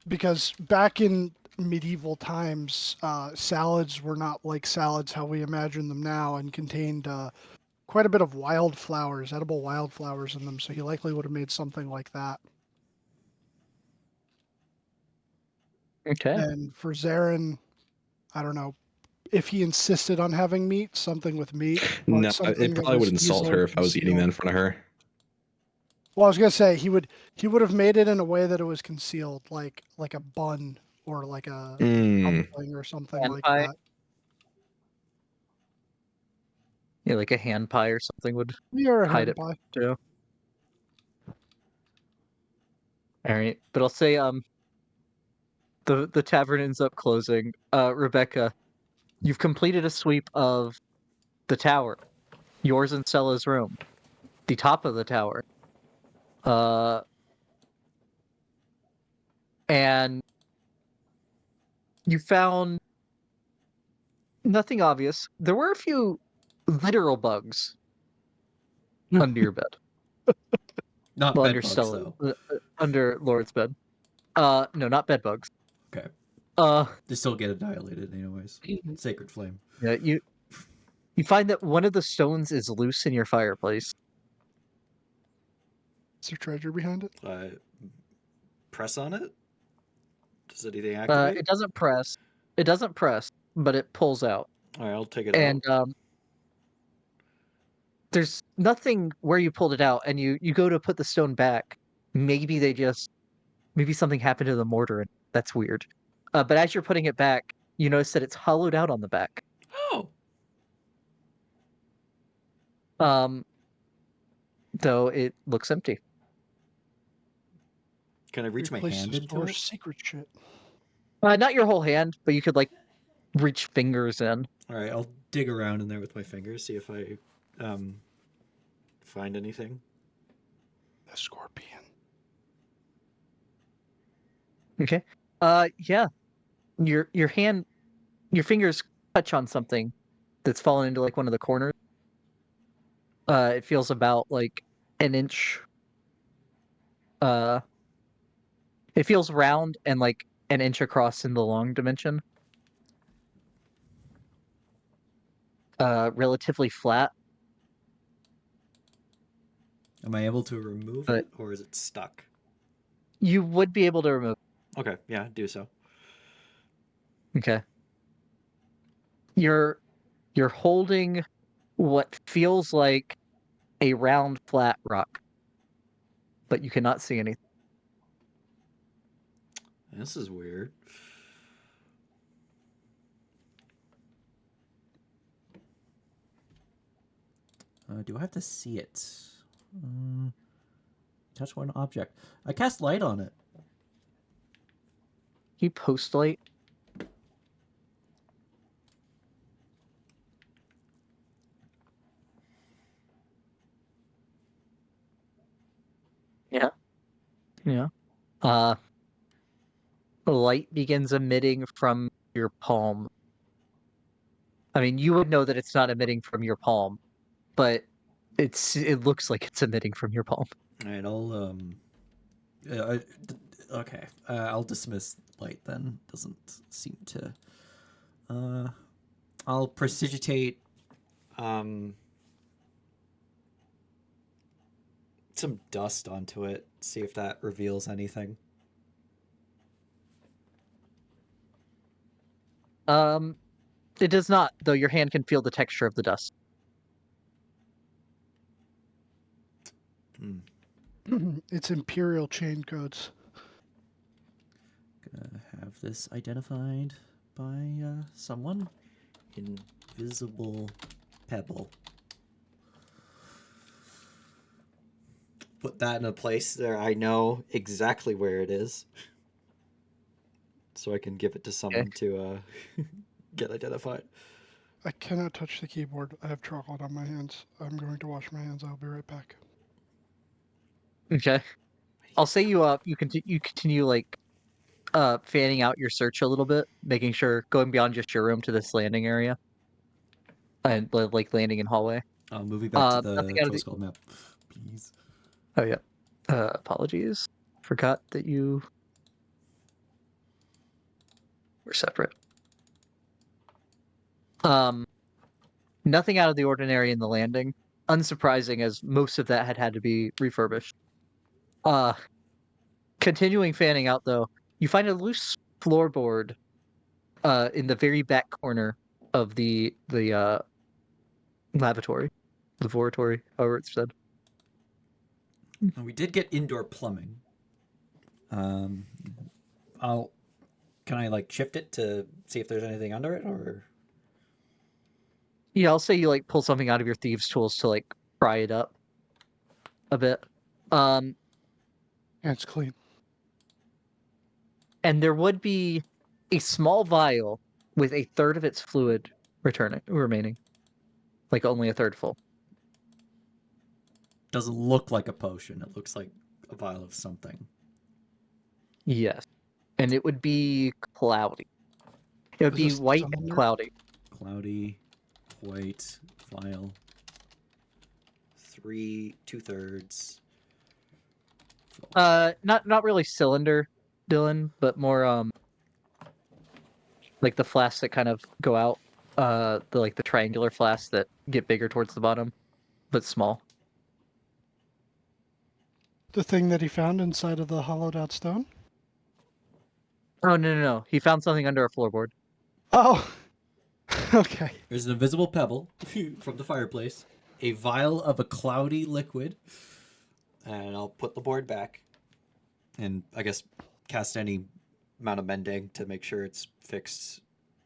Speaker 7: because back in medieval times, salads were not like salads how we imagine them now, and contained quite a bit of wildflowers, edible wildflowers in them. So he likely would have made something like that.
Speaker 2: Okay.
Speaker 7: And for Zarin, I don't know if he insisted on having meat, something with meat. But
Speaker 5: no,
Speaker 7: something
Speaker 5: it
Speaker 7: that
Speaker 5: probably
Speaker 7: was
Speaker 5: would insult
Speaker 7: easily
Speaker 5: her if I was eating that in
Speaker 7: concealed.
Speaker 5: front of her.
Speaker 7: Well, I was gonna say he would have made it in a way that it was concealed, like a bun or like a
Speaker 5: Mm.
Speaker 7: dumpling or something
Speaker 2: Hand
Speaker 7: like
Speaker 2: pie?
Speaker 7: that.
Speaker 2: Yeah, like a hand pie or something would
Speaker 7: You're a
Speaker 2: hide
Speaker 7: hand
Speaker 2: it
Speaker 7: pie.
Speaker 2: too. All right, but I'll say the tavern ends up closing. Rebecca, you've completed a sweep of the tower, yours and Stella's room, the top of the tower, and you found nothing obvious. There were a few literal bugs under your bed.
Speaker 1: Not
Speaker 2: Well,
Speaker 1: bed
Speaker 2: under
Speaker 1: bugs,
Speaker 2: Stella,
Speaker 1: though.
Speaker 2: under Lord's bed. No, not bed bugs.
Speaker 1: Okay.
Speaker 2: Uh,
Speaker 1: They still get annihilated, anyways. Sacred flame.
Speaker 2: yeah, you find that one of the stones is loose in your fireplace.
Speaker 7: Is there treasure behind it?
Speaker 1: Press on it? Does anything activate?
Speaker 2: It doesn't press. It doesn't press, but it pulls out.
Speaker 1: All right, I'll take it
Speaker 2: And
Speaker 1: out.
Speaker 2: there's nothing where you pulled it out, and you go to put the stone back. Maybe something happened to the mortar, and that's weird. But as you're putting it back, you notice that it's hollowed out on the back.
Speaker 1: Oh,
Speaker 2: Though it looks empty.
Speaker 1: can I reach my
Speaker 7: Place
Speaker 1: hand
Speaker 7: to
Speaker 1: into
Speaker 7: store
Speaker 1: it?
Speaker 7: secret shit.
Speaker 2: Not your whole hand, but you could like reach fingers in.
Speaker 1: All right, I'll dig around in there with my fingers, see if I find anything.
Speaker 7: The scorpion.
Speaker 2: Okay. Yeah. Your fingers touch on something that's fallen into like one of the corners. It feels about like an inch. It feels round and like an inch across in the long dimension. Relatively flat.
Speaker 1: Am I able to remove
Speaker 2: But-
Speaker 1: it, or is it stuck?
Speaker 2: You would be able to remove.
Speaker 1: Okay, yeah, do so.
Speaker 2: Okay. You're holding what feels like a round flat rock, but you cannot see anything.
Speaker 1: This is weird. Do I have to see it? Touch one object. I cast light on it.
Speaker 2: You post light. Yeah. Yeah. The light begins emitting from your palm. I mean, you would know that it's not emitting from your palm, but it looks like it's emitting from your palm.
Speaker 1: All right, okay. I'll dismiss light then. Doesn't seem to. I'll prestidigitate some dust onto it. See if that reveals anything.
Speaker 2: It does not, though. Your hand can feel the texture of the dust.
Speaker 7: It's Imperial chain codes.
Speaker 1: Gonna have this identified by someone. Invisible pebble. Put that in a place there I know exactly where it is. So I can give it to someone to get identified.
Speaker 7: I cannot touch the keyboard. I have chocolate on my hands. I'm going to wash my hands. I'll be right back.
Speaker 2: Okay. I'll say you continue like fanning out your search a little bit, making sure going beyond just your room to this landing area. And like landing in hallway.
Speaker 1: Moving back to
Speaker 2: nothing
Speaker 1: the
Speaker 2: out of
Speaker 1: close call map, please.
Speaker 2: Oh yeah. Apologies. Forgot that you were separate. Nothing out of the ordinary in the landing. Unsurprising, as most of that had to be refurbished. Continuing fanning out though, you find a loose floorboard in the very back corner of the laboratory, however it's said.
Speaker 1: We did get indoor plumbing. Can I like shift it to see if there's anything under it, or?
Speaker 2: Yeah, I'll say you like pull something out of your thieves' tools to like pry it up a bit.
Speaker 7: Hands clean.
Speaker 2: And there would be a small vial with a third of its fluid remaining. Like only a third full.
Speaker 1: Doesn't look like a potion. It looks like a vial of something.
Speaker 2: Yes. And it would be cloudy. It would
Speaker 7: Is
Speaker 2: be
Speaker 7: this
Speaker 2: white and
Speaker 7: cylinder?
Speaker 2: cloudy.
Speaker 1: Cloudy, white, vial. 2/3.
Speaker 2: Not really cylinder, Dylan, but more like the flasks that kind of go out. The triangular flasks that get bigger towards the bottom, but small.
Speaker 7: The thing that he found inside of the hollowed out stone?
Speaker 2: Oh no. He found something under a floorboard.
Speaker 7: Oh! Okay.
Speaker 1: There's an invisible pebble from the fireplace. A vial of a cloudy liquid. And I'll put the board back. And I guess cast any amount of mending to make sure it's fixed,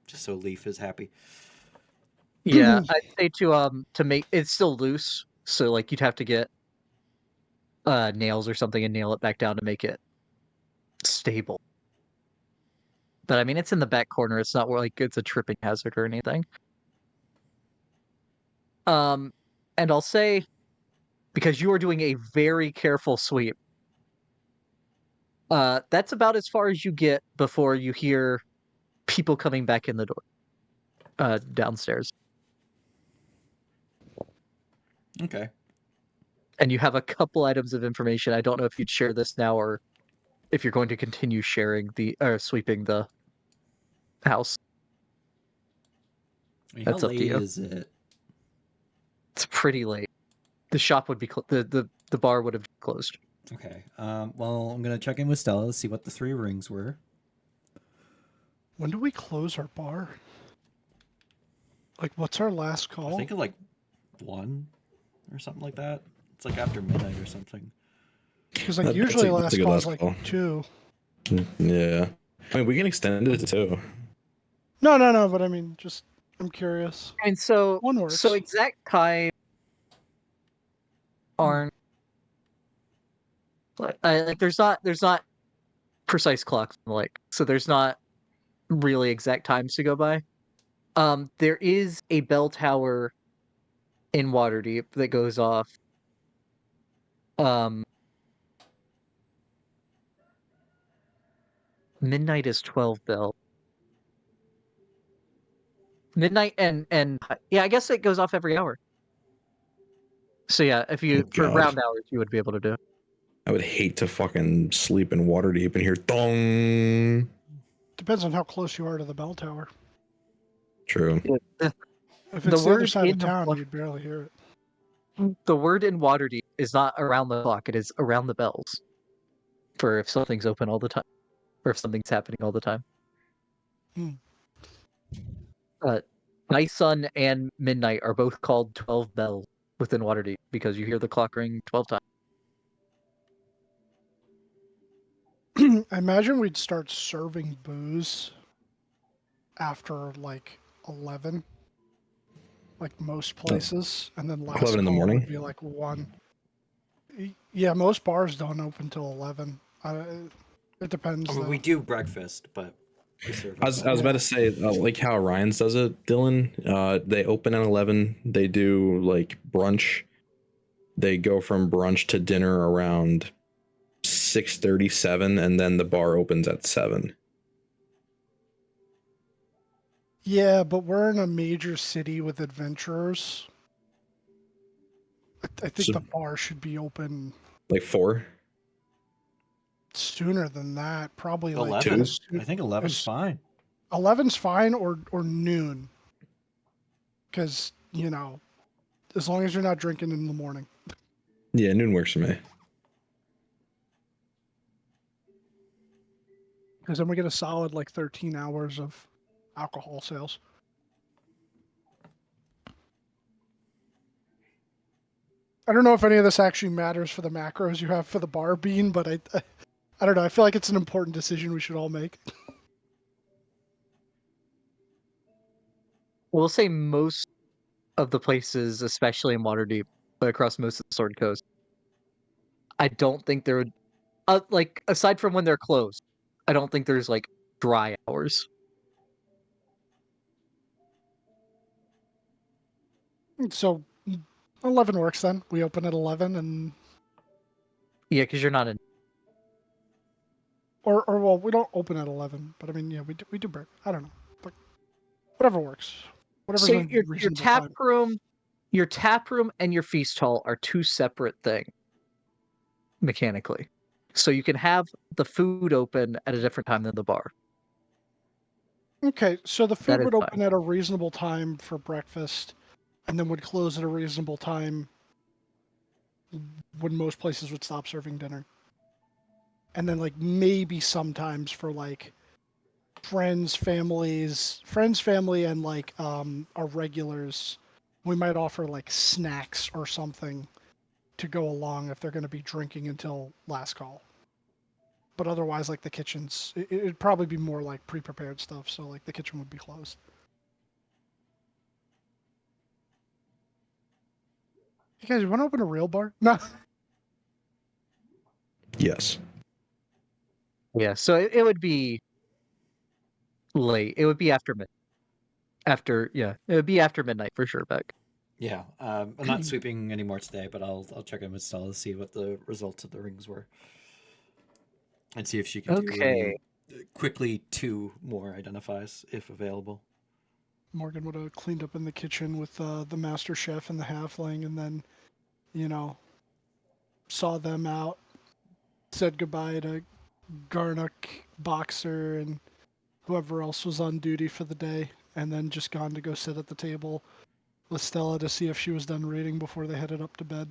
Speaker 1: just so Leaf is happy.
Speaker 2: Yeah, I'd say to make it's still loose, so like you'd have to get nails or something and nail it back down to make it stable. But I mean, it's in the back corner. It's not like it's a tripping hazard or anything. And I'll say, because you are doing a very careful sweep, that's about as far as you get before you hear people coming back in the door, downstairs.
Speaker 1: Okay.
Speaker 2: And you have a couple items of information. I don't know if you'd share this now or if you're going to continue sweeping the house.
Speaker 1: I mean,
Speaker 2: That's
Speaker 1: how
Speaker 2: up to
Speaker 1: late
Speaker 2: you.
Speaker 1: is it?
Speaker 2: It's pretty late. The shop would be the bar would have closed.
Speaker 1: Okay. Well, I'm gonna check in with Stella, see what the 3 rings were.
Speaker 7: When do we close our bar? Like, what's our last call?
Speaker 1: I think at like 1 or something like that. It's like after midnight or something.
Speaker 7: Because like
Speaker 5: That's
Speaker 7: usually
Speaker 5: a
Speaker 7: last
Speaker 5: good
Speaker 7: call is
Speaker 5: last
Speaker 7: like
Speaker 5: call.
Speaker 7: 2.
Speaker 5: Yeah. I mean, we can extend it to 2.
Speaker 7: No. But I mean, just I'm curious.
Speaker 2: And so,
Speaker 7: One works.
Speaker 2: so exact time aren't like there's not precise clocks like so there's not really exact times to go by. There is a bell tower in Waterdeep that goes off. Midnight is 12 bell. midnight and yeah, I guess it goes off every hour. So yeah, if you
Speaker 5: Oh,
Speaker 2: for
Speaker 5: God.
Speaker 2: round hours, you would be able to do it.
Speaker 5: I would hate to fucking sleep in Waterdeep and hear thong.
Speaker 7: Depends on how close you are to the bell tower.
Speaker 5: True.
Speaker 2: The,
Speaker 7: If
Speaker 2: The
Speaker 7: it's the other
Speaker 2: word
Speaker 7: side of
Speaker 2: in
Speaker 7: town,
Speaker 2: wa-
Speaker 7: you'd barely hear it.
Speaker 2: the word in Waterdeep is not around the clock; it is around the bells. For if something's open all the time, or if something's happening all the time.
Speaker 7: Hmm.
Speaker 2: Night Sun and Midnight are both called 12 bells within Waterdeep because you hear the clock ring 12 times.
Speaker 7: I imagine we'd start serving booze after like 11, like most places, and then last
Speaker 5: 11 in the
Speaker 7: call
Speaker 5: morning?
Speaker 7: would be like 1. Yeah, most bars don't open till 11. It depends.
Speaker 1: I mean,
Speaker 7: though.
Speaker 1: we do breakfast, but we serve
Speaker 5: I was
Speaker 1: alcohol.
Speaker 5: about to say, like how Ryan's does it, Dylan. They open at 11. They do like brunch. They go from brunch to dinner around 6:37, and then the bar opens at 7.
Speaker 7: Yeah, but we're in a major city with adventurers. I think
Speaker 5: So-
Speaker 7: the bar should be open
Speaker 5: Like 4.
Speaker 7: sooner than that. Probably like
Speaker 1: 11.
Speaker 7: as soon-
Speaker 1: I think 11's
Speaker 7: as-
Speaker 1: fine.
Speaker 7: 11's fine, or noon. Because as long as you're not drinking in the morning.
Speaker 5: Yeah, noon works for me.
Speaker 7: Because then we get a solid like 13 hours of alcohol sales. I don't know if any of this actually matters for the macros you have for the bar, Bean, but I don't know. I feel like it's an important decision we should all make.
Speaker 2: We'll say most of the places, especially in Waterdeep, but across most of the Sword Coast, I don't think there would, like, aside from when they're closed, I don't think there's like dry hours.
Speaker 7: So 11 works then. We open at 11 and
Speaker 2: Yeah, because you're not in.
Speaker 7: or well, we don't open at 11, but I mean, yeah, we do break. I don't know. But whatever works. Whatever's
Speaker 2: So
Speaker 7: a
Speaker 2: your
Speaker 7: reasonable
Speaker 2: tap
Speaker 7: time.
Speaker 2: room, your tap room and your feast hall are two separate things mechanically. So you can have the food open at a different time than the bar.
Speaker 7: Okay, so the
Speaker 2: That
Speaker 7: food
Speaker 2: is
Speaker 7: would
Speaker 2: fine.
Speaker 7: open at a reasonable time for breakfast, and then would close at a reasonable time when most places would stop serving dinner. And then like maybe sometimes for like friends, family, and like our regulars, we might offer like snacks or something to go along if they're going to be drinking until last call. But otherwise, like the kitchens, it'd probably be more like pre-prepared stuff. So like the kitchen would be closed. You guys, you want to open a real bar? No.
Speaker 5: Yes.
Speaker 2: Yeah, so it would be late. It would be after midnight. It would be after midnight for sure, Beck.
Speaker 1: Yeah, I'm not sweeping anymore today, but I'll check in with Stella to see what the results of the rings were, and see if she can do
Speaker 2: Okay.
Speaker 1: quickly 2 more identifies if available.
Speaker 7: Morgan would have cleaned up in the kitchen with the master chef and the halfling, and then, saw them out, said goodbye to Garnock, Boxer, and whoever else was on duty for the day, and then just gone to go sit at the table with Stella to see if she was done reading before they headed up to bed.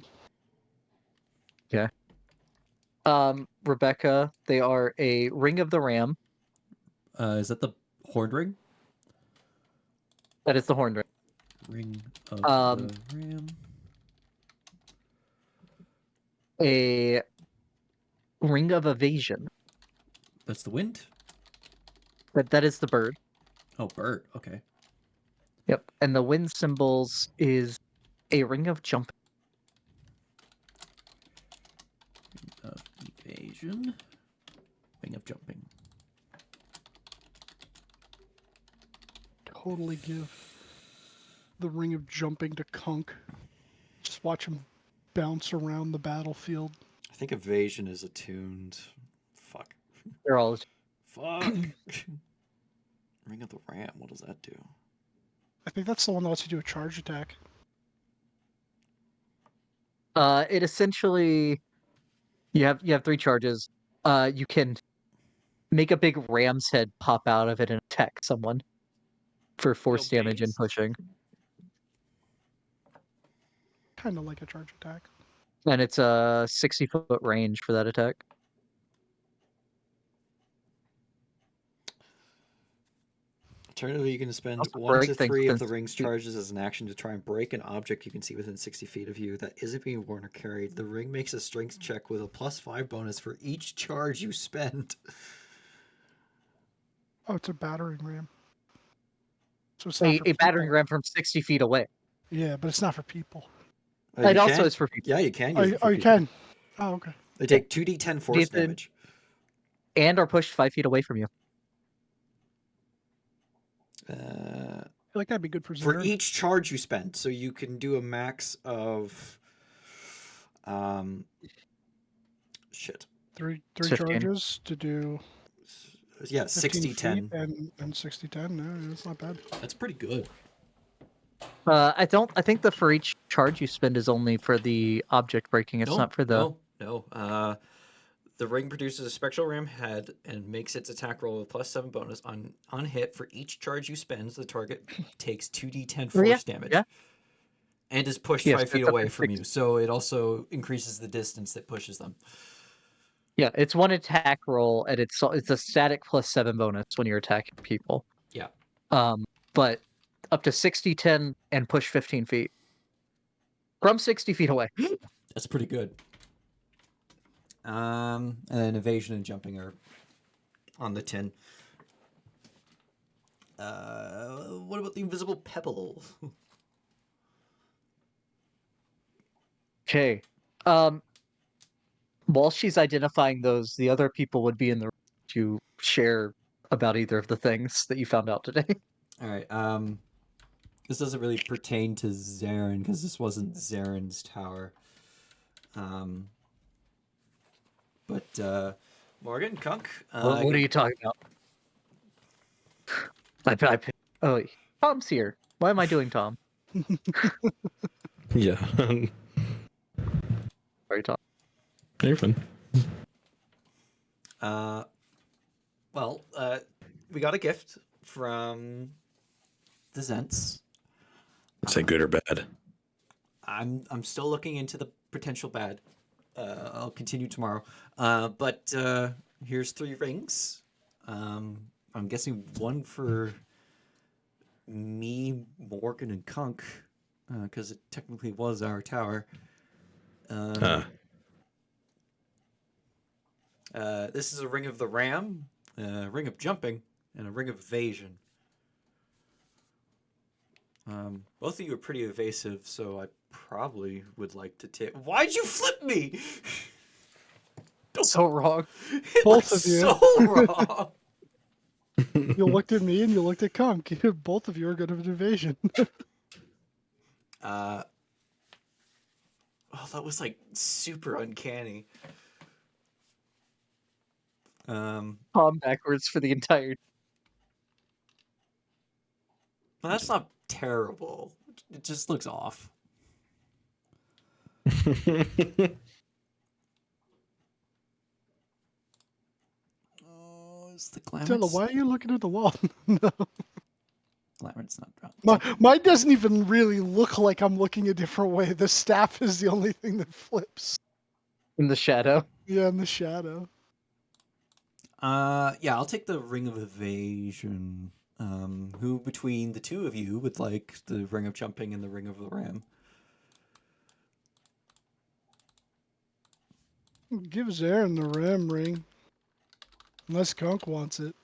Speaker 2: Rebecca, they are a Ring of the Ram.
Speaker 1: Is that the horn ring?
Speaker 2: That is the horn ring.
Speaker 1: Ring of
Speaker 2: Um,
Speaker 1: the ram.
Speaker 2: A Ring of Evasion.
Speaker 1: That's the wind.
Speaker 2: That is the bird.
Speaker 1: Oh, bird. Okay.
Speaker 2: Yep. And the wind symbols is a ring of jumping.
Speaker 1: Ring of evasion. Ring of jumping.
Speaker 7: Totally give the ring of jumping to Kunk. Just watch him bounce around the battlefield.
Speaker 1: I think evasion is attuned. Fuck.
Speaker 2: They're all
Speaker 1: Fuck. Ring of the ram. What does that do?
Speaker 7: I think that's the one that lets you do a charge attack.
Speaker 2: It essentially you have 3 charges. You can make a big ram's head pop out of it and attack someone for force damage and
Speaker 6: based?
Speaker 2: pushing.
Speaker 7: Kind of like a charge attack.
Speaker 2: And it's a 60-foot range for that attack.
Speaker 1: Alternatively, you can spend
Speaker 2: Also
Speaker 1: 1 to
Speaker 2: break things
Speaker 1: 3 of
Speaker 2: within
Speaker 1: the ring's
Speaker 2: 60 feet.
Speaker 1: charges as an action to try and break an object you can see within 60 feet of you that isn't being worn or carried. The ring makes a strength check with a +5 bonus for each charge you spend.
Speaker 7: Oh, it's a battering ram. So it's not for
Speaker 2: A battering
Speaker 7: people.
Speaker 2: ram from 60 feet away.
Speaker 7: Yeah, but it's not for people.
Speaker 2: It
Speaker 1: You
Speaker 2: also
Speaker 1: can?
Speaker 2: is for people.
Speaker 1: Yeah, you can.
Speaker 7: Oh,
Speaker 1: use
Speaker 7: you,
Speaker 1: it for
Speaker 7: you
Speaker 1: people.
Speaker 7: can. Oh, okay.
Speaker 1: They take 2d10 force
Speaker 2: Did-
Speaker 1: damage.
Speaker 2: And are pushed 5 feet away from you.
Speaker 1: Uh,
Speaker 7: I feel like that'd be good for
Speaker 1: for
Speaker 7: Zaren.
Speaker 1: each charge you spend, so you can do a max of shit.
Speaker 7: Three
Speaker 2: 15.
Speaker 7: charges to do
Speaker 1: Yeah,
Speaker 7: 15
Speaker 1: 60
Speaker 7: feet
Speaker 1: 10.
Speaker 7: and 60 10. No, that's not bad.
Speaker 1: That's pretty good.
Speaker 2: I think the for each charge you spend is only for the object breaking. It's not for the.
Speaker 1: No. The ring produces a spectral ram head and makes its attack roll with +7 bonus on hit. For each charge you spend, the target takes 2d10
Speaker 2: Oh, yeah,
Speaker 1: force damage.
Speaker 2: yeah.
Speaker 1: And is pushed
Speaker 2: Yes,
Speaker 1: 5 feet
Speaker 2: it's up to
Speaker 1: away from
Speaker 2: 6.
Speaker 1: you, so it also increases the distance that pushes them.
Speaker 2: Yeah, it's 1 attack roll, and it's a static +7 bonus when you're attacking people.
Speaker 1: Yeah.
Speaker 2: But up to 60, 10, and push 15 feet from 60 feet away.
Speaker 1: That's pretty good. And then evasion and jumping are on the 10. What about the invisible pebble?
Speaker 2: Okay. While she's identifying those, the other people would be in the room to share about either of the things that you found out today.
Speaker 1: All right. This doesn't really pertain to Zarin because this wasn't Zarin's tower. But Morgan, Kunk.
Speaker 2: What are you talking about? Oh, Tom's here. Why am I doing Tom?
Speaker 5: Yeah.
Speaker 2: Sorry, Tom.
Speaker 5: You're fine.
Speaker 1: We got a gift from the Zents.
Speaker 5: Say good or bad.
Speaker 1: I'm still looking into the potential bad. I'll continue tomorrow. But here's 3 rings. I'm guessing 1 for me, Morgan, and Kunk, because it technically was our tower. This is a ring of the ram, a ring of jumping, and a ring of evasion. Both of you are pretty evasive, so I probably would like to take. Why'd you flip me?
Speaker 2: So wrong.
Speaker 7: Both of you.
Speaker 1: So wrong.
Speaker 7: You looked at me and you looked at Kunk. Both of you are good at evasion.
Speaker 1: Oh, that was like super uncanny.
Speaker 2: Tom backwards for the entire.
Speaker 1: Well, that's not terrible. It just looks off. Oh, is the glamour?
Speaker 7: Stella, why are you looking at the wall? No.
Speaker 1: Glamour's not dropped.
Speaker 7: Mine doesn't even really look like I'm looking a different way. The staff is the only thing that flips.
Speaker 2: In the shadow.
Speaker 7: Yeah, in the shadow.
Speaker 1: Yeah, I'll take the ring of evasion. Who between the two of you would like the ring of jumping and the ring of the ram?
Speaker 7: Give Zarin the ram ring. Unless Kunk wants it.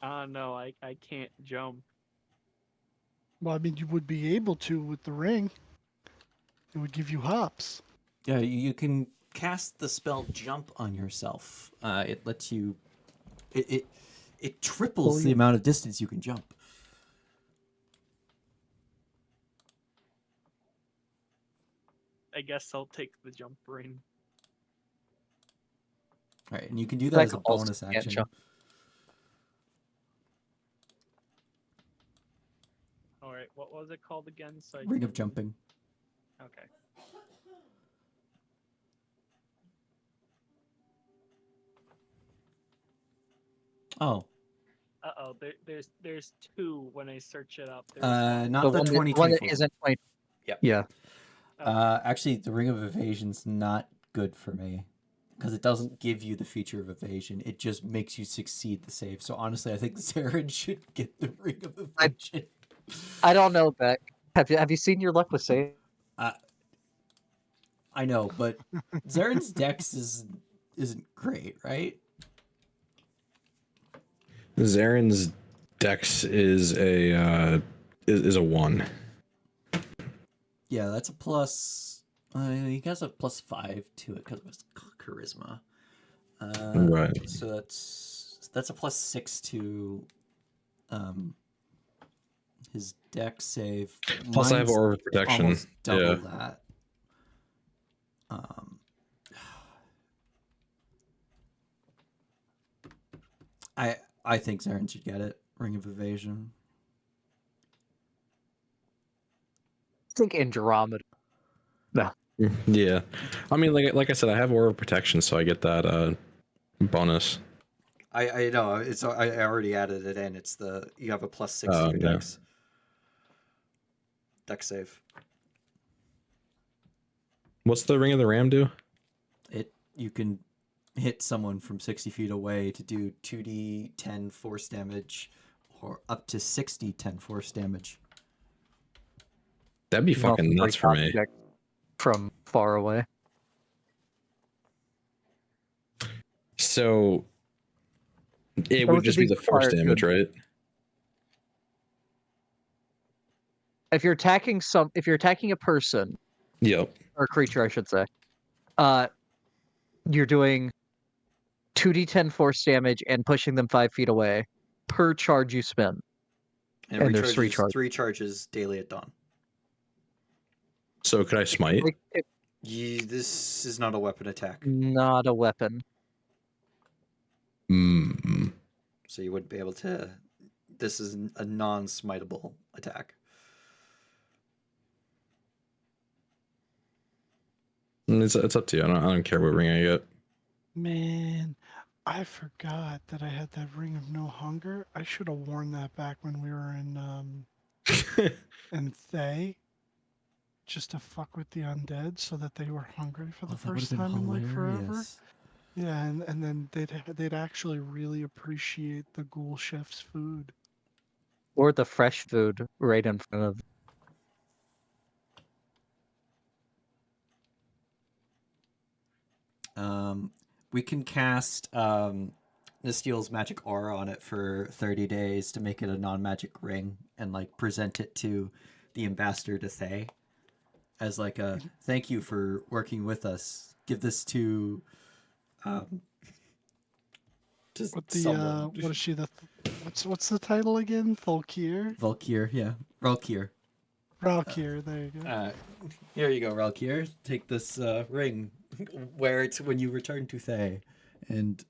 Speaker 6: No, I can't jump.
Speaker 7: Well, I mean, you would be able to with the ring. It would give you hops.
Speaker 1: Yeah, you can cast the spell jump on yourself. It lets you. It triples the amount of distance you can jump.
Speaker 6: I guess I'll take the jump ring.
Speaker 1: Right, and you can do that
Speaker 2: Like
Speaker 1: as a
Speaker 2: also
Speaker 1: bonus
Speaker 2: can't
Speaker 1: action.
Speaker 2: jump.
Speaker 6: what was it called again? So I
Speaker 1: Ring of
Speaker 6: can-
Speaker 1: jumping.
Speaker 6: Okay.
Speaker 1: Oh,
Speaker 6: There's two when I search it up. There's one.
Speaker 1: not
Speaker 2: The
Speaker 1: the
Speaker 2: one that
Speaker 1: 2024.
Speaker 2: isn't 20.
Speaker 1: Yep.
Speaker 2: Yeah.
Speaker 1: Actually, the Ring of Evasion's not good for me because it doesn't give you the feature of evasion. It just makes you succeed the save. So honestly, I think Zarin should get the Ring of Evasion.
Speaker 2: I don't know, Beck. Have you seen your luck with save?
Speaker 1: I know, but Zarin's dex isn't great, right?
Speaker 3: Zarin's dex is a 1.
Speaker 1: Yeah, that's a plus. He has a +5 to it because of his charisma.
Speaker 3: Right.
Speaker 1: So that's a +6 to his dex save.
Speaker 3: Plus, I have
Speaker 1: Mine's
Speaker 3: aura of protection.
Speaker 1: almost double
Speaker 3: Yeah.
Speaker 1: that. I think Zarin should get it. Ring of Evasion.
Speaker 2: I think Andromeda.
Speaker 3: Yeah. I mean, like I said, I have aura of protection, so I get that bonus.
Speaker 1: I know it's I already added it in. It's you have a +6 to
Speaker 3: Oh,
Speaker 1: your
Speaker 3: yeah.
Speaker 1: dex. Dex save.
Speaker 3: What's the Ring of the Ram do?
Speaker 1: You can hit someone from 60 feet away to do 2d10 force damage, or up to 60 10 force damage.
Speaker 3: That'd be
Speaker 2: You can also
Speaker 3: fucking nuts
Speaker 2: break
Speaker 3: for me.
Speaker 2: objects from far away.
Speaker 3: So it
Speaker 2: Those
Speaker 3: would just
Speaker 2: would
Speaker 3: be
Speaker 2: be
Speaker 3: the force
Speaker 2: required
Speaker 3: damage,
Speaker 2: to-
Speaker 3: right?
Speaker 2: If you're attacking a person
Speaker 3: Yep.
Speaker 2: or creature, I should say, you're doing 2d10 force damage and pushing them 5 feet away per charge you spend. And there's 3 charges.
Speaker 1: 3 charges daily at dawn.
Speaker 3: So could I smite?
Speaker 2: Like, it's
Speaker 1: This is not a weapon attack,
Speaker 2: not a weapon.
Speaker 3: Mm.
Speaker 1: so you wouldn't be able to. This is a non-smiteable attack.
Speaker 3: It's up to you. I don't care what ring I get.
Speaker 7: Man, I forgot that I had that ring of no hunger. I should have worn that back when we were in Thay, just to fuck with the undead so that they were hungry for the first time in like forever. Yeah, and then they'd actually really appreciate the ghoul chef's food.
Speaker 2: Or the fresh food right in front of.
Speaker 1: We can cast Nisteel's magic aura on it for 30 days to make it a non-magic ring and like present it to the ambassador to Thay as like a thank you for working with us. Give this to just
Speaker 7: What the
Speaker 1: someone.
Speaker 7: what is she what's the title again? Thulkir?
Speaker 1: Valkyr, yeah. Valkyr.
Speaker 7: Valkyr, there you go.
Speaker 1: Here you go, Valkyr. Take this ring, wear it when you return to Thay, and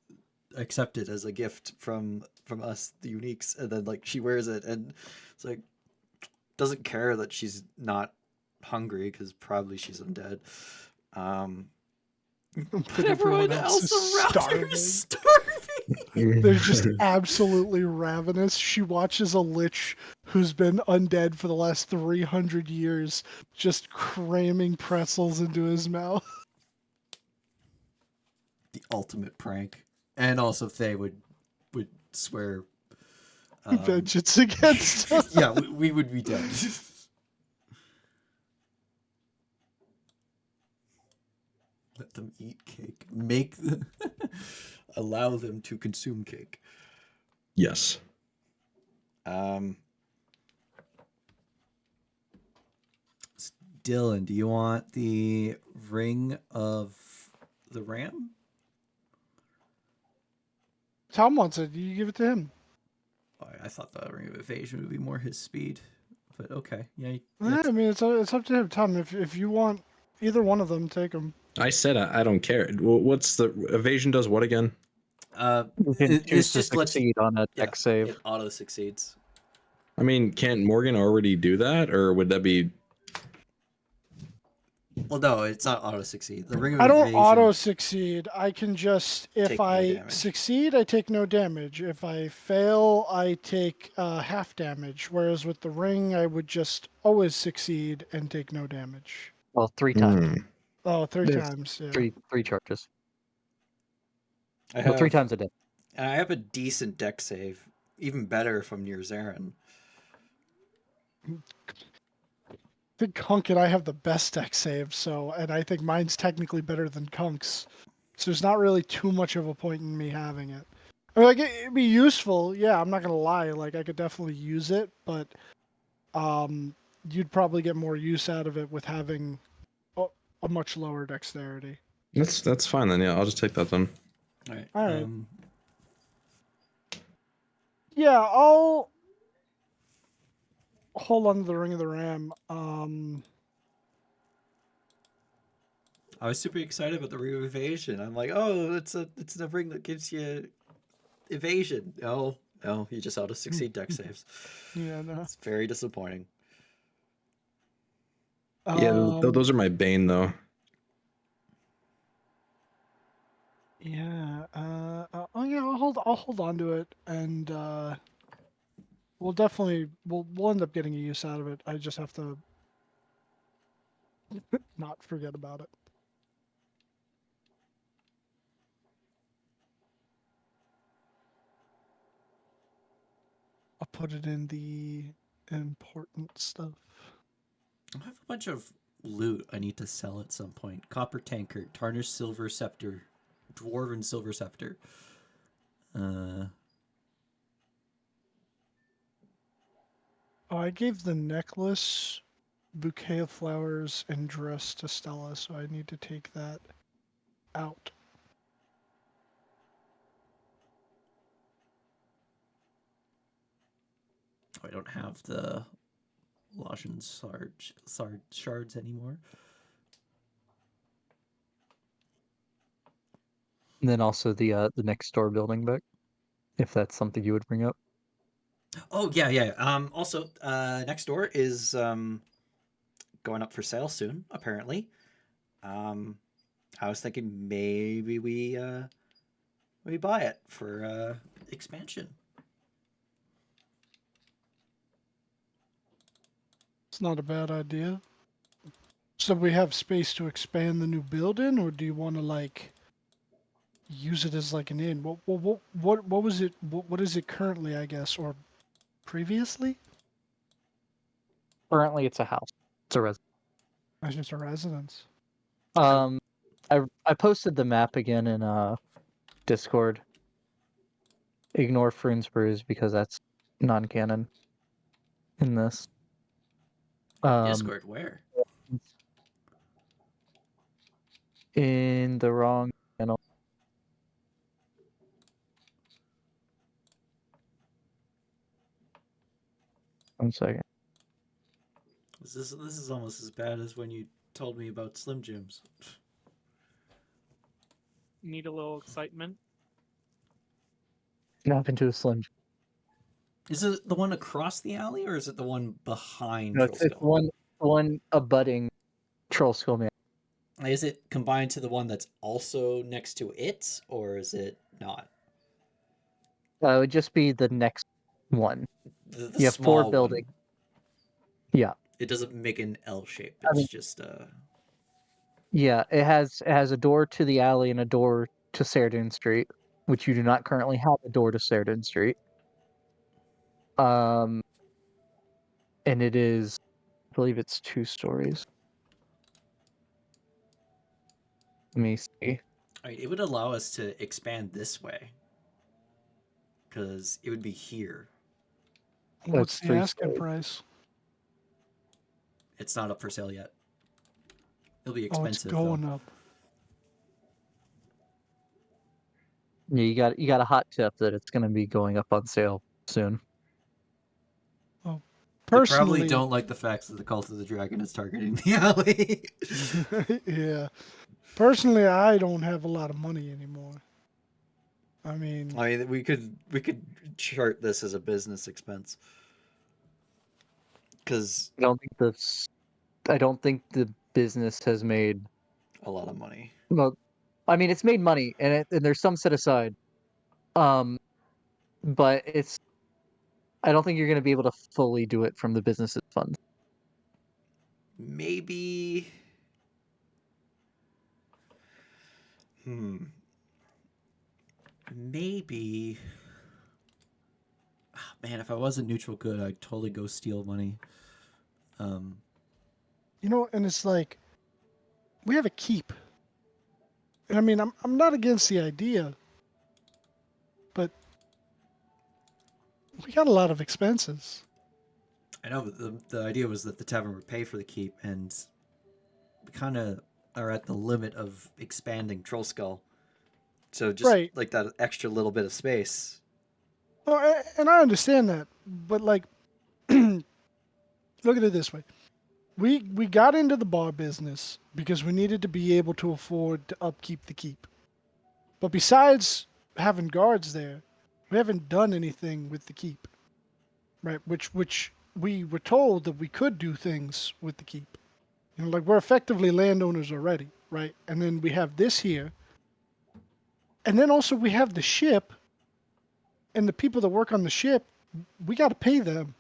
Speaker 1: accept it as a gift from us, the Uniques. And then like she wears it, and it's like doesn't care that she's not hungry because probably she's undead. But everyone else around her is starving.
Speaker 7: They're just absolutely ravenous. She watches a lich who's been undead for the last 300 years just cramming pretzels into his mouth.
Speaker 1: The ultimate prank. And also Thay would swear
Speaker 7: Vengeance against us.
Speaker 1: yeah, we would be dead. Let them eat cake. Make them allow them to consume cake.
Speaker 3: Yes.
Speaker 1: Dylan, do you want the Ring of the Ram?
Speaker 7: Tom wants it. You give it to him.
Speaker 1: Oh, I thought the Ring of Evasion would be more his speed, but okay, yeah.
Speaker 7: Yeah, I mean, it's up to him. Tom, if you want either one of them, take them.
Speaker 3: I said I don't care. What's the evasion does what again?
Speaker 2: You can
Speaker 1: It's
Speaker 2: choose to
Speaker 1: just lets you,
Speaker 2: succeed on a
Speaker 1: yeah,
Speaker 2: deck save.
Speaker 1: it auto succeeds.
Speaker 3: I mean, can't Morgan already do that, or would that be?
Speaker 1: Well, no, it's not auto succeed. The ring of
Speaker 7: I don't
Speaker 1: evasion.
Speaker 7: auto succeed. I can just,
Speaker 1: Take
Speaker 7: if
Speaker 1: no
Speaker 7: I
Speaker 1: damage.
Speaker 7: succeed, I take no damage. If I fail, I take half damage. Whereas with the ring, I would just always succeed and take no damage.
Speaker 2: Well, 3 times.
Speaker 5: Hmm.
Speaker 7: Oh, three
Speaker 2: There's
Speaker 7: times. Yeah.
Speaker 2: Three charges.
Speaker 1: I
Speaker 2: Well, 3
Speaker 1: have,
Speaker 2: times a day.
Speaker 1: and I have a decent deck save. Even better if I'm near Zarin.
Speaker 7: I think Kunk and I have the best deck save, so, and I think mine's technically better than Kunk's. So there's not really too much of a point in me having it. I mean, like, it'd be useful. Yeah, I'm not gonna lie. Like, I could definitely use it, but you'd probably get more use out of it with having a much lower dexterity.
Speaker 3: That's fine then. Yeah, I'll just take that then.
Speaker 1: All right.
Speaker 7: All right. Yeah, I'll hold on to the Ring of the Ram.
Speaker 1: I was super excited about the ring of evasion. I'm like, oh, it's a ring that gives you evasion. No, you just auto succeed deck saves.
Speaker 7: Yeah, no.
Speaker 1: It's very disappointing.
Speaker 3: Yeah, those are my bane though.
Speaker 7: Yeah. Oh yeah. I'll hold on to it, and we'll end up getting a use out of it. I just have to not forget about it. I'll put it in the important stuff.
Speaker 1: I have a bunch of loot I need to sell at some point. Copper tankard, tarnished silver scepter, dwarven silver scepter.
Speaker 7: Oh, I gave the necklace, bouquet of flowers, and dress to Stella, so I need to take that out.
Speaker 1: I don't have the Lajin shards anymore.
Speaker 2: And then also the next door building back, if that's something you would bring up.
Speaker 1: Oh yeah. Also, next door is going up for sale soon. Apparently, I was thinking maybe we buy it for expansion.
Speaker 7: It's not a bad idea. So we have space to expand the new building, or do you want to like use it as like an inn? What was it? What is it currently? I guess, or previously?
Speaker 2: Currently, it's a house. It's a residence.
Speaker 7: It's just a residence.
Speaker 2: I posted the map again in Discord. Ignore Frunsbrews because that's non-canon in this.
Speaker 1: Discord, where?
Speaker 2: In the wrong channel. One second.
Speaker 1: This is almost as bad as when you told me about Slim Jims.
Speaker 6: Need a little excitement.
Speaker 2: Nothing to a Slim.
Speaker 1: Is it the one across the alley, or is it the one behind?
Speaker 2: No, it's one abutting Troll Skull Man.
Speaker 1: Is it combined to the one that's also next to it, or is it not?
Speaker 2: It would just be the next one.
Speaker 1: The
Speaker 2: You have
Speaker 1: small
Speaker 2: 4 buildings.
Speaker 1: one.
Speaker 2: Yeah.
Speaker 1: It doesn't make an L shape.
Speaker 2: I
Speaker 1: It's
Speaker 2: mean-
Speaker 1: just
Speaker 2: Yeah, it has a door to the alley and a door to Sardin Street, which you do not currently have a door to Sardin Street. And it is, I believe it's 2 stories. Let me see.
Speaker 1: Alright, it would allow us to expand this way. Because it would be here.
Speaker 7: What's
Speaker 2: That's
Speaker 7: the
Speaker 2: 3
Speaker 7: asking
Speaker 2: stories.
Speaker 7: price?
Speaker 1: It's not up for sale yet. It'll be
Speaker 7: Oh, it's
Speaker 1: expensive.
Speaker 7: going
Speaker 1: though.
Speaker 7: up.
Speaker 2: Yeah, you got a hot tip that it's going to be going up on sale soon.
Speaker 1: They probably
Speaker 7: Personally,
Speaker 1: don't like the fact that the Cult of the Dragon is targeting the alley.
Speaker 7: yeah. Personally, I don't have a lot of money anymore. I mean,
Speaker 1: I mean, we could chart this as a business expense. Because
Speaker 2: I don't think the business has made.
Speaker 1: a lot of money.
Speaker 2: Well, I mean, it's made money, and there's some set aside. But I don't think you're going to be able to fully do it from the business's funds.
Speaker 1: Maybe. Maybe. Ah, man, if I wasn't neutral good, I'd totally go steal money.
Speaker 7: You know, and it's like we have a keep. And I mean, I'm not against the idea, but we got a lot of expenses.
Speaker 1: I know, but the idea was that the tavern would pay for the keep, and we kind of are at the limit of expanding Troll Skull. So just
Speaker 7: Right.
Speaker 1: like that extra little bit of space.
Speaker 7: Oh, and I understand that, but like, look at it this way: we got into the bar business because we needed to be able to afford to upkeep the keep. But besides having guards there, we haven't done anything with the keep, right? Which we were told that we could do things with the keep. You know, like we're effectively landowners already, right? And then we have this here, and then also we have the ship. And the people that work on the ship, we got to pay them.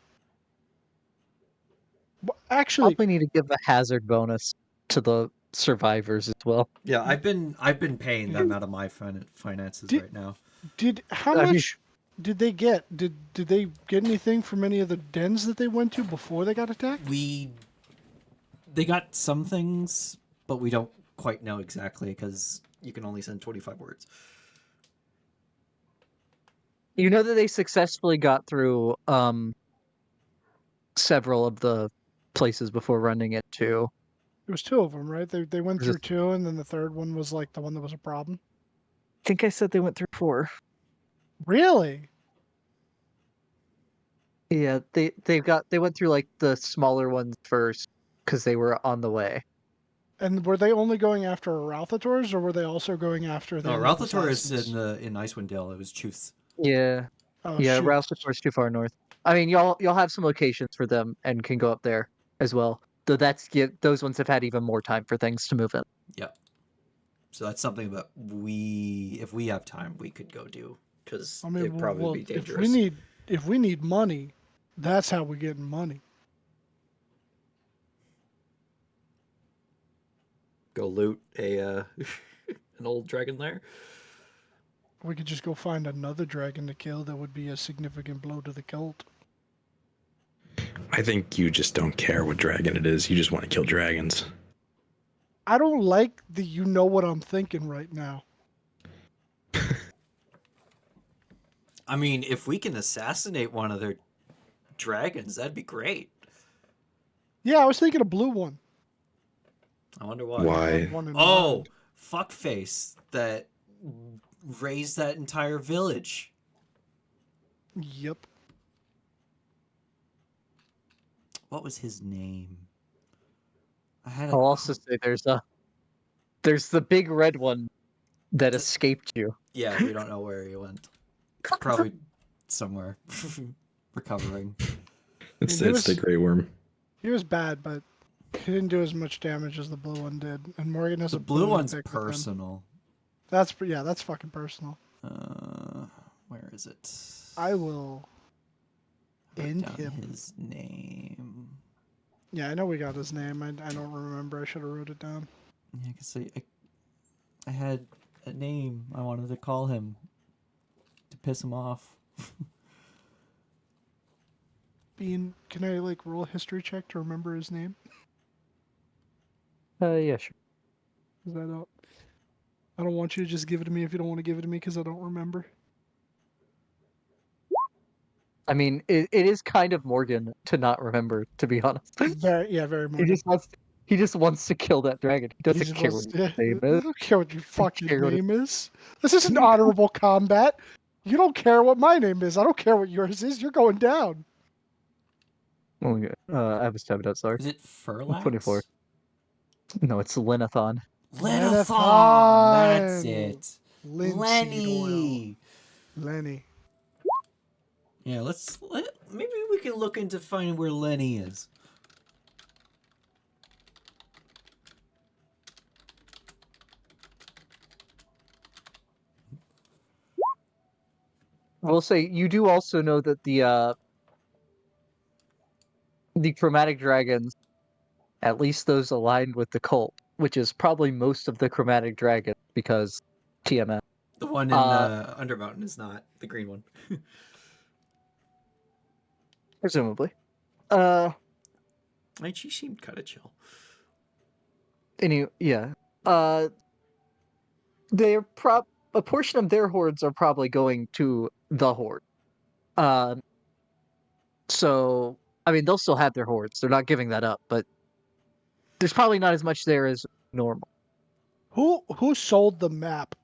Speaker 7: Well, actually,
Speaker 2: Probably need to give a hazard bonus to the survivors as well.
Speaker 1: Yeah, I've been paying them out of my finances
Speaker 7: Did-
Speaker 1: right now.
Speaker 7: how
Speaker 2: I mean-
Speaker 7: much did they get? Did they get anything from any of the dens that they went to before they got attacked?
Speaker 1: They got some things, but we don't quite know exactly because you can only send 25 words.
Speaker 2: You know that they successfully got through several of the places before running into.
Speaker 7: It was two of them, right? They went
Speaker 2: Was
Speaker 7: through
Speaker 2: it-
Speaker 7: two, and then the third one was like the one that was a problem.
Speaker 2: I think I said they went through 4.
Speaker 7: Really?
Speaker 2: Yeah, they went through like the smaller ones first because they were on the way.
Speaker 7: And were they only going after Ralthators, or were they also going after the
Speaker 1: No,
Speaker 7: Elite
Speaker 1: Ralthator is
Speaker 7: Assassins?
Speaker 1: in Icewind Dale. It was Chuth's.
Speaker 2: Yeah,
Speaker 7: Oh,
Speaker 2: yeah,
Speaker 7: shoot.
Speaker 2: Ralph is too far north. I mean, y'all have some locations for them and can go up there as well. Though those ones have had even more time for things to move in.
Speaker 1: Yep. So that's something that if we have time, we could go do because
Speaker 7: I mean,
Speaker 1: it'd probably
Speaker 7: well,
Speaker 1: be
Speaker 7: if
Speaker 1: dangerous.
Speaker 7: we need money, that's how we're getting money.
Speaker 1: Go loot a an old dragon lair.
Speaker 7: We could just go find another dragon to kill. That would be a significant blow to the cult.
Speaker 5: I think you just don't care what dragon it is. You just want to kill dragons.
Speaker 7: I don't like the you know what I'm thinking right now.
Speaker 1: I mean, if we can assassinate one of their dragons, that'd be great.
Speaker 7: Yeah, I was thinking a blue one.
Speaker 1: I wonder
Speaker 7: I
Speaker 5: Why?
Speaker 7: had one in
Speaker 1: Oh,
Speaker 7: mind.
Speaker 1: fuckface that raised that entire village.
Speaker 7: Yep.
Speaker 1: What was his name? I had.
Speaker 2: I'll also say there's the big red one that escaped you.
Speaker 1: Yeah, we don't know where he went. Probably somewhere recovering.
Speaker 5: It's
Speaker 7: He
Speaker 5: the
Speaker 7: was-
Speaker 5: Grey Worm.
Speaker 7: He was bad, but he didn't do as much damage as the blue one did. And Morgan has
Speaker 1: The
Speaker 7: a
Speaker 1: blue
Speaker 7: bone to
Speaker 1: one's
Speaker 7: pick with him.
Speaker 1: personal.
Speaker 7: That's fucking personal.
Speaker 1: Where is it?
Speaker 7: I will
Speaker 1: I wrote
Speaker 7: end
Speaker 1: down
Speaker 7: him.
Speaker 1: his name.
Speaker 7: Yeah, I know we got his name. I don't remember. I should have wrote it down.
Speaker 1: Yeah, because I had a name I wanted to call him to piss him off.
Speaker 7: Bean, can I like roll a history check to remember his name?
Speaker 2: Yeah, sure.
Speaker 7: Is that out? I don't want you to just give it to me if you don't want to give it to me because I don't remember.
Speaker 2: I mean, it is kind of Morgan to not remember, to be honest.
Speaker 7: Very
Speaker 2: He
Speaker 7: Morgan.
Speaker 2: just wants to kill that dragon. He
Speaker 7: He
Speaker 2: doesn't
Speaker 7: just
Speaker 2: care
Speaker 7: wants
Speaker 2: what his
Speaker 7: to-
Speaker 2: name
Speaker 7: I
Speaker 2: is.
Speaker 7: don't care what your fucking
Speaker 2: care what it-
Speaker 7: name is. This isn't honorable combat. You don't care what my name is. I don't care what yours is. You're going down.
Speaker 2: Oh my god. I have a stab it out, sorry.
Speaker 1: Is it Furlax?
Speaker 2: 24. No, it's Lenathon.
Speaker 1: Lenathon! That's
Speaker 7: Lenathon.
Speaker 1: it.
Speaker 7: Linseed oil.
Speaker 1: Lenny!
Speaker 7: Lenny.
Speaker 1: Yeah, maybe we can look into finding where Lenny is.
Speaker 2: We'll say you do also know that the chromatic dragons, at least those aligned with the cult, which is probably most of the chromatic dragons because TMS.
Speaker 1: The one in Undermountain is not the green one.
Speaker 2: Presumably.
Speaker 1: Like, she seemed kind of chill.
Speaker 2: Yeah. A portion of their hordes are probably going to the horde. So I mean they'll still have their hordes. They're not giving that up, but there's probably not as much there as normal.
Speaker 7: Who sold the maps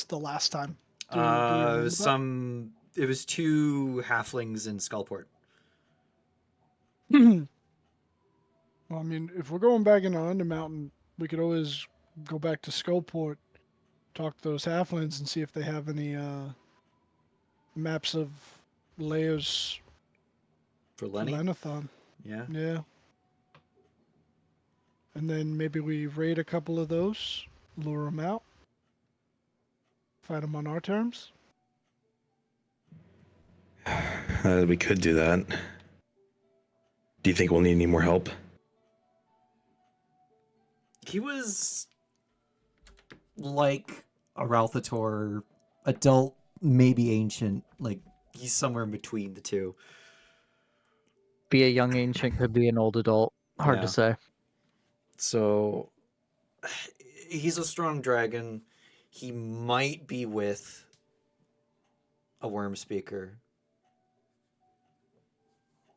Speaker 7: the last time? Do we remember that?
Speaker 1: It was 2 halflings in Skullport.
Speaker 7: Well, I mean, if we're going back into Undermountain, we could always go back to Skullport, talk to those halflings, and see if they have any maps of layers
Speaker 1: For
Speaker 7: for
Speaker 1: Lenny?
Speaker 7: Lenathon.
Speaker 1: Yeah.
Speaker 7: Yeah. And then maybe we raid a couple of those, lure them out, fight them on our terms.
Speaker 5: We could do that. Do you think we'll need any more help?
Speaker 1: He was like a Ralthator, adult, maybe ancient. Like, he's somewhere in between the two.
Speaker 2: Be a young ancient, could be an old adult. Hard
Speaker 1: Yeah.
Speaker 2: to say.
Speaker 1: So, he's a strong dragon. He might be with a worm speaker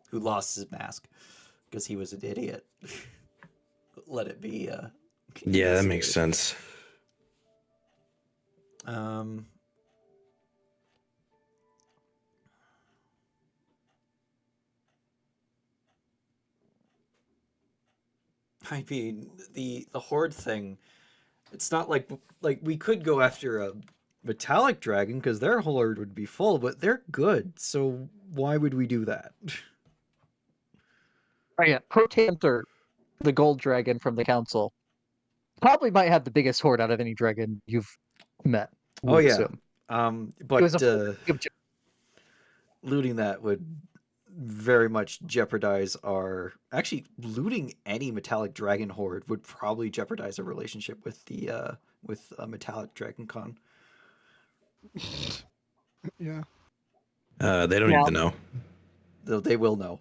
Speaker 1: who lost his mask because he was an idiot. Let it be.
Speaker 5: Yeah, that makes sense.
Speaker 1: I mean, the horde thing. It's not like we could go after a metallic dragon because their horde would be full, but they're good. So why would we do that?
Speaker 2: Oh yeah, Protanther, the gold dragon from the council, probably might have the biggest horde out of any dragon you've met.
Speaker 1: Oh,
Speaker 2: would
Speaker 1: yeah.
Speaker 2: assume.
Speaker 1: But
Speaker 2: It was a
Speaker 1: looting that would very much jeopardize our. Actually, looting any metallic dragon horde would probably jeopardize our relationship with the metallic dragon con.
Speaker 7: Yeah.
Speaker 5: They don't need to know.
Speaker 1: They will know.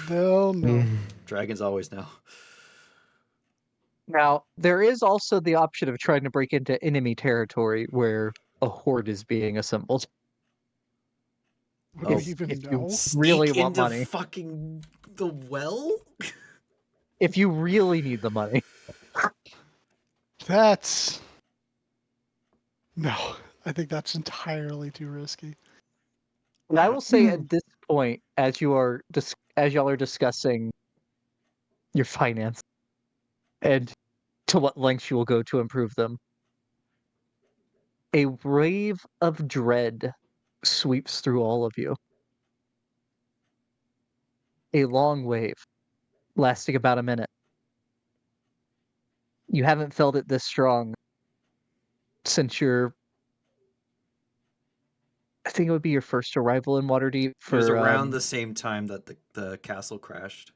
Speaker 7: They'll know.
Speaker 1: Dragons always know.
Speaker 2: Now, there is also the option of trying to break into enemy territory where a horde is being assembled.
Speaker 7: Would
Speaker 1: Oh,
Speaker 7: we even
Speaker 2: if
Speaker 7: know?
Speaker 2: you really
Speaker 1: Sneak
Speaker 2: want
Speaker 1: into
Speaker 2: money.
Speaker 1: fucking the well?
Speaker 2: If you really need the money.
Speaker 7: That's no. I think that's entirely too risky.
Speaker 2: And I will say at this point, as y'all are discussing your finance and to what lengths you will go to improve them, a wave of dread sweeps through all of you. A long wave, lasting about a minute. You haven't felt it this strong since I think it would be your first arrival in Waterdeep.
Speaker 1: It was around the same time that the castle crashed.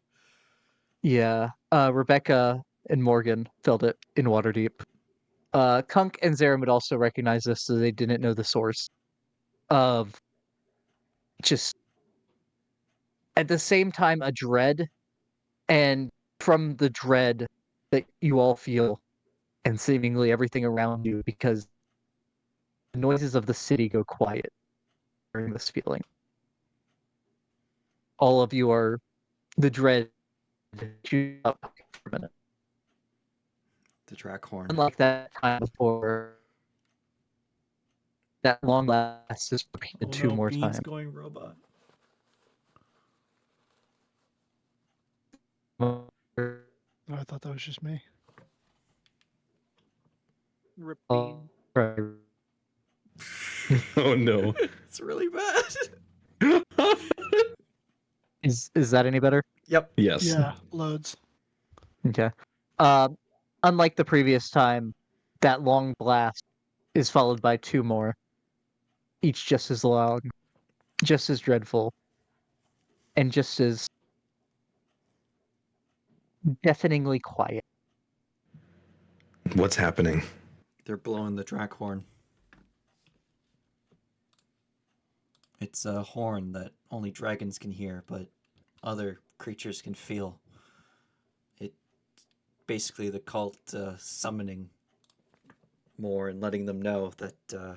Speaker 2: Yeah, Rebecca and Morgan felt it in Waterdeep. Kunk and Zarin would also recognize this, so they didn't know the source of just at the same time a dread, and from the dread that you all feel and seemingly everything around you, because the noises of the city go quiet during this feeling. All of you are the dread up for a minute.
Speaker 1: The Drakhorn.
Speaker 2: Unlike that time before, that long last is repeated two more
Speaker 1: Bean's
Speaker 2: times.
Speaker 1: going robot.
Speaker 7: Oh, I thought that was just me.
Speaker 6: Rip
Speaker 2: Oh,
Speaker 6: Bean.
Speaker 2: right.
Speaker 5: Oh no.
Speaker 1: It's really bad.
Speaker 2: Is that any better?
Speaker 1: Yep.
Speaker 5: Yes.
Speaker 7: Yeah, loads.
Speaker 2: Okay. Unlike the previous time, that long blast is followed by two more. each just as long, just as dreadful, and just as deafeningly quiet.
Speaker 5: What's happening?
Speaker 1: They're blowing the drac horn. It's a horn that only dragons can hear, but other creatures can feel. It basically the cult summoning more and letting them know that the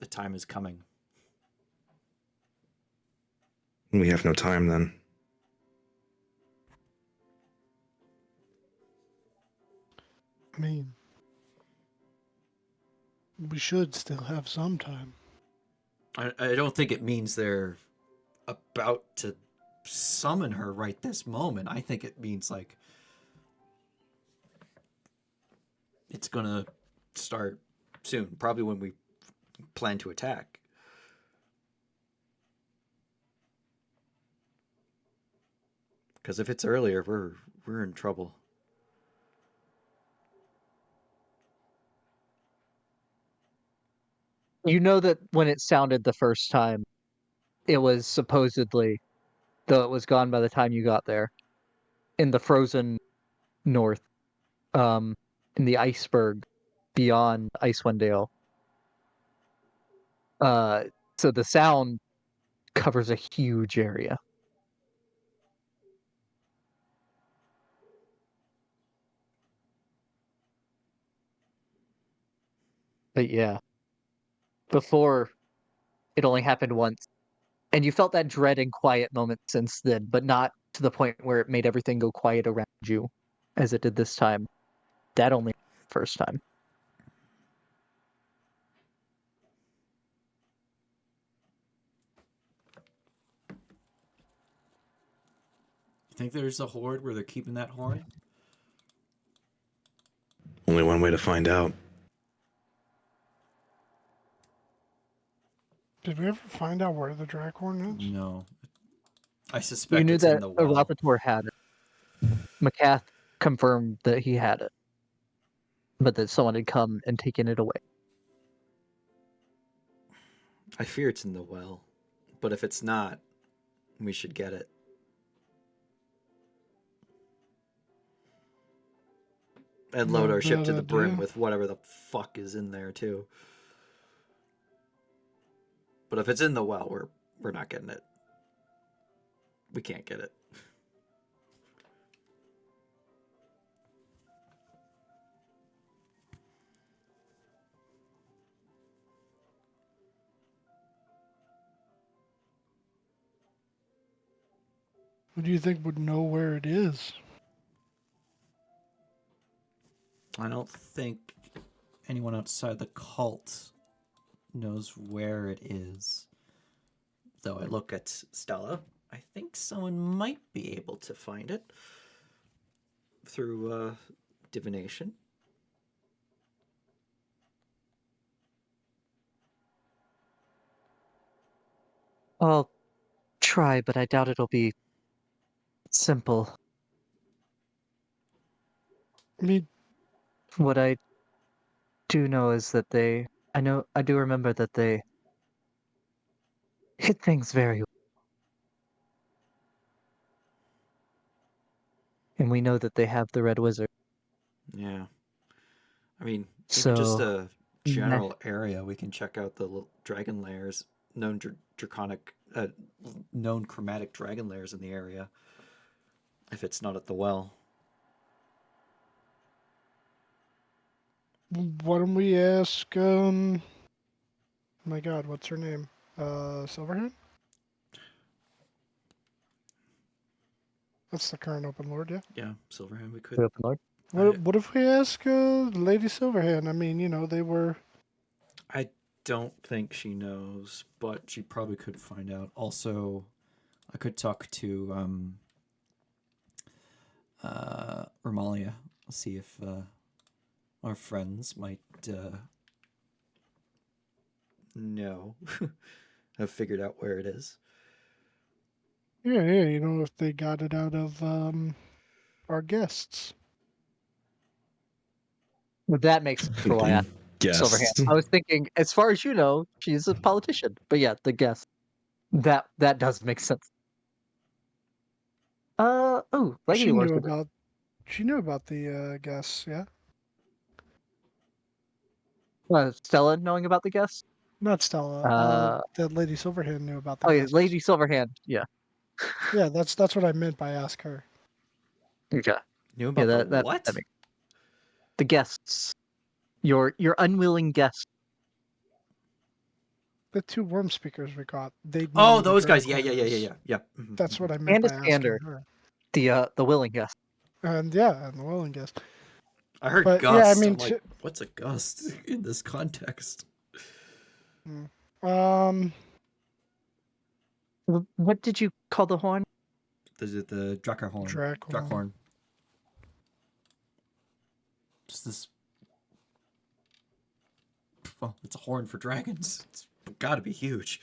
Speaker 1: time is coming.
Speaker 5: We have no time then.
Speaker 7: I mean, we should still have some time.
Speaker 1: I don't think it means they're about to summon her right this moment. I think it means like it's gonna start soon, probably when we plan to attack. Because if it's earlier, we're in trouble.
Speaker 2: You know that when it sounded the first time, it was supposedly, though it was gone by the time you got there, in the frozen north, in the iceberg beyond Icewind Dale. So the sound covers a huge area. But yeah, before it only happened once, and you felt that dread and quiet moment since then, but not to the point where it made everything go quiet around you, as it did this time. That only first time.
Speaker 1: You think there's a horde where they're keeping that horn?
Speaker 5: Only one way to find out.
Speaker 7: Did we ever find out where the Draghorn is?
Speaker 1: No. I suspect
Speaker 2: You knew
Speaker 1: it's in
Speaker 2: that
Speaker 1: the well.
Speaker 2: Arapator had it. Macath confirmed that he had it, but that someone had come and taken it away.
Speaker 1: I fear it's in the well, but if it's not, we should get it. And load
Speaker 7: Not a
Speaker 1: our ship to
Speaker 7: bad
Speaker 1: the brim
Speaker 7: idea.
Speaker 1: with whatever the fuck is in there too. But if it's in the well, we're not getting it. We can't get it.
Speaker 7: Who do you think would know where it is?
Speaker 1: I don't think anyone outside the cult knows where it is. Though I look at Stella, I think someone might be able to find it through divination.
Speaker 2: I'll try, but I doubt it'll be simple.
Speaker 7: I mean,
Speaker 2: What I do know is that I do remember that they hit things very well. And we know that they have the Red Wizard.
Speaker 1: Yeah. I mean, even just
Speaker 2: So,
Speaker 1: a general area, we can check out the dragon lairs, known known chromatic dragon lairs in the area. If it's not at the well.
Speaker 7: why don't we ask, my god, what's her name? Silverhand? That's the current Open Lord, yeah?
Speaker 1: Yeah, Silverhand, we could.
Speaker 2: the Open Lord.
Speaker 7: What if we ask, Lady Silverhand? I mean, you know, they were...
Speaker 1: I don't think she knows, but she probably could find out. Also, I could talk to Romalia, see if our friends might know, have figured out where it is.
Speaker 7: Yeah, you know, if they got it out of, our guests.
Speaker 2: But that makes sense for why I
Speaker 3: Guess.
Speaker 2: Silverhand. I was thinking, as far as you know, she's a politician. But yeah, the guess. That does make sense. Oh,
Speaker 7: She
Speaker 2: Legacy Wars.
Speaker 7: knew about. She knew about the guess. Yeah,
Speaker 2: Stella knowing about the guess.
Speaker 7: not Stella. That Lady Silverhand knew about the
Speaker 2: Oh yeah,
Speaker 7: guess.
Speaker 2: Lady Silverhand. Yeah.
Speaker 7: Yeah, that's what I meant by ask her.
Speaker 2: Okay.
Speaker 1: Knew
Speaker 2: Yeah,
Speaker 1: about the
Speaker 2: that
Speaker 1: what?
Speaker 2: makes the guests. Your unwilling guests.
Speaker 7: The 2 worm speakers we got. They.
Speaker 1: Oh, those guys. Yeah. Yeah. Mhm,
Speaker 7: That's
Speaker 1: mhm.
Speaker 7: what I meant
Speaker 2: And
Speaker 7: by
Speaker 2: Iskander.
Speaker 7: asking her.
Speaker 2: The willing guest.
Speaker 7: And yeah, and the willing guess.
Speaker 1: I heard
Speaker 7: But,
Speaker 1: gust.
Speaker 7: yeah, I mean,
Speaker 1: I'm like, what's a gust in this context?
Speaker 2: What did you call the horn?
Speaker 1: The Drakahorn.
Speaker 7: Drakhorn.
Speaker 1: Drakhorn. Just this. Well, it's a horn for dragons. It's got to be huge.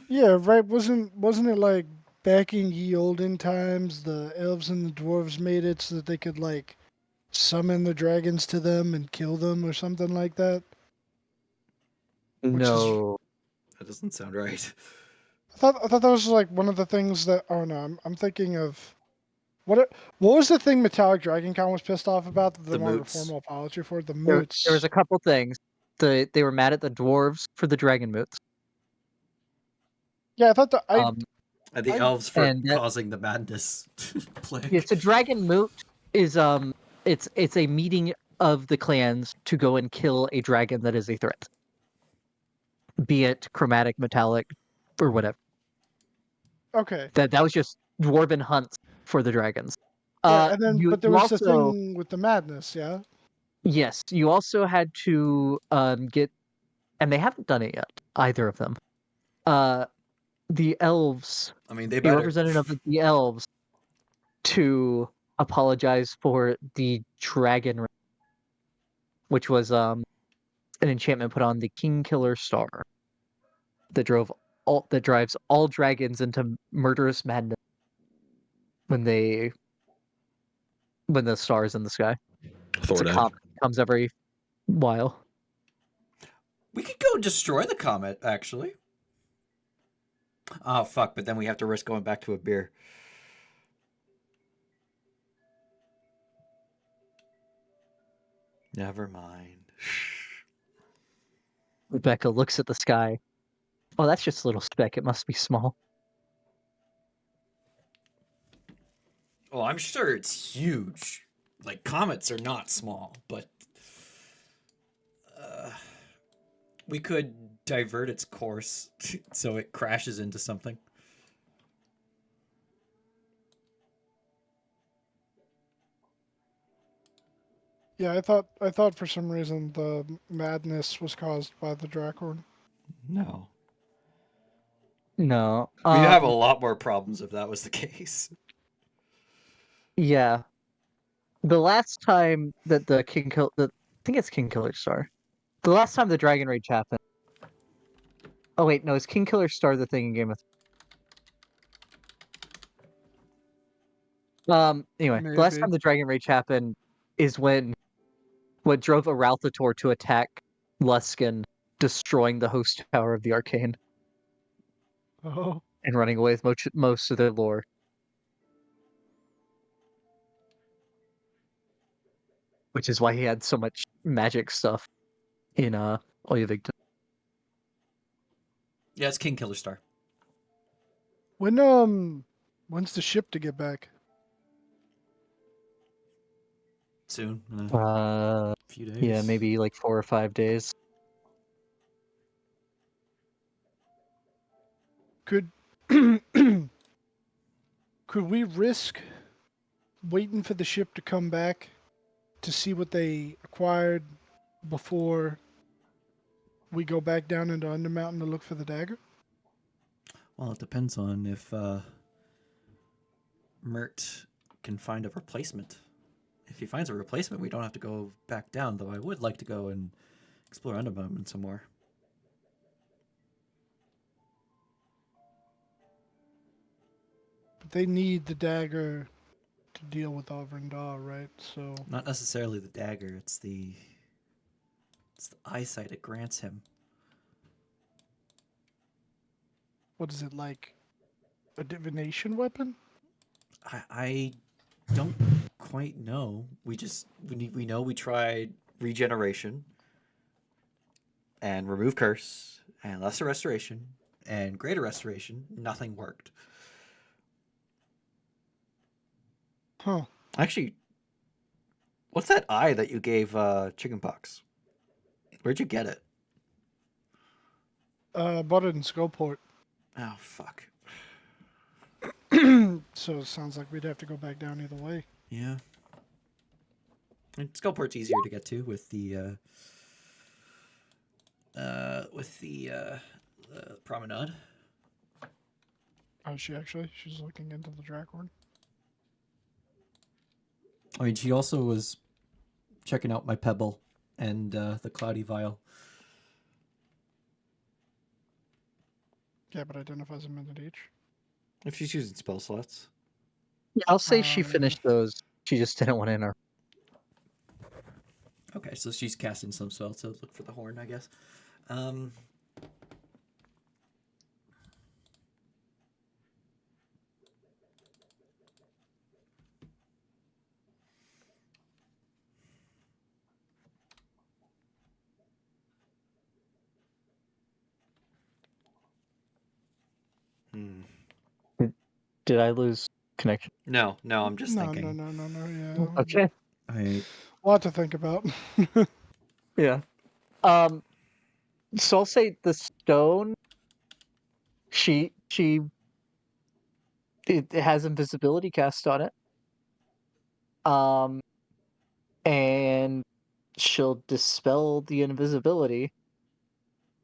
Speaker 7: Yeah, right. Wasn't it like back in ye olden times, the elves and the dwarves made it so that they could like summon the dragons to them and kill them or something like that? Which is-
Speaker 2: No.
Speaker 1: That doesn't sound right.
Speaker 7: I thought that was like one of the things that. Oh no, I'm thinking of what was the thing Metallic Dragon Con was pissed off about that they
Speaker 1: The
Speaker 7: wanted a
Speaker 1: moots.
Speaker 7: formal apology for? The
Speaker 2: There
Speaker 7: moots.
Speaker 2: was a couple things. They were mad at the dwarves for the dragon moots.
Speaker 7: Yeah, I thought
Speaker 1: And the elves for
Speaker 2: and that-
Speaker 1: causing the madness plague.
Speaker 2: Yeah, so dragon moot is it's a meeting of the clans to go and kill a dragon that is a threat. Be it chromatic, metallic, or whatever.
Speaker 7: okay.
Speaker 2: That was just dwarven hunts for the dragons.
Speaker 7: Yeah, and then but there was the
Speaker 2: also,
Speaker 7: thing with the madness, yeah.
Speaker 2: yes, you also had to get, and they haven't done it yet, either of them. The elves,
Speaker 1: I mean, they
Speaker 2: a
Speaker 1: better.
Speaker 2: representative of the elves, to apologize for the dragon, which was an enchantment put on the King Killer Star that drives all dragons into murderous madness when the star is in the sky. It's a
Speaker 3: Thorda.
Speaker 2: comet. Comes every while.
Speaker 1: We could go destroy the comet, actually. Oh, fuck, but then we have to risk going back to a beer. Never mind.
Speaker 2: Rebecca looks at the sky. Oh, that's just a little speck. It must be small.
Speaker 1: Oh, I'm sure it's huge. Like, comets are not small, but... we could divert its course so it crashes into something.
Speaker 7: Yeah, I thought for some reason the madness was caused by the Drakhorn.
Speaker 1: No.
Speaker 2: No.
Speaker 1: We'd have a lot more problems if that was the case.
Speaker 2: Yeah. The last time that I think it's King Killer Star. The last time the Dragon Rage happened. Oh wait, no, it's King Killer Star the thing in Game of Anyway, the last
Speaker 7: Maybe.
Speaker 2: time the Dragon Rage happened is when what drove Aralthator to attack Luskan, destroying the host tower of the Arcane
Speaker 7: Oh.
Speaker 2: and running away with most of their lore. Which is why he had so much magic stuff in Oyavigton.
Speaker 1: Yeah, it's King Killer Star.
Speaker 7: When's the ship to get back?
Speaker 1: Soon. In a few days.
Speaker 2: Yeah, maybe like 4 or 5 days.
Speaker 7: Could could we risk waiting for the ship to come back to see what they acquired before we go back down into Undermountain to look for the dagger?
Speaker 1: Well, it depends on if Mert can find a replacement. If he finds a replacement, we don't have to go back down, though I would like to go and explore Undermountain some more.
Speaker 7: But they need the dagger to deal with Alvrindar, right? So
Speaker 1: Not necessarily the dagger, it's the It's the eyesight it grants him.
Speaker 7: What is it, like a divination weapon?
Speaker 1: I don't quite know. We know we tried regeneration and remove curse and lesser restoration and greater restoration. Nothing worked.
Speaker 7: Huh.
Speaker 1: Actually, what's that eye that you gave chickenpox? Where'd you get it?
Speaker 7: Bought it in Skullport.
Speaker 1: Oh fuck.
Speaker 7: So it sounds like we'd have to go back down either way.
Speaker 1: Yeah. And Skullport's easier to get to with the promenade.
Speaker 7: Oh, she actually? She's looking into the Drakhorn.
Speaker 1: I mean, she also was checking out my pebble and the cloudy vial.
Speaker 7: Yeah, but identifies a minute each.
Speaker 1: If she's using spell slots.
Speaker 2: Yeah, I'll say she
Speaker 7: Yeah.
Speaker 2: finished those. She just didn't want to enter.
Speaker 1: Okay, so she's casting some spell to look for the horn, I guess.
Speaker 2: Did I lose connection?
Speaker 1: No, I'm just
Speaker 7: no,
Speaker 1: thinking.
Speaker 7: No, yeah.
Speaker 2: Okay.
Speaker 1: I
Speaker 7: A lot to think about.
Speaker 2: Yeah. So I'll say the stone. It has invisibility cast on it. And she'll dispel the invisibility.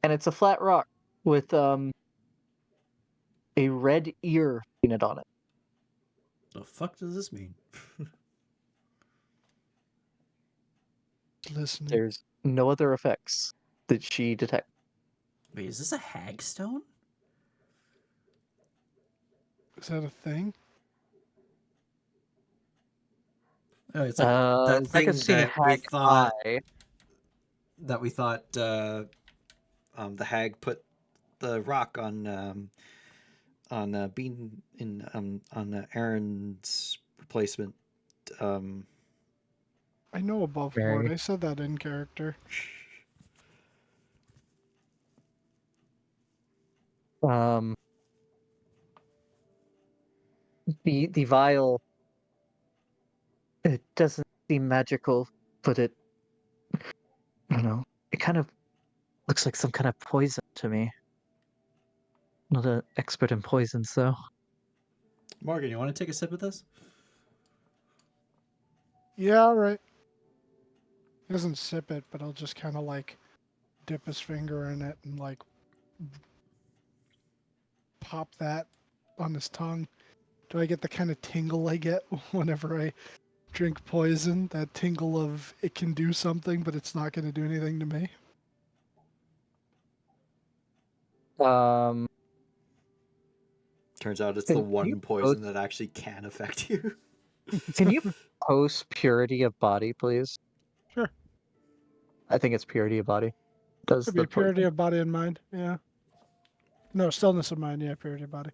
Speaker 2: And it's a flat rock with a red ear painted on it.
Speaker 1: the fuck does this mean?
Speaker 7: Listening.
Speaker 2: There's no other effects that she detects.
Speaker 1: Wait, is this a hag stone?
Speaker 7: Is that a thing?
Speaker 1: Oh, it's like that thing
Speaker 2: Rebecca's seen
Speaker 1: that we
Speaker 2: Hag
Speaker 1: thought
Speaker 2: Eye.
Speaker 1: the hag put the rock on Bean in on Aaron's replacement.
Speaker 7: I know above board.
Speaker 2: Very.
Speaker 7: I said that in character.
Speaker 2: The vial, it doesn't seem magical, but I don't know, it kind of looks like some kind of poison to me. Not an expert in poisons, though.
Speaker 1: Morgan, you want to take a sip of this?
Speaker 7: Yeah, all right. He doesn't sip it, but he'll just kind of like dip his finger in it and like pop that on his tongue. Do I get the kind of tingle I get whenever I drink poison? That tingle of it can do something, but it's not going to do anything to me.
Speaker 1: Turns out it's
Speaker 2: Can
Speaker 1: the
Speaker 2: you
Speaker 1: one poison that actually can affect you.
Speaker 2: Can you post purity of body, please?
Speaker 7: Sure.
Speaker 2: I think it's purity of body. Does
Speaker 7: Could
Speaker 2: the
Speaker 7: be purity of body and mind. Yeah. No, stillness of mind. Yeah, purity of body.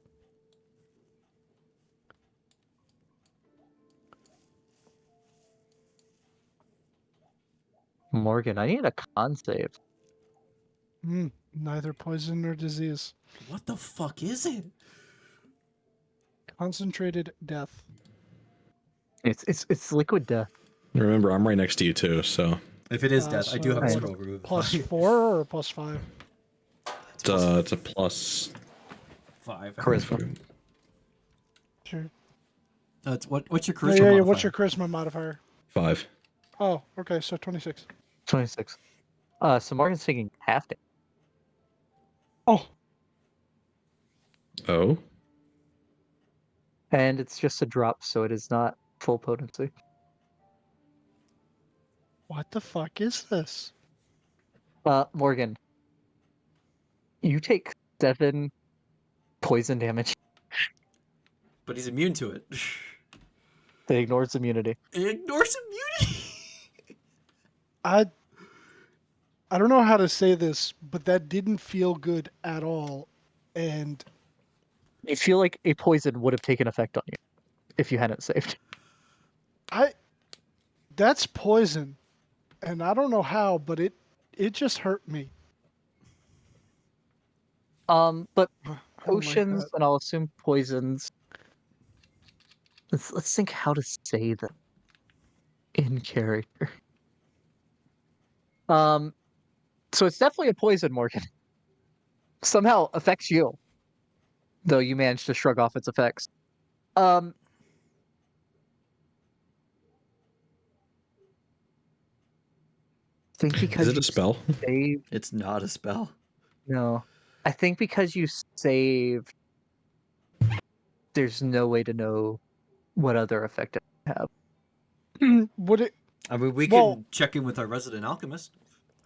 Speaker 2: Morgan, I need a con save.
Speaker 7: Neither poison nor disease.
Speaker 1: What the fuck is it?
Speaker 7: Concentrated death.
Speaker 2: It's liquid death.
Speaker 3: Remember, I'm right next to you too, so
Speaker 1: If it is death, I do
Speaker 7: so
Speaker 1: have a
Speaker 7: what,
Speaker 1: scroll remove.
Speaker 7: Plus 4 or plus 5?
Speaker 3: it's a plus.
Speaker 1: 5.
Speaker 2: Charisma.
Speaker 7: Sure.
Speaker 1: What's your
Speaker 7: Yeah,
Speaker 1: charisma?
Speaker 7: yeah,
Speaker 1: modifier?
Speaker 7: what's your charisma modifier?
Speaker 3: 5.
Speaker 7: Oh, okay, so 26.
Speaker 2: 26. So Morgan's taking half damage.
Speaker 7: Oh,
Speaker 3: Oh,
Speaker 2: And it's just a drop, so it is not full potency.
Speaker 7: what the fuck is this?
Speaker 2: Morgan, you take 7 poison damage.
Speaker 1: But he's immune to it.
Speaker 2: It ignores immunity.
Speaker 1: It ignores immunity.
Speaker 7: I don't know how to say this, but that didn't feel good at all. And
Speaker 2: I feel like a poison would have taken effect on you if you hadn't saved.
Speaker 7: I that's poison. And I don't know how, but it just hurt me.
Speaker 2: But
Speaker 7: I don't like
Speaker 2: potions,
Speaker 7: that.
Speaker 2: and I'll assume poisons. Let's think how to say them in character. Um, so it's definitely a poison, Morgan. Somehow affects you, though you managed to shrug off its effects. Um, I think
Speaker 3: Is
Speaker 2: because
Speaker 3: it
Speaker 2: you
Speaker 3: a spell?
Speaker 2: saved.
Speaker 1: It's not a spell.
Speaker 2: No, I think because you saved, there's no way to know what other effect it would have.
Speaker 7: Would it
Speaker 1: I mean, we
Speaker 7: Well-
Speaker 1: can check in with our resident alchemist.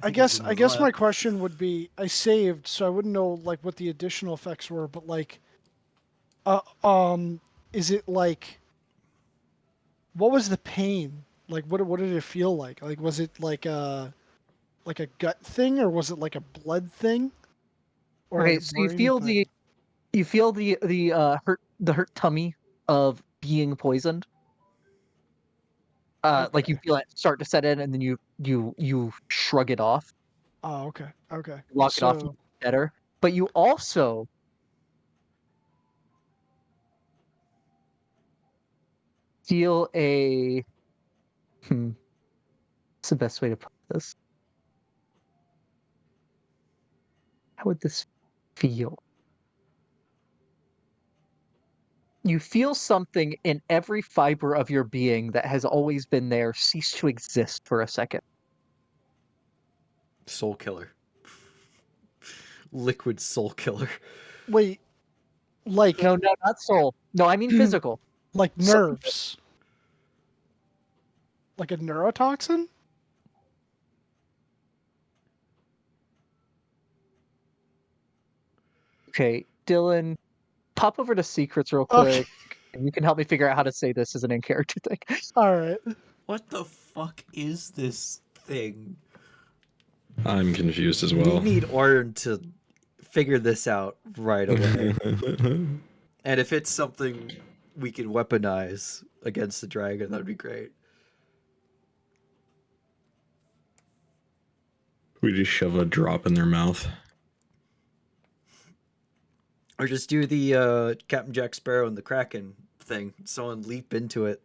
Speaker 7: I
Speaker 1: think he's
Speaker 7: guess
Speaker 1: in
Speaker 7: I
Speaker 1: the
Speaker 7: guess my
Speaker 1: lab.
Speaker 7: question would be I saved, so I wouldn't know like what the additional effects were, but like uh is it like what was the pain? Like what did it feel like? Like was it like a gut thing or was it like a blood thing? Or
Speaker 2: Okay,
Speaker 7: a
Speaker 2: so
Speaker 7: brain thing?
Speaker 2: you feel the hurt tummy of being poisoned. Like you
Speaker 7: Okay.
Speaker 2: feel it start to set in, and then you shrug it off,
Speaker 7: Oh, okay. Okay.
Speaker 2: walk it off
Speaker 7: So
Speaker 2: better. But you also feel a what's the best way to put this? How would this feel? You feel something in every fiber of your being that has always been there cease to exist for a second.
Speaker 1: Soul killer. Liquid soul killer.
Speaker 7: wait, like
Speaker 2: No, no, not soul. No, I mean physical.
Speaker 7: like
Speaker 2: So-
Speaker 7: nerves. Like a neurotoxin?
Speaker 2: Okay, Dylan, pop over to secrets real
Speaker 7: Okay.
Speaker 2: quick, and you can help me figure out how to say this as an in-character thing.
Speaker 7: All right.
Speaker 1: What the fuck is this thing?
Speaker 3: I'm confused as well.
Speaker 1: We need Orin to figure this out right away. And if it's something we can weaponize against the dragon, that'd be great.
Speaker 3: We just shove a drop in their mouth.
Speaker 1: Or just do the Captain Jack Sparrow and the Kraken thing. Someone leap into it,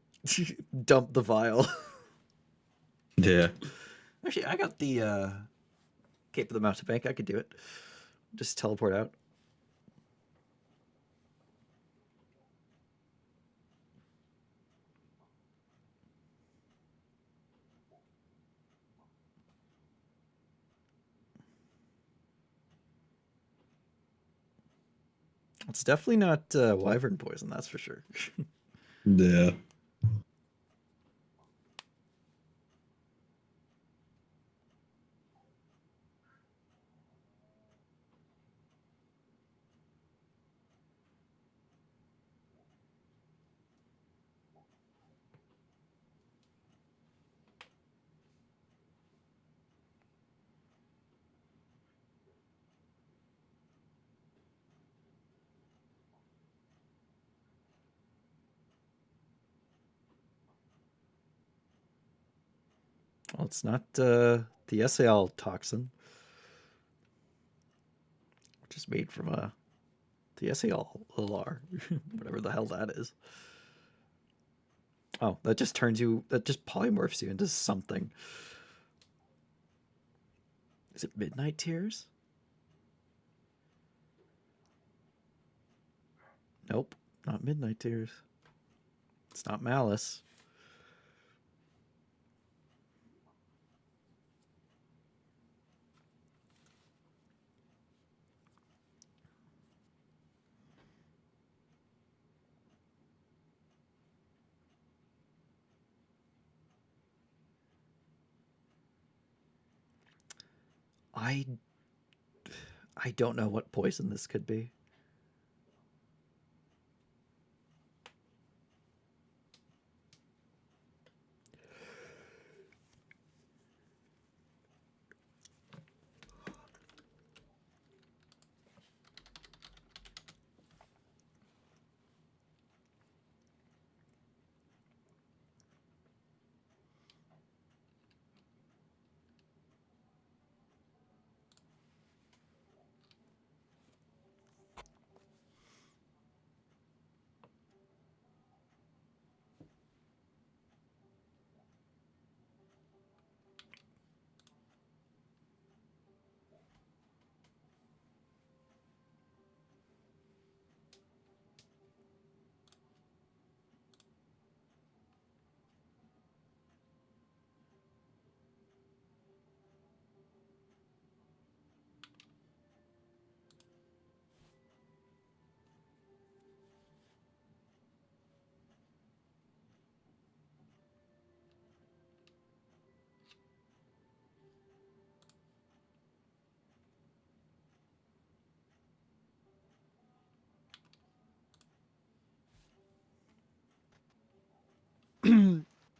Speaker 1: dump the vial.
Speaker 3: Yeah.
Speaker 1: Actually, I got the Cape of the Mountebank. I could do it. Just teleport out. It's definitely not wyvern poison, that's for sure.
Speaker 3: Yeah.
Speaker 1: Well, it's not the SAL toxin, which is made from the SAL LR, whatever the hell that is. Oh, that just polymorphs you into something. Is it Midnight Tears? Nope, not Midnight Tears. It's not Malice. I don't know what poison this could be.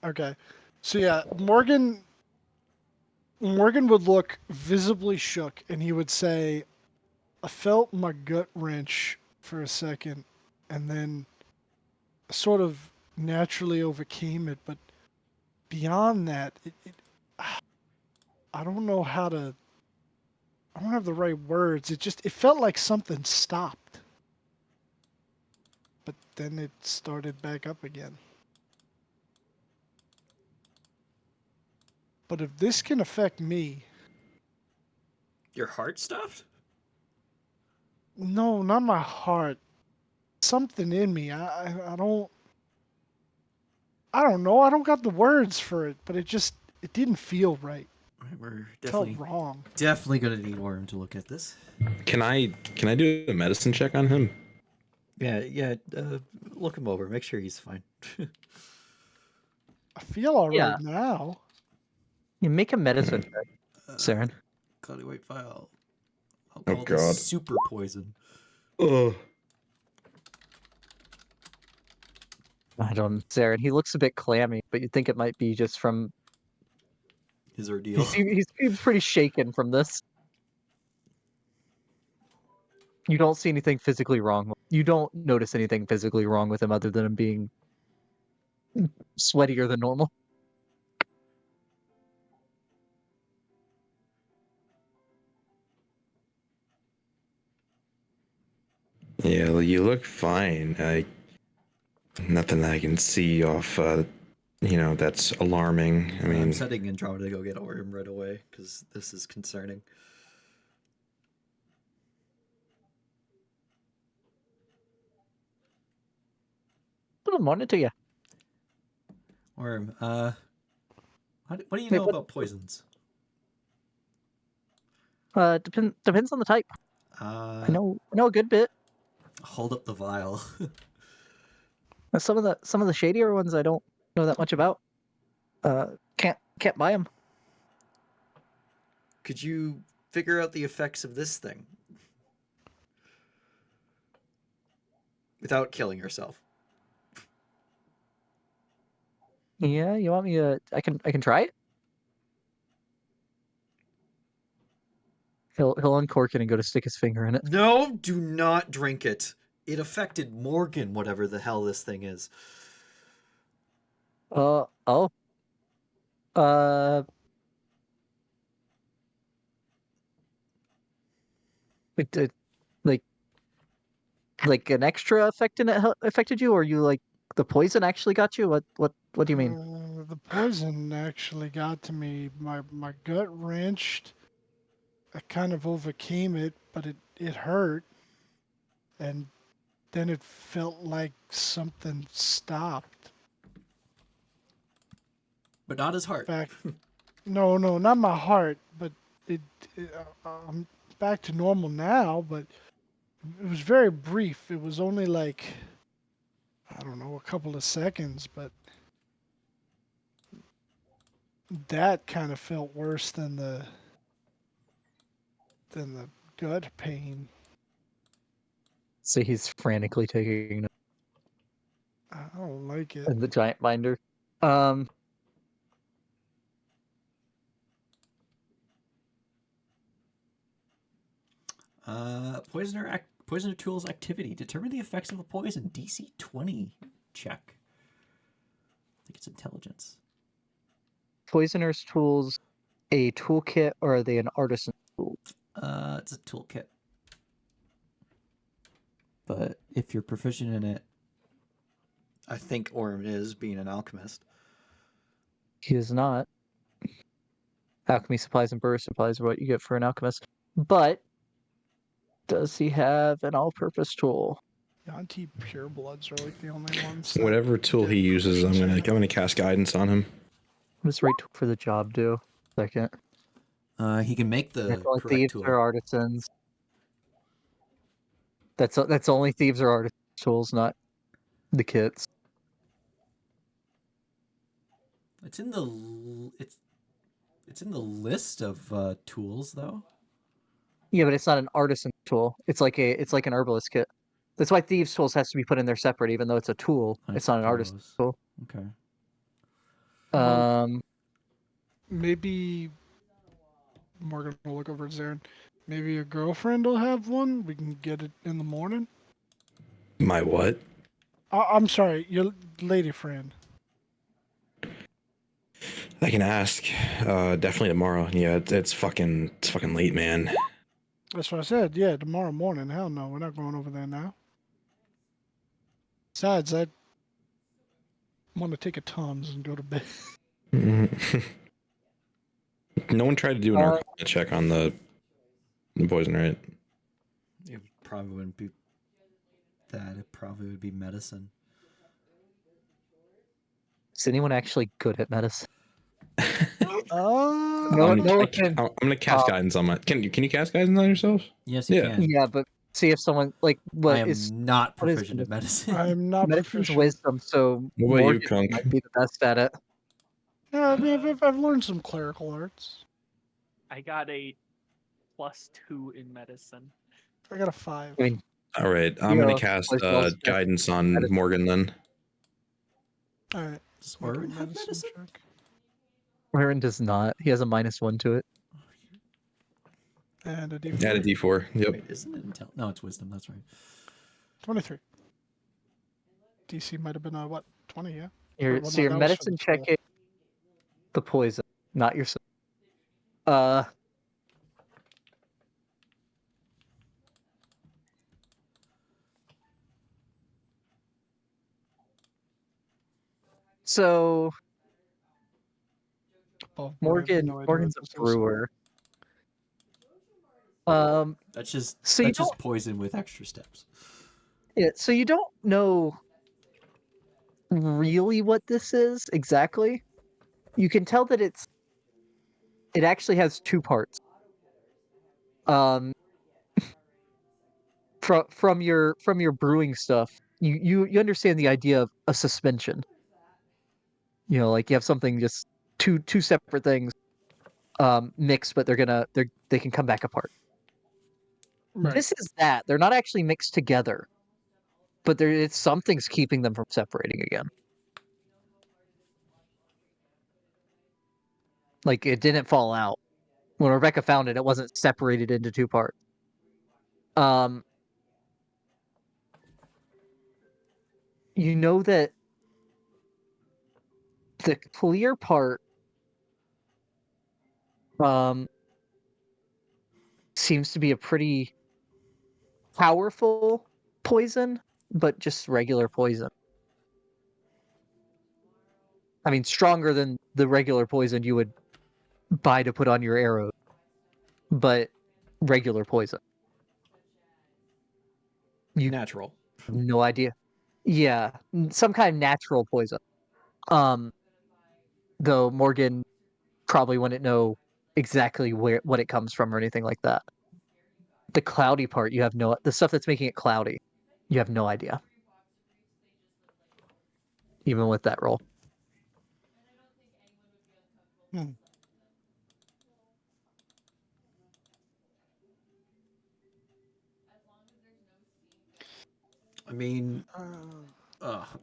Speaker 7: Okay. So yeah, Morgan would look visibly shook, and he would say, "I felt my gut wrench for a second, and then sort of naturally overcame it. But beyond that, I don't know how to. I don't have the right words. It felt like something stopped, but then it started back up again. But if this can affect me,
Speaker 1: Your heart stopped?
Speaker 7: no, not my heart. Something in me. I don't know. I don't got the words for it, but it didn't feel right.
Speaker 1: Alright, we're
Speaker 7: It felt
Speaker 1: definitely
Speaker 7: wrong.
Speaker 1: gonna need Orm to look at this.
Speaker 3: Can I do a medicine check on him?
Speaker 1: Yeah. Look him over. Make sure he's fine.
Speaker 7: I feel all right
Speaker 2: Yeah.
Speaker 7: now.
Speaker 2: You make a medicine check, Saren.
Speaker 1: Cloudy white vial. I'll
Speaker 5: Oh,
Speaker 1: call
Speaker 5: God.
Speaker 1: this super poison.
Speaker 3: Oh,
Speaker 2: I don't, Saren. He looks a bit clammy, but you think it might be just from
Speaker 1: His ordeal.
Speaker 2: he seems pretty shaken from this. You don't see anything physically wrong. You don't notice anything physically wrong with him other than him being sweatier than normal.
Speaker 5: Yeah, well, you look fine. Nothing I can see off. That's alarming. I
Speaker 1: I'm
Speaker 5: mean,
Speaker 1: sending Andromeda to go get Orm right away because this is concerning.
Speaker 2: Good morning to you.
Speaker 1: Orm, what do you
Speaker 2: Wait,
Speaker 1: know
Speaker 2: what-
Speaker 1: about poisons?
Speaker 2: Depends on the type. I know a good bit.
Speaker 1: Hold up the vial.
Speaker 2: Some of the shadier ones I don't know that much about. Can't buy them.
Speaker 1: Could you figure out the effects of this thing without killing yourself?
Speaker 2: Yeah, you want me to? I can try it. He'll uncork it and go to stick his finger in it.
Speaker 1: No, do not drink it. It affected Morgan, whatever the hell this thing is.
Speaker 2: Oh. It like an extra effect in it affected you, or you like the poison actually got you? What do you mean?
Speaker 7: The poison actually got to me. My gut wrenched. I kind of overcame it, but it hurt, and then it felt like something stopped.
Speaker 1: But not his heart.
Speaker 7: Back, no, not my heart, but I'm back to normal now. But it was very brief. It was only like, I don't know, a couple of seconds, but that kind of felt worse than the gut pain.
Speaker 2: So he's frantically taking
Speaker 7: I don't like it.
Speaker 2: the giant binder.
Speaker 1: Poisoner tools activity. Determine the effects of the poison. DC 20 check. I think it's intelligence.
Speaker 2: Poisoner's tools, a toolkit, or are they an artisan tool?
Speaker 1: It's a toolkit. But if you're proficient in it, I think Orm is, being an alchemist.
Speaker 2: He is not. Alchemy supplies and burst supplies are what you get for an alchemist. But does he have an all-purpose tool?
Speaker 7: Yanti purebloods are like the only ones. that
Speaker 3: whatever tool
Speaker 7: get
Speaker 3: he uses, I'm
Speaker 7: proficiency.
Speaker 3: gonna cast guidance on him.
Speaker 2: What does right tool for the job do? Second.
Speaker 1: He can make the
Speaker 2: That's only
Speaker 1: correct
Speaker 2: thieves
Speaker 1: tool.
Speaker 2: or artisans. That's only thieves or artisans tools, not the kits.
Speaker 1: It's in the it's in the list of tools though.
Speaker 2: Yeah, but it's not an artisan tool. It's like an herbalist kit. That's why thieves tools has to be put in there separate, even though it's a tool.
Speaker 1: I
Speaker 2: It's not an artisan
Speaker 1: suppose.
Speaker 2: tool.
Speaker 1: Okay.
Speaker 2: Um,
Speaker 7: Maybe Morgan will look over at Zarin. Maybe your girlfriend will have one. We can get it in the morning.
Speaker 5: My what?
Speaker 7: I'm sorry, your lady friend.
Speaker 5: I can ask. Definitely tomorrow. Yeah, it's fucking late, man.
Speaker 7: That's what I said. Yeah, tomorrow morning. Hell no, we're not going over there now. Besides, I want to take a Tums and go to bed.
Speaker 5: No one tried to do an Arcana check on the poison, right?
Speaker 1: It probably wouldn't be that. It probably would be medicine.
Speaker 2: is anyone actually good at medicine?
Speaker 7: Oh,
Speaker 2: No,
Speaker 5: I'm,
Speaker 2: no
Speaker 5: I,
Speaker 2: offense.
Speaker 5: I'm gonna cast guidance on my. Can you cast guidance on yourself?
Speaker 1: Yes, you
Speaker 5: Yeah.
Speaker 1: can.
Speaker 2: Yeah, but see if someone like
Speaker 1: I
Speaker 2: what
Speaker 1: am
Speaker 2: is
Speaker 1: not
Speaker 2: what is
Speaker 1: proficient at medicine.
Speaker 7: I'm not
Speaker 2: medicine's
Speaker 7: proficient.
Speaker 2: wisdom, so
Speaker 5: What about you,
Speaker 2: Morgan
Speaker 5: Kunk?
Speaker 2: might be the best at it.
Speaker 7: Yeah, I mean, I've learned some clerical arts.
Speaker 6: I got a +2 in medicine.
Speaker 7: I got a 5.
Speaker 2: I mean,
Speaker 5: All right, I'm
Speaker 2: Yeah,
Speaker 5: gonna cast
Speaker 2: was well spent.
Speaker 5: guidance on
Speaker 2: Medicine.
Speaker 5: Morgan then.
Speaker 7: All right.
Speaker 1: Does
Speaker 7: make a
Speaker 1: Orin have medicine?
Speaker 7: check.
Speaker 2: Aaron does not. He has a -1 to it.
Speaker 7: And a D4.
Speaker 5: Add a D4. Yep.
Speaker 1: Wait, isn't it intel? No, it's wisdom. That's right.
Speaker 7: 23. DC might have been a what? 20, yeah.
Speaker 2: Your,
Speaker 7: Well,
Speaker 2: so
Speaker 7: no,
Speaker 2: your
Speaker 7: that was for
Speaker 2: medicine
Speaker 7: the
Speaker 2: check
Speaker 7: troll.
Speaker 2: is the poison, not yourself. So
Speaker 7: Above board, I have no idea what
Speaker 2: Morgan's a
Speaker 7: this is.
Speaker 2: brewer.
Speaker 1: That's just
Speaker 2: So you
Speaker 1: that's just poison with extra steps.
Speaker 2: Yeah, so you don't know really what this is exactly. You can tell that it actually has two parts. Um, from your brewing stuff, you understand the idea of a suspension. You know, like you have something just two separate things mixed, but they can come back apart.
Speaker 7: Right.
Speaker 2: This is that. They're not actually mixed together, but it's something's keeping them from separating again. Like it didn't fall out. When Rebecca found it, it wasn't separated into two parts. You know that the clear part seems to be a pretty powerful poison, but just regular poison. I mean, stronger than the regular poison you would buy to put on your arrows, but regular poison. You
Speaker 1: Natural.
Speaker 2: have no idea. Yeah, some kind of natural poison. Though Morgan probably wouldn't know exactly what it comes from or anything like that. The cloudy part, the stuff that's making it cloudy, you have no idea. Even with that roll.
Speaker 1: I mean,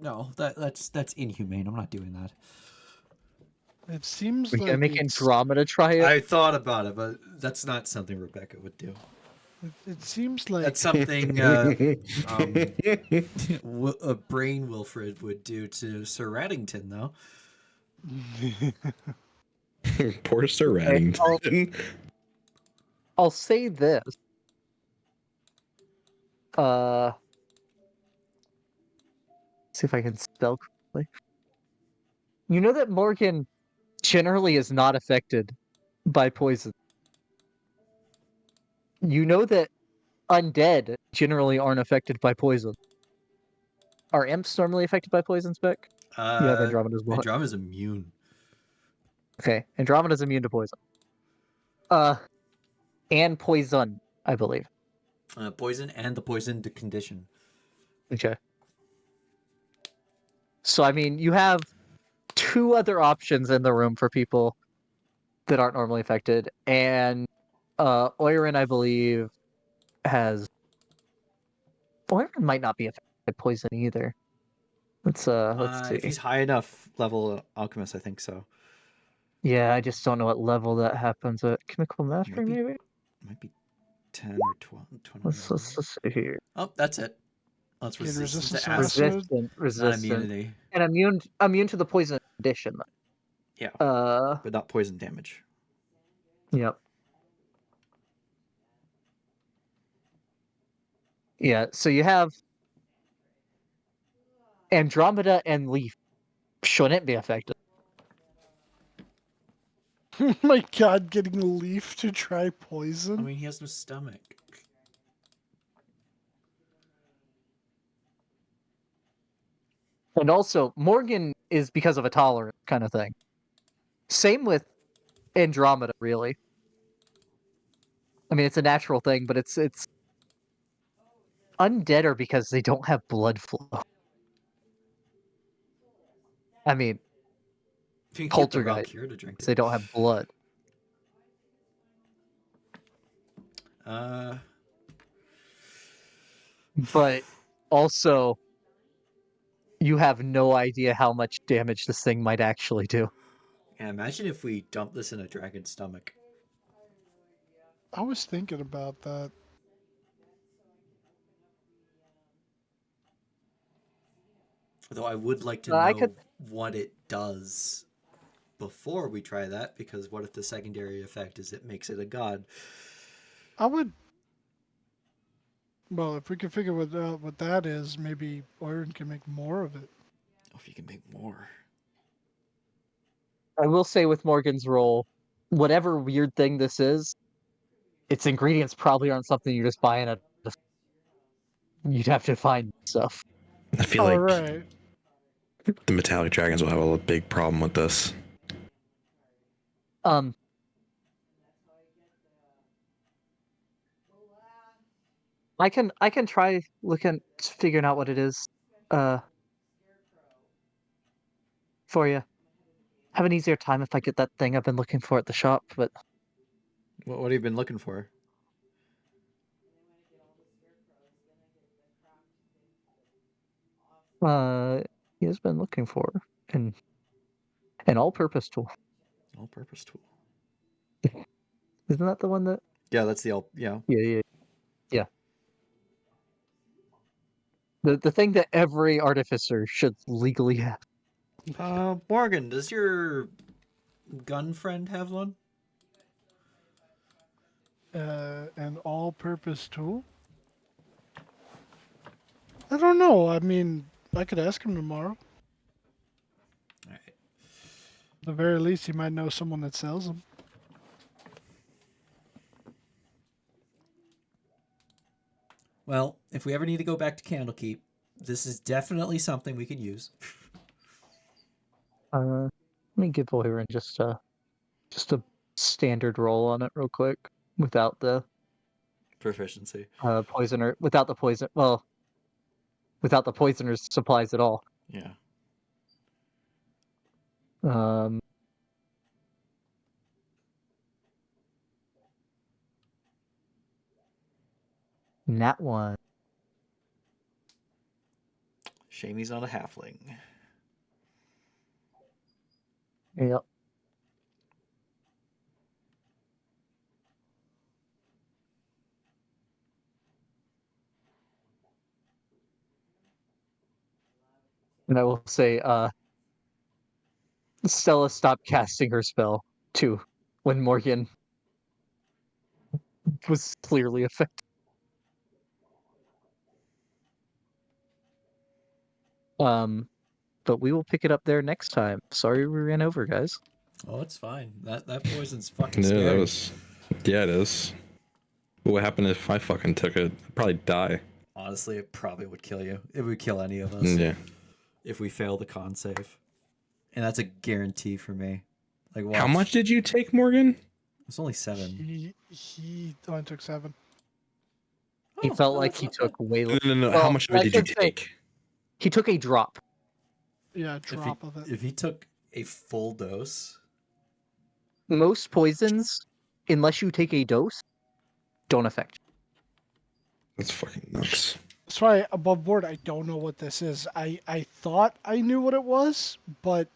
Speaker 1: no, that's inhumane. I'm not doing that.
Speaker 7: It seems
Speaker 2: We
Speaker 7: like
Speaker 2: can make
Speaker 7: it's,
Speaker 2: Andromeda try it.
Speaker 1: I thought about it, but that's not something Rebecca would do.
Speaker 7: it seems like
Speaker 1: That's something a brain Wilfred would do to Sir Reddington, though.
Speaker 5: Poor Sir Reddington.
Speaker 2: I'll say this. See if I can spell correctly. You know that Morgan generally is not affected by poison. You know that undead generally aren't affected by poison. Are imps normally affected by poison, Spec? You have Andromeda's blood.
Speaker 1: Andromeda's immune.
Speaker 2: Okay, Andromeda's immune to poison. And poison, I believe.
Speaker 1: Poison and the poisoned condition.
Speaker 2: Okay. So, I mean, you have two other options in the room for people that aren't normally affected, and Oirin, I believe, Oirin might not be affected by poison either. Let's
Speaker 1: If
Speaker 2: see.
Speaker 1: he's high enough level alchemist, I think so.
Speaker 2: Yeah, I just don't know what level that happens at. Chemical mastery,
Speaker 1: Maybe-
Speaker 2: maybe.
Speaker 1: Might be 10 or 12. 21.
Speaker 2: Let's see here.
Speaker 1: Oh, that's it. That's
Speaker 4: Gain
Speaker 1: resistance
Speaker 4: resistance
Speaker 1: to
Speaker 4: to
Speaker 1: acid,
Speaker 4: acid.
Speaker 2: Resistant,
Speaker 1: not immunity.
Speaker 2: and immune to the poison condition.
Speaker 1: Yeah,
Speaker 2: Uh,
Speaker 1: but not poison damage.
Speaker 2: yep. Yeah, so you have Andromeda and Leaf shouldn't be affected.
Speaker 7: Oh my god, getting Leaf to try
Speaker 1: I
Speaker 7: poison?
Speaker 1: mean, he has no stomach.
Speaker 2: And also, Morgan is because of a tolerance kind of thing. Same with Andromeda, really. I mean, it's a natural thing, but it's undead are because they don't have blood flow. I mean,
Speaker 1: If you can get the
Speaker 2: Poltergeist,
Speaker 1: Valkyr to drink
Speaker 2: they
Speaker 1: it.
Speaker 2: don't have blood. But also, you have no idea how much damage this thing might actually do.
Speaker 1: Yeah, imagine if we dump this in a dragon's stomach.
Speaker 7: I was thinking about that.
Speaker 1: Though I would like to
Speaker 2: I
Speaker 1: know
Speaker 2: could-
Speaker 1: what it does before we try that, because what if the secondary effect is it makes it a god?
Speaker 7: I would. Well, if we can figure out what that is, maybe Orin can make more of it.
Speaker 1: Oh, if you can make more.
Speaker 2: I will say with Morgan's roll, whatever weird thing this is, its ingredients probably aren't something you're just buying at. You'd have to find stuff.
Speaker 5: I feel
Speaker 7: All
Speaker 5: like
Speaker 7: right.
Speaker 5: the metallic dragons will have a big problem with this.
Speaker 2: Um, I can try figuring out what it is, for you. Have an easier time if I get that thing I've been looking for at the shop, but
Speaker 1: What have you been looking for?
Speaker 2: he has been looking for an all-purpose tool.
Speaker 1: All-purpose tool.
Speaker 2: Isn't that the one that?
Speaker 1: Yeah, that's the all. Yeah.
Speaker 2: Yeah. The thing that every artificer should legally have.
Speaker 1: Morgan, does your gun friend have one?
Speaker 7: An all-purpose tool? I don't know. I mean, I could ask him tomorrow.
Speaker 1: All right.
Speaker 7: At the very least, he might know someone that sells them.
Speaker 1: Well, if we ever need to go back to Candlekeep, this is definitely something we could use.
Speaker 2: Let me give Oirin just a standard roll on it real quick without the
Speaker 1: Proficiency.
Speaker 2: poisoner, without the poisoner's supplies at all.
Speaker 1: Yeah.
Speaker 2: Nat one.
Speaker 1: Shame he's not a halfling.
Speaker 2: Yep. And I will say, Stella stopped casting her spell too when Morgan was clearly affected. But we will pick it up there next time. Sorry we ran over, guys.
Speaker 1: Oh, it's fine. That poison's fucking
Speaker 3: Yeah,
Speaker 1: scary.
Speaker 3: that was. Yeah, it is. What would happen if I fucking took it? I'd probably die.
Speaker 1: Honestly, it probably would kill you. It would kill any of us
Speaker 3: Yeah.
Speaker 1: if we fail the con save. And that's a guarantee for me. Like,
Speaker 3: How
Speaker 1: watch.
Speaker 3: much did you take, Morgan?
Speaker 1: It's only 7.
Speaker 7: He only took 7.
Speaker 2: He
Speaker 1: Oh,
Speaker 2: felt
Speaker 1: no,
Speaker 2: like
Speaker 1: that's
Speaker 2: he
Speaker 1: not
Speaker 2: took way less.
Speaker 3: No.
Speaker 2: Well,
Speaker 3: How much of
Speaker 2: I
Speaker 3: it did you
Speaker 2: should say-
Speaker 3: take?
Speaker 2: He took a drop.
Speaker 7: Yeah,
Speaker 1: bad.
Speaker 7: drop of it.
Speaker 1: If he took a full dose,
Speaker 2: Most poisons, unless you take a dose, don't affect you.
Speaker 3: That's fucking nuts.
Speaker 7: That's why above board, I don't know what this is. I thought I knew what it was, but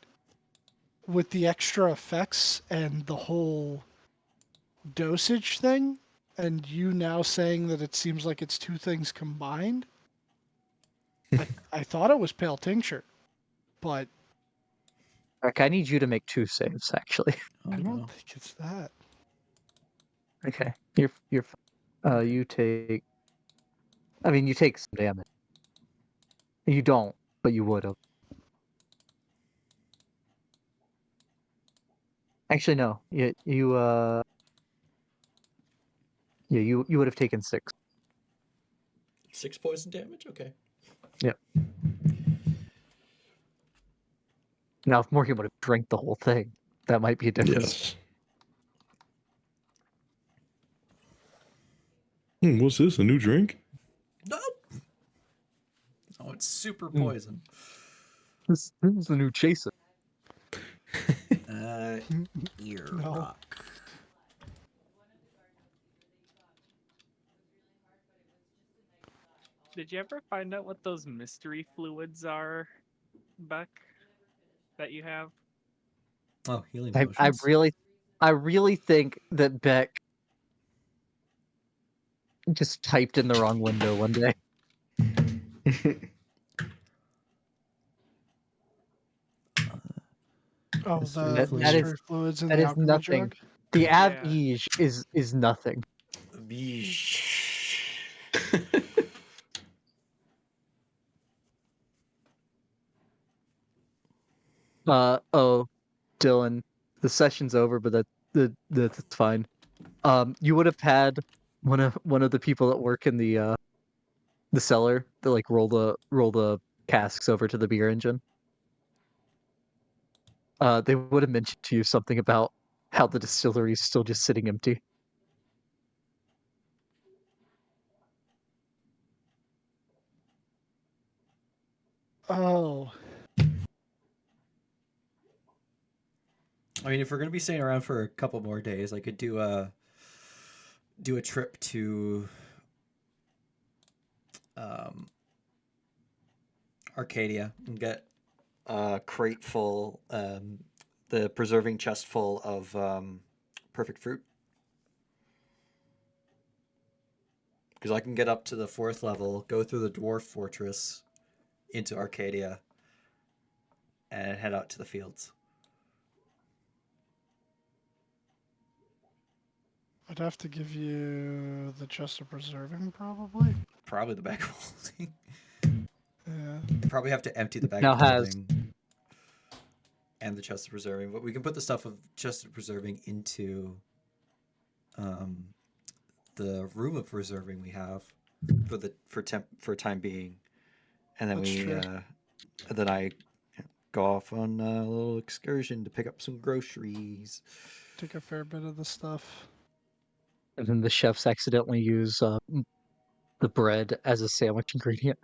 Speaker 7: with the extra effects and the whole dosage thing, and you now saying that it seems like it's two things combined, I thought it was pale tincture, but
Speaker 2: Rick, I need you to make 2 saves, actually.
Speaker 1: Oh,
Speaker 7: I don't
Speaker 1: no.
Speaker 7: think it's that.
Speaker 2: Okay. You take. I mean, you take some damage. You don't, but you would have. Actually, no. You would have taken 6.
Speaker 1: 6 poison damage? Okay.
Speaker 2: Yep. Now, if Morgan would have drank the whole thing, that might be a difference.
Speaker 3: Yes. What's this? A new drink?
Speaker 1: Nope. Oh, it's super
Speaker 2: Hmm.
Speaker 1: poison.
Speaker 2: This is the new chaser.
Speaker 1: Ear
Speaker 7: No.
Speaker 1: rock.
Speaker 6: Did you ever find out what those mystery fluids are, Beck? That you have?
Speaker 1: Oh, healing
Speaker 2: I
Speaker 1: potions.
Speaker 2: really think that Beck just typed in the wrong window one day.
Speaker 7: Oh,
Speaker 1: Mystery
Speaker 7: the
Speaker 1: fluid.
Speaker 7: mystery fluids in
Speaker 2: that
Speaker 7: the
Speaker 2: is
Speaker 7: alchemy
Speaker 2: nothing.
Speaker 7: jug.
Speaker 2: The
Speaker 6: Yeah.
Speaker 2: Avige is nothing. Oh, Dylan, the session's over, but that's fine. You would have had one of the people that work in the cellar that like roll the casks over to the beer engine. They would have mentioned to you something about how the distillery is still just sitting empty.
Speaker 7: Oh,
Speaker 1: I mean, if we're gonna be staying around for a couple more days, I could do a trip to Arcadia and get a crate full, the preserving chest full of perfect fruit. Because I can get up to the 4th level, go through the dwarf fortress into Arcadia, and head out to the fields.
Speaker 7: I'd have to give you the chest of preserving, probably.
Speaker 1: Probably the bag of holding.
Speaker 7: Yeah.
Speaker 1: You probably have to empty the bag
Speaker 2: Now
Speaker 1: of
Speaker 2: has-
Speaker 1: holding and the chest of preserving, but we can put the stuff of chest of preserving into the room of preserving we have for time being, and then
Speaker 7: That's
Speaker 1: we
Speaker 7: true.
Speaker 1: then I go off on a little excursion to pick up some groceries.
Speaker 7: Take a fair bit of the stuff.
Speaker 2: And then the chefs accidentally use the bread as a sandwich ingredient.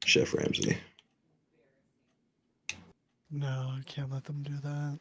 Speaker 3: Chef Ramsay.
Speaker 7: No, I can't let them do that.